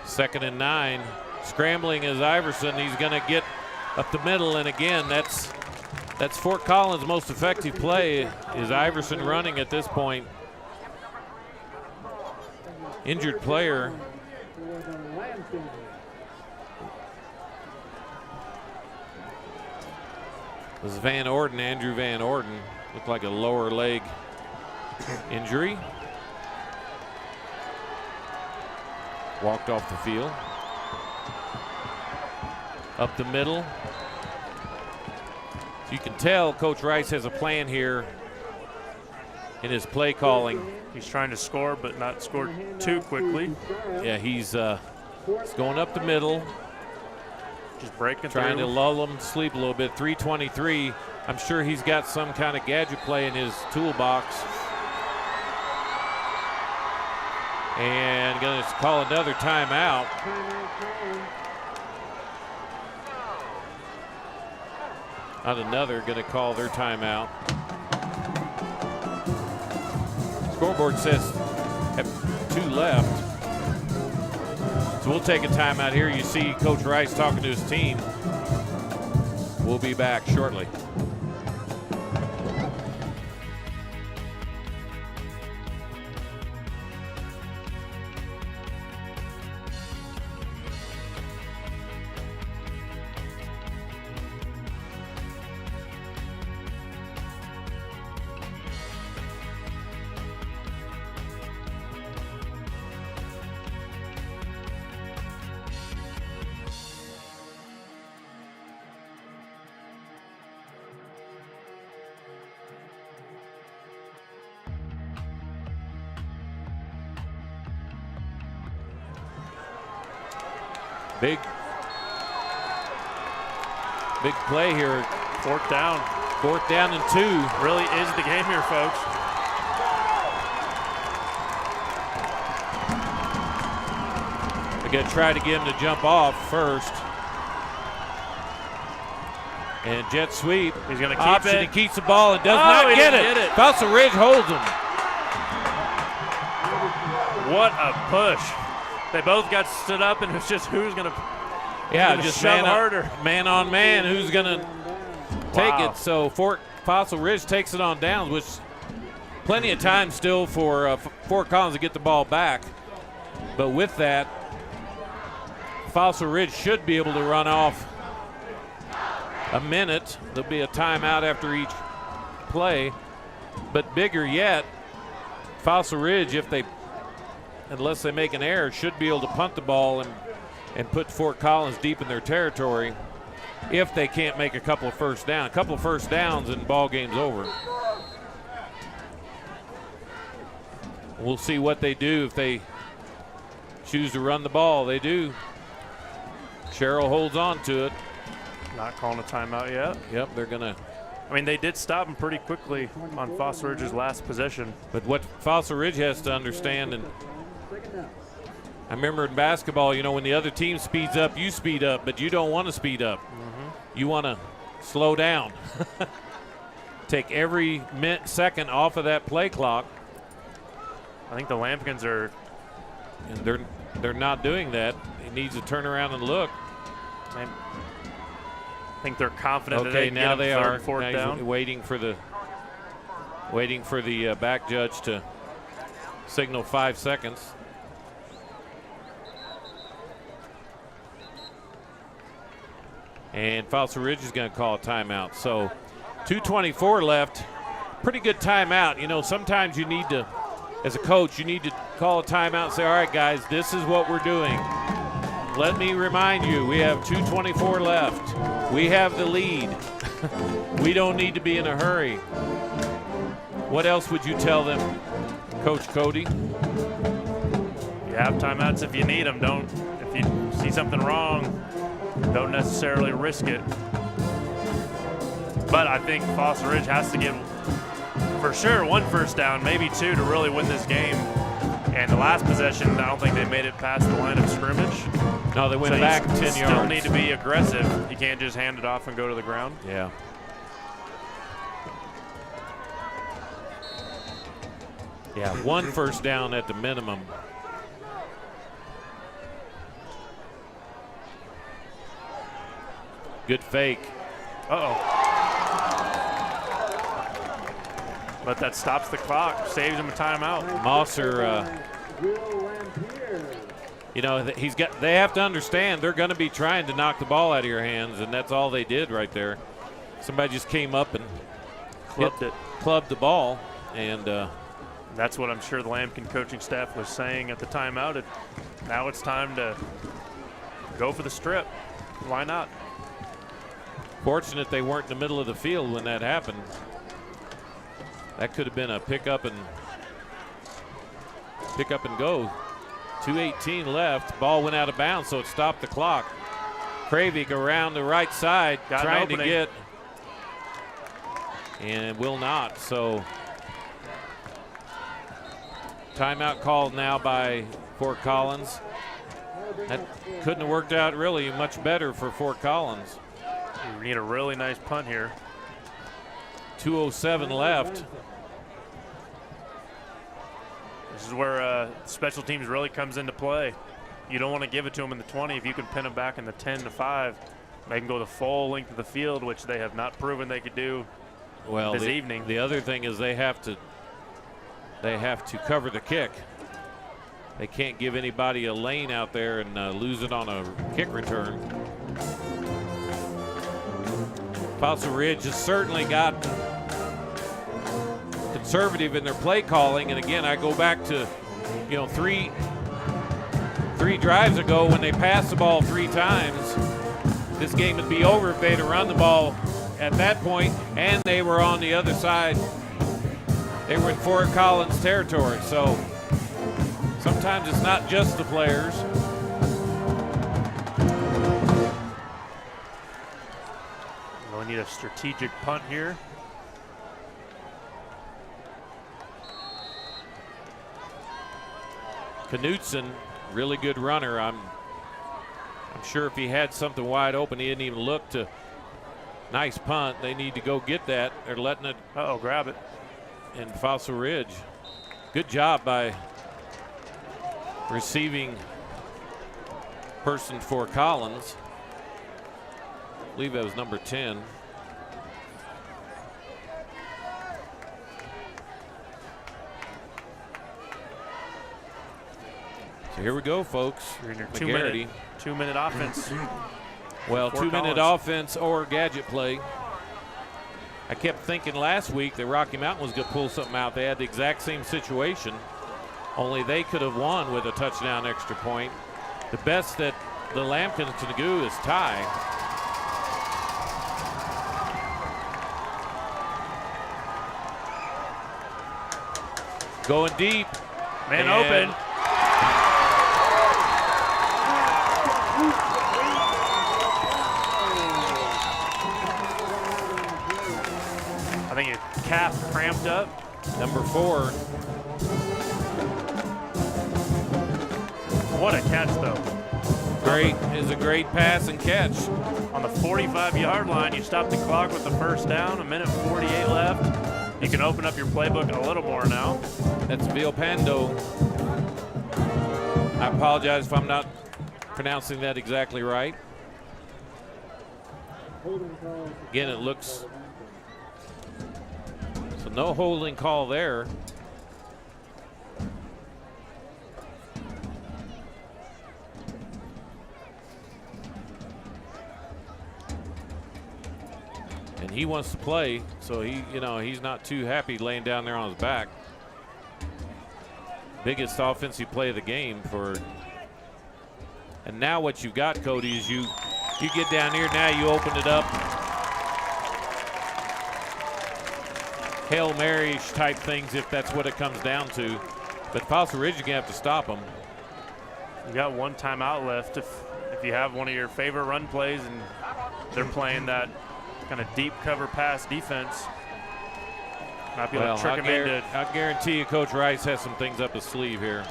S2: Second and 9. Scrambling is Iverson. He's going to get up the middle, and again, that's Fort Collins' most effective play is Iverson running at this point. Injured player. This is Van Orden, Andrew Van Orden. Looked like a lower leg injury. Walked off the field. Up the middle. So you can tell Coach Rice has a plan here in his play calling.
S3: He's trying to score, but not score too quickly.
S2: Yeah, he's going up the middle.
S3: Just breaking
S2: trying
S3: through.
S2: to lull him to sleep a little bit. 3:23. I'm sure he's got some kind of gadget play in his toolbox. And going to call another timeout. Not another, going to call their timeout. Scoreboard says have 2 left. So we'll take a timeout here. You see Coach Rice talking to his team. We'll be back shortly. Big play here.
S3: 4th down.
S2: 4th down and 2.
S3: Really is the game here, folks.
S2: They're going to try to get him to jump off first. And jet sweep.
S3: He's going to keep
S2: option.
S3: it.
S2: He keeps the ball and does not get it. Fossil Ridge holds him.
S3: What a push. They both got stood up, and it's just who's going to
S2: just
S3: shove harder.
S2: Man on man, who's going to take it. So Fossil Ridge takes it on downs, which plenty of time still for Fort Collins to get the ball back. But with that, Fossil Ridge should be able to run off a minute. There'll be a timeout after each play. But bigger yet, Fossil Ridge, unless they make an error, should be able to punt the ball and put Fort Collins deep in their territory. if they can't make a couple of first downs. A couple of first downs and ball game's over. We'll see what they do if they choose to run the ball. They do. Sherrill holds on to it.
S3: Not calling a timeout yet.
S2: Yep, they're going to.
S3: I mean, they did stop him pretty quickly on Fossil Ridge's last possession.
S2: But what Fossil Ridge has to understand, and I remember in basketball, you know, when the other team speeds up, you speed up, but you don't want to speed up. You want to slow down. Take every second off of that play clock.
S3: I think the Lampkins are.
S2: And they're not doing that. He needs to turn around and look.
S3: I think they're confident that
S2: Okay,
S3: they
S2: now
S3: can
S2: they
S3: get
S2: are.
S3: third, fourth
S2: Now
S3: down.
S2: he's waiting for the back judge to signal 5 seconds. And Fossil Ridge is going to call a timeout. So 2:24 left. Pretty good timeout. You know, sometimes you need to, as a coach, you need to call a timeout and say, all right, guys, this is what we're doing. Let me remind you, we have 2:24 left. We have the lead. We don't need to be in a hurry. What else would you tell them, Coach Cody?
S3: You have timeouts if you need them. If you see something wrong, don't necessarily risk it. But I think Fossil Ridge has to get, for sure, 1 first down, maybe 2 to really win this game. And the last possession, I don't think they made it past the line of scrimmage.
S2: No, they went back 10 yards.
S3: Still need to be aggressive. You can't just hand it off and go to the ground.
S2: Yeah. Yeah, 1 first down at the minimum. Good fake.
S3: But that stops the clock, saves him a timeout.
S2: Mosser, you know, they have to understand they're going to be trying to knock the ball out of your hands, and that's all they did right there. Somebody just came up and clubbed the ball, and
S3: that's what I'm sure the Lampkin coaching staff was saying at the timeout. Now it's time to go for the strip. Why not?
S2: Fortunate they weren't in the middle of the field when that happened. That could have been a pick up and go. 2:18 left. Ball went out of bounds, so it stopped the clock. Kravik around the right side, trying to get, and will not. So timeout called now by Fort Collins. That couldn't have worked out really much better for Fort Collins.
S3: We need a really nice punt here.
S2: 2:07 left.
S3: This is where special teams really comes into play. You don't want to give it to them in the 20. If you can pin them back in the 10 to 5, they can go the full length of the field, which they have not proven they could do this evening.
S2: The other thing is they have to cover the kick. They can't give anybody a lane out there and lose it on a kick return. Fossil Ridge has certainly got conservative in their play calling, and again, I go back to, you know, three drives ago when they passed the ball 3 times. This game would be over if they'd have run the ball at that point, and they were on the other side. They were in Fort Collins territory, so sometimes it's not just the players.
S3: We need a strategic punt here.
S2: Knutson, really good runner. I'm sure if he had something wide open, he didn't even look to. Nice punt. They need to go get that. They're letting it.
S3: Grab it.
S2: And Fossil Ridge. Good job by receiving person for Collins. I believe that was number 10. So here we go, folks.
S3: You're in your
S2: McGarity.
S3: 2-minute offense.
S2: Well,
S3: Fort
S2: 2-minute
S3: Collins.
S2: offense or gadget play. I kept thinking last week that Rocky Mountain was going to pull something out. They had the exact same situation, only they could have won with a touchdown extra point. The best that the Lampkins can do is tie. Going deep.
S3: Man open. I think his calf cramped up.
S2: Number 4.
S3: What a catch, though.
S2: Great is a great pass and catch.
S3: On the 45-yard line, you stop the clock with the first down, 1:48 left. You can open up your playbook a little more now.
S2: That's Vilpando. I apologize if I'm not pronouncing that exactly right. Again, it looks, so no holding call there. And he wants to play, so he's not too happy laying down there on his back. Biggest offensive play of the game for. And now what you've got, Cody, is you get down here, now you open it up. Hail Mary-ish type things if that's what it comes down to. But Fossil Ridge, you're going to have to stop them.
S3: You got one timeout left if you have one of your favorite run plays and they're playing that kind of deep cover pass defense. Might be able to trick him into.
S2: I guarantee you Coach Rice has some things up his sleeve here.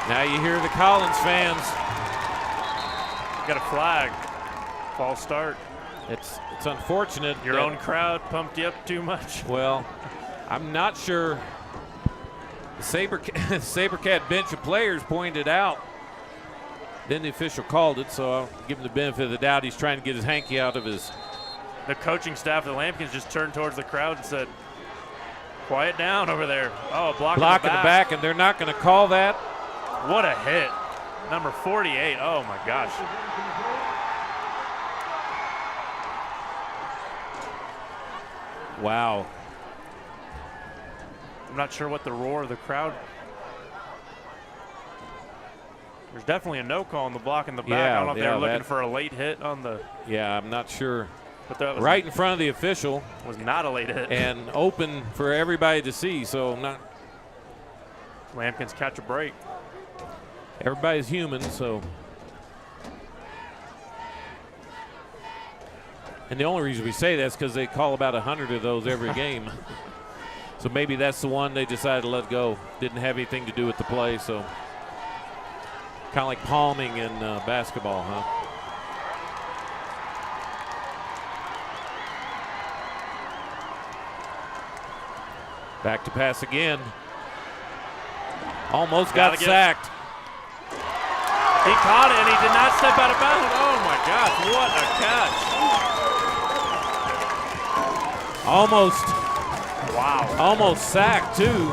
S2: Now you hear the Collins fans.
S3: Got a flag. False start.
S2: It's unfortunate.
S3: Your own crowd pumped you up too much.
S2: Well, I'm not sure. The Sabercat bench of players pointed out. Then the official called it, so I'll give him the benefit of the doubt. He's trying to get his hanky out of his.
S3: The coaching staff of the Lambkins just turned towards the crowd and said, quiet down over there. Oh, a block in the back,
S2: and they're not going to call that.
S3: What a hit. Number 48. Oh, my gosh.
S2: Wow.
S3: I'm not sure what the roar of the crowd. There's definitely a no call on the block in the back. I don't know if they're looking for a late hit on the.
S2: Yeah, I'm not sure.
S3: But that was
S2: right in front of the official.
S3: Was not a late hit.
S2: And open for everybody to see, so not.
S3: Lambkins catch a break.
S2: Everybody's human, so. And the only reason we say that is because they call about 100 of those every game. So maybe that's the one they decided to let go. Didn't have anything to do with the play, so. Kind of like palming in basketball, huh? Back to pass again. Almost got sacked.
S3: He caught it and he did not step out of bounds. Oh my gosh, what a catch.
S2: Almost.
S3: Wow.
S2: Almost sacked too.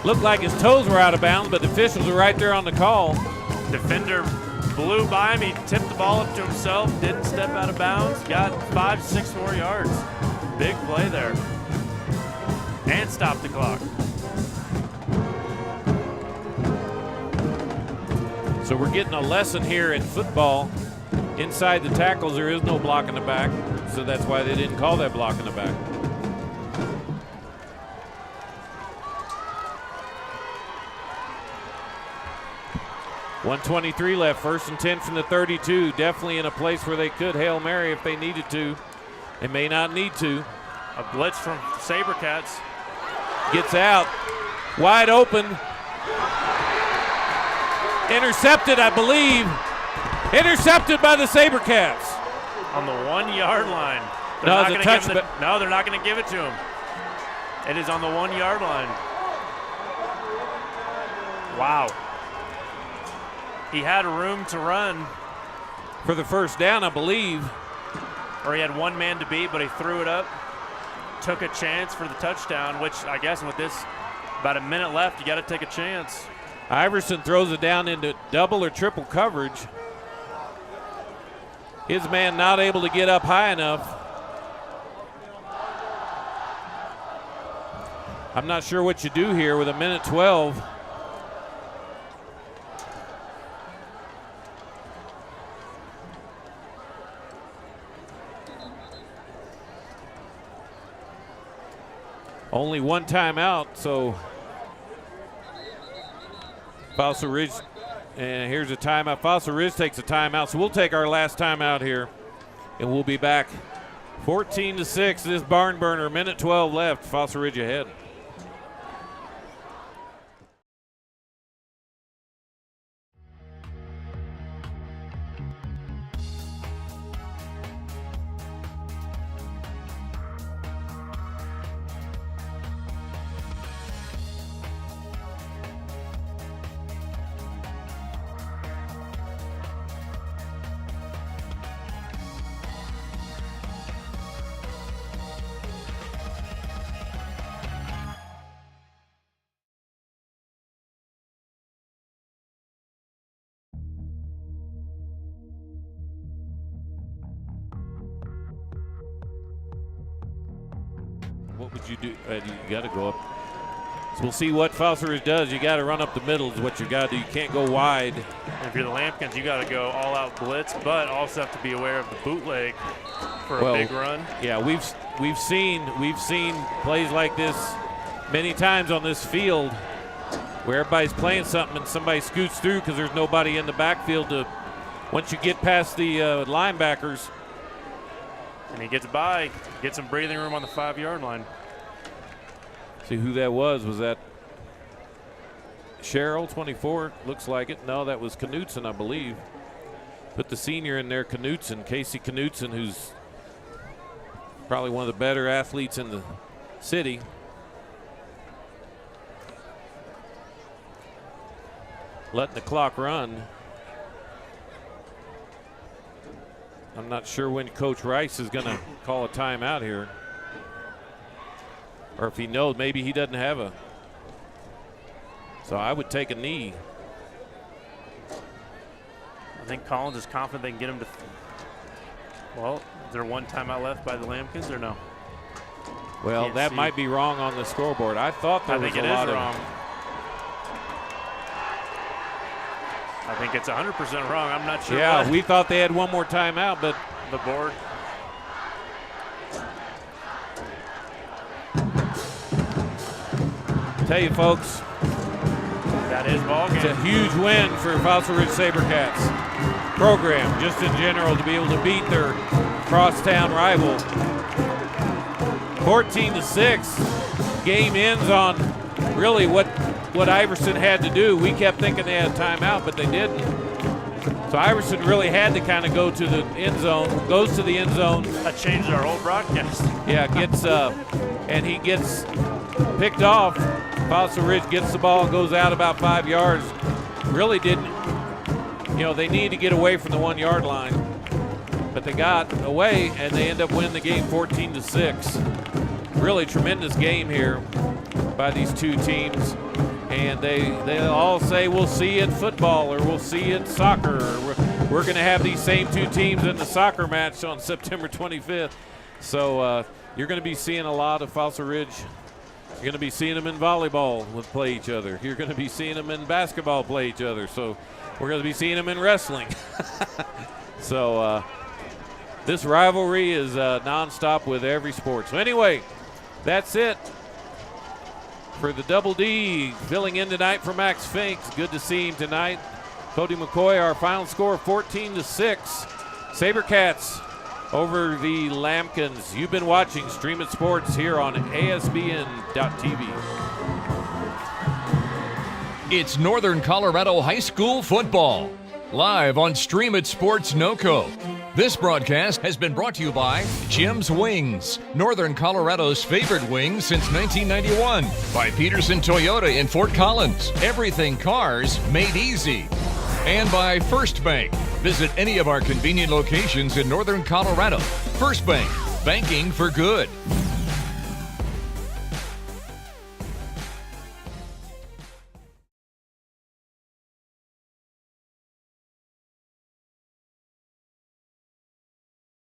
S2: Looked like his toes were out of bounds, but the officials were right there on the call.
S3: Defender blew by him. He tipped the ball up to himself, didn't step out of bounds, got 5, 6 more yards. Big play there. And stopped the clock.
S2: So we're getting a lesson here in football. Inside the tackles, there is no block in the back, so that's why they didn't call that block in the back. .123 left, 1st and 10 from the 32. Definitely in a place where they could Hail Mary if they needed to. They may not need to.
S3: A blitz from Sabercats.
S2: Gets out, wide open. Intercepted, I believe. Intercepted by the Sabercats.
S3: On the 1-yard line.
S2: No, it's a touchback.
S3: No, they're not going to give it to him. It is on the 1-yard line. Wow. He had room to run.
S2: For the first down, I believe.
S3: Or he had one man to beat, but he threw it up. Took a chance for the touchdown, which I guess with this, about a minute left, you got to take a chance.
S2: Iverson throws it down into double or triple coverage. His man not able to get up high enough. I'm not sure what you do here with 1:12. Only one timeout, so Fossil Ridge, and here's a timeout. Fossil Ridge takes a timeout, so we'll take our last timeout here, and we'll be back. 14-6, this barn burner, minute 12 left, Fossil Ridge ahead. What would you do? You got to go up. So we'll see what Fossil Ridge does. You got to run up the middle is what you got to do. You can't go wide.
S3: And if you're the Lambkins, you got to go all-out blitz, but also have to be aware of the bootleg for a big run.
S2: Yeah, we've seen plays like this many times on this field where everybody's playing something and somebody scoots through because there's nobody in the backfield to. Once you get past the linebackers.
S3: And he gets by, gets some breathing room on the 5-yard line.
S2: See who that was. Was that Sherrill, 24? Looks like it. No, that was Knutson, I believe. Put the senior in there, Knutson, Casey Knutson, who's probably one of the better athletes in the city. Letting the clock run. I'm not sure when Coach Rice is going to call a timeout here. Or if he knows, maybe he doesn't have a. So I would take a knee.
S3: I think Collins is confident they can get him to. Well, is there one timeout left by the Lambkins or no?
S2: Well, that might be wrong on the scoreboard. I thought there was a lot of.
S3: I think it's 100% wrong. I'm not sure.
S2: Yeah, we thought they had one more timeout, but
S3: the board.
S2: Tell you folks,
S3: that is ball game.
S2: It's a huge win for Fossil Ridge SaberCats program, just in general, to be able to beat their crosstown rival. 14-6. Game ends on really what Iverson had to do. We kept thinking they had a timeout, but they didn't. So Iverson really had to kind of go to the end zone, goes to the end zone.
S3: That changed our whole broadcast.
S2: Yeah, and he gets picked off. Fossil Ridge gets the ball, goes out about 5 yards. Really didn't, they need to get away from the 1-yard line. But they got away, and they end up winning the game 14-6. Really tremendous game here by these two teams. And they all say we'll see it football or we'll see it soccer. Or we're going to have these same two teams in the soccer match on September 25th. So you're going to be seeing a lot of Fossil Ridge. You're going to be seeing them in volleyball play each other. You're going to be seeing them in basketball play each other. So we're going to be seeing them in wrestling. So this rivalry is nonstop with every sport. So anyway, that's it for the Double D. Filling in tonight for Max Fink. Good to see him tonight. Cody McCoy, our final score 14-6. SaberCats over the Lambkins. You've been watching Stream It Sports here on ASBN.TV.
S1: It's Northern Colorado High School football, live on Stream It Sports NoCo. This broadcast has been brought to you by Jim's Wings, Northern Colorado's favorite wings since 1991. By Pedersen Toyota in Fort Collins, everything cars made easy. And by First Bank. Visit any of our convenient locations in Northern Colorado. First Bank, banking for good.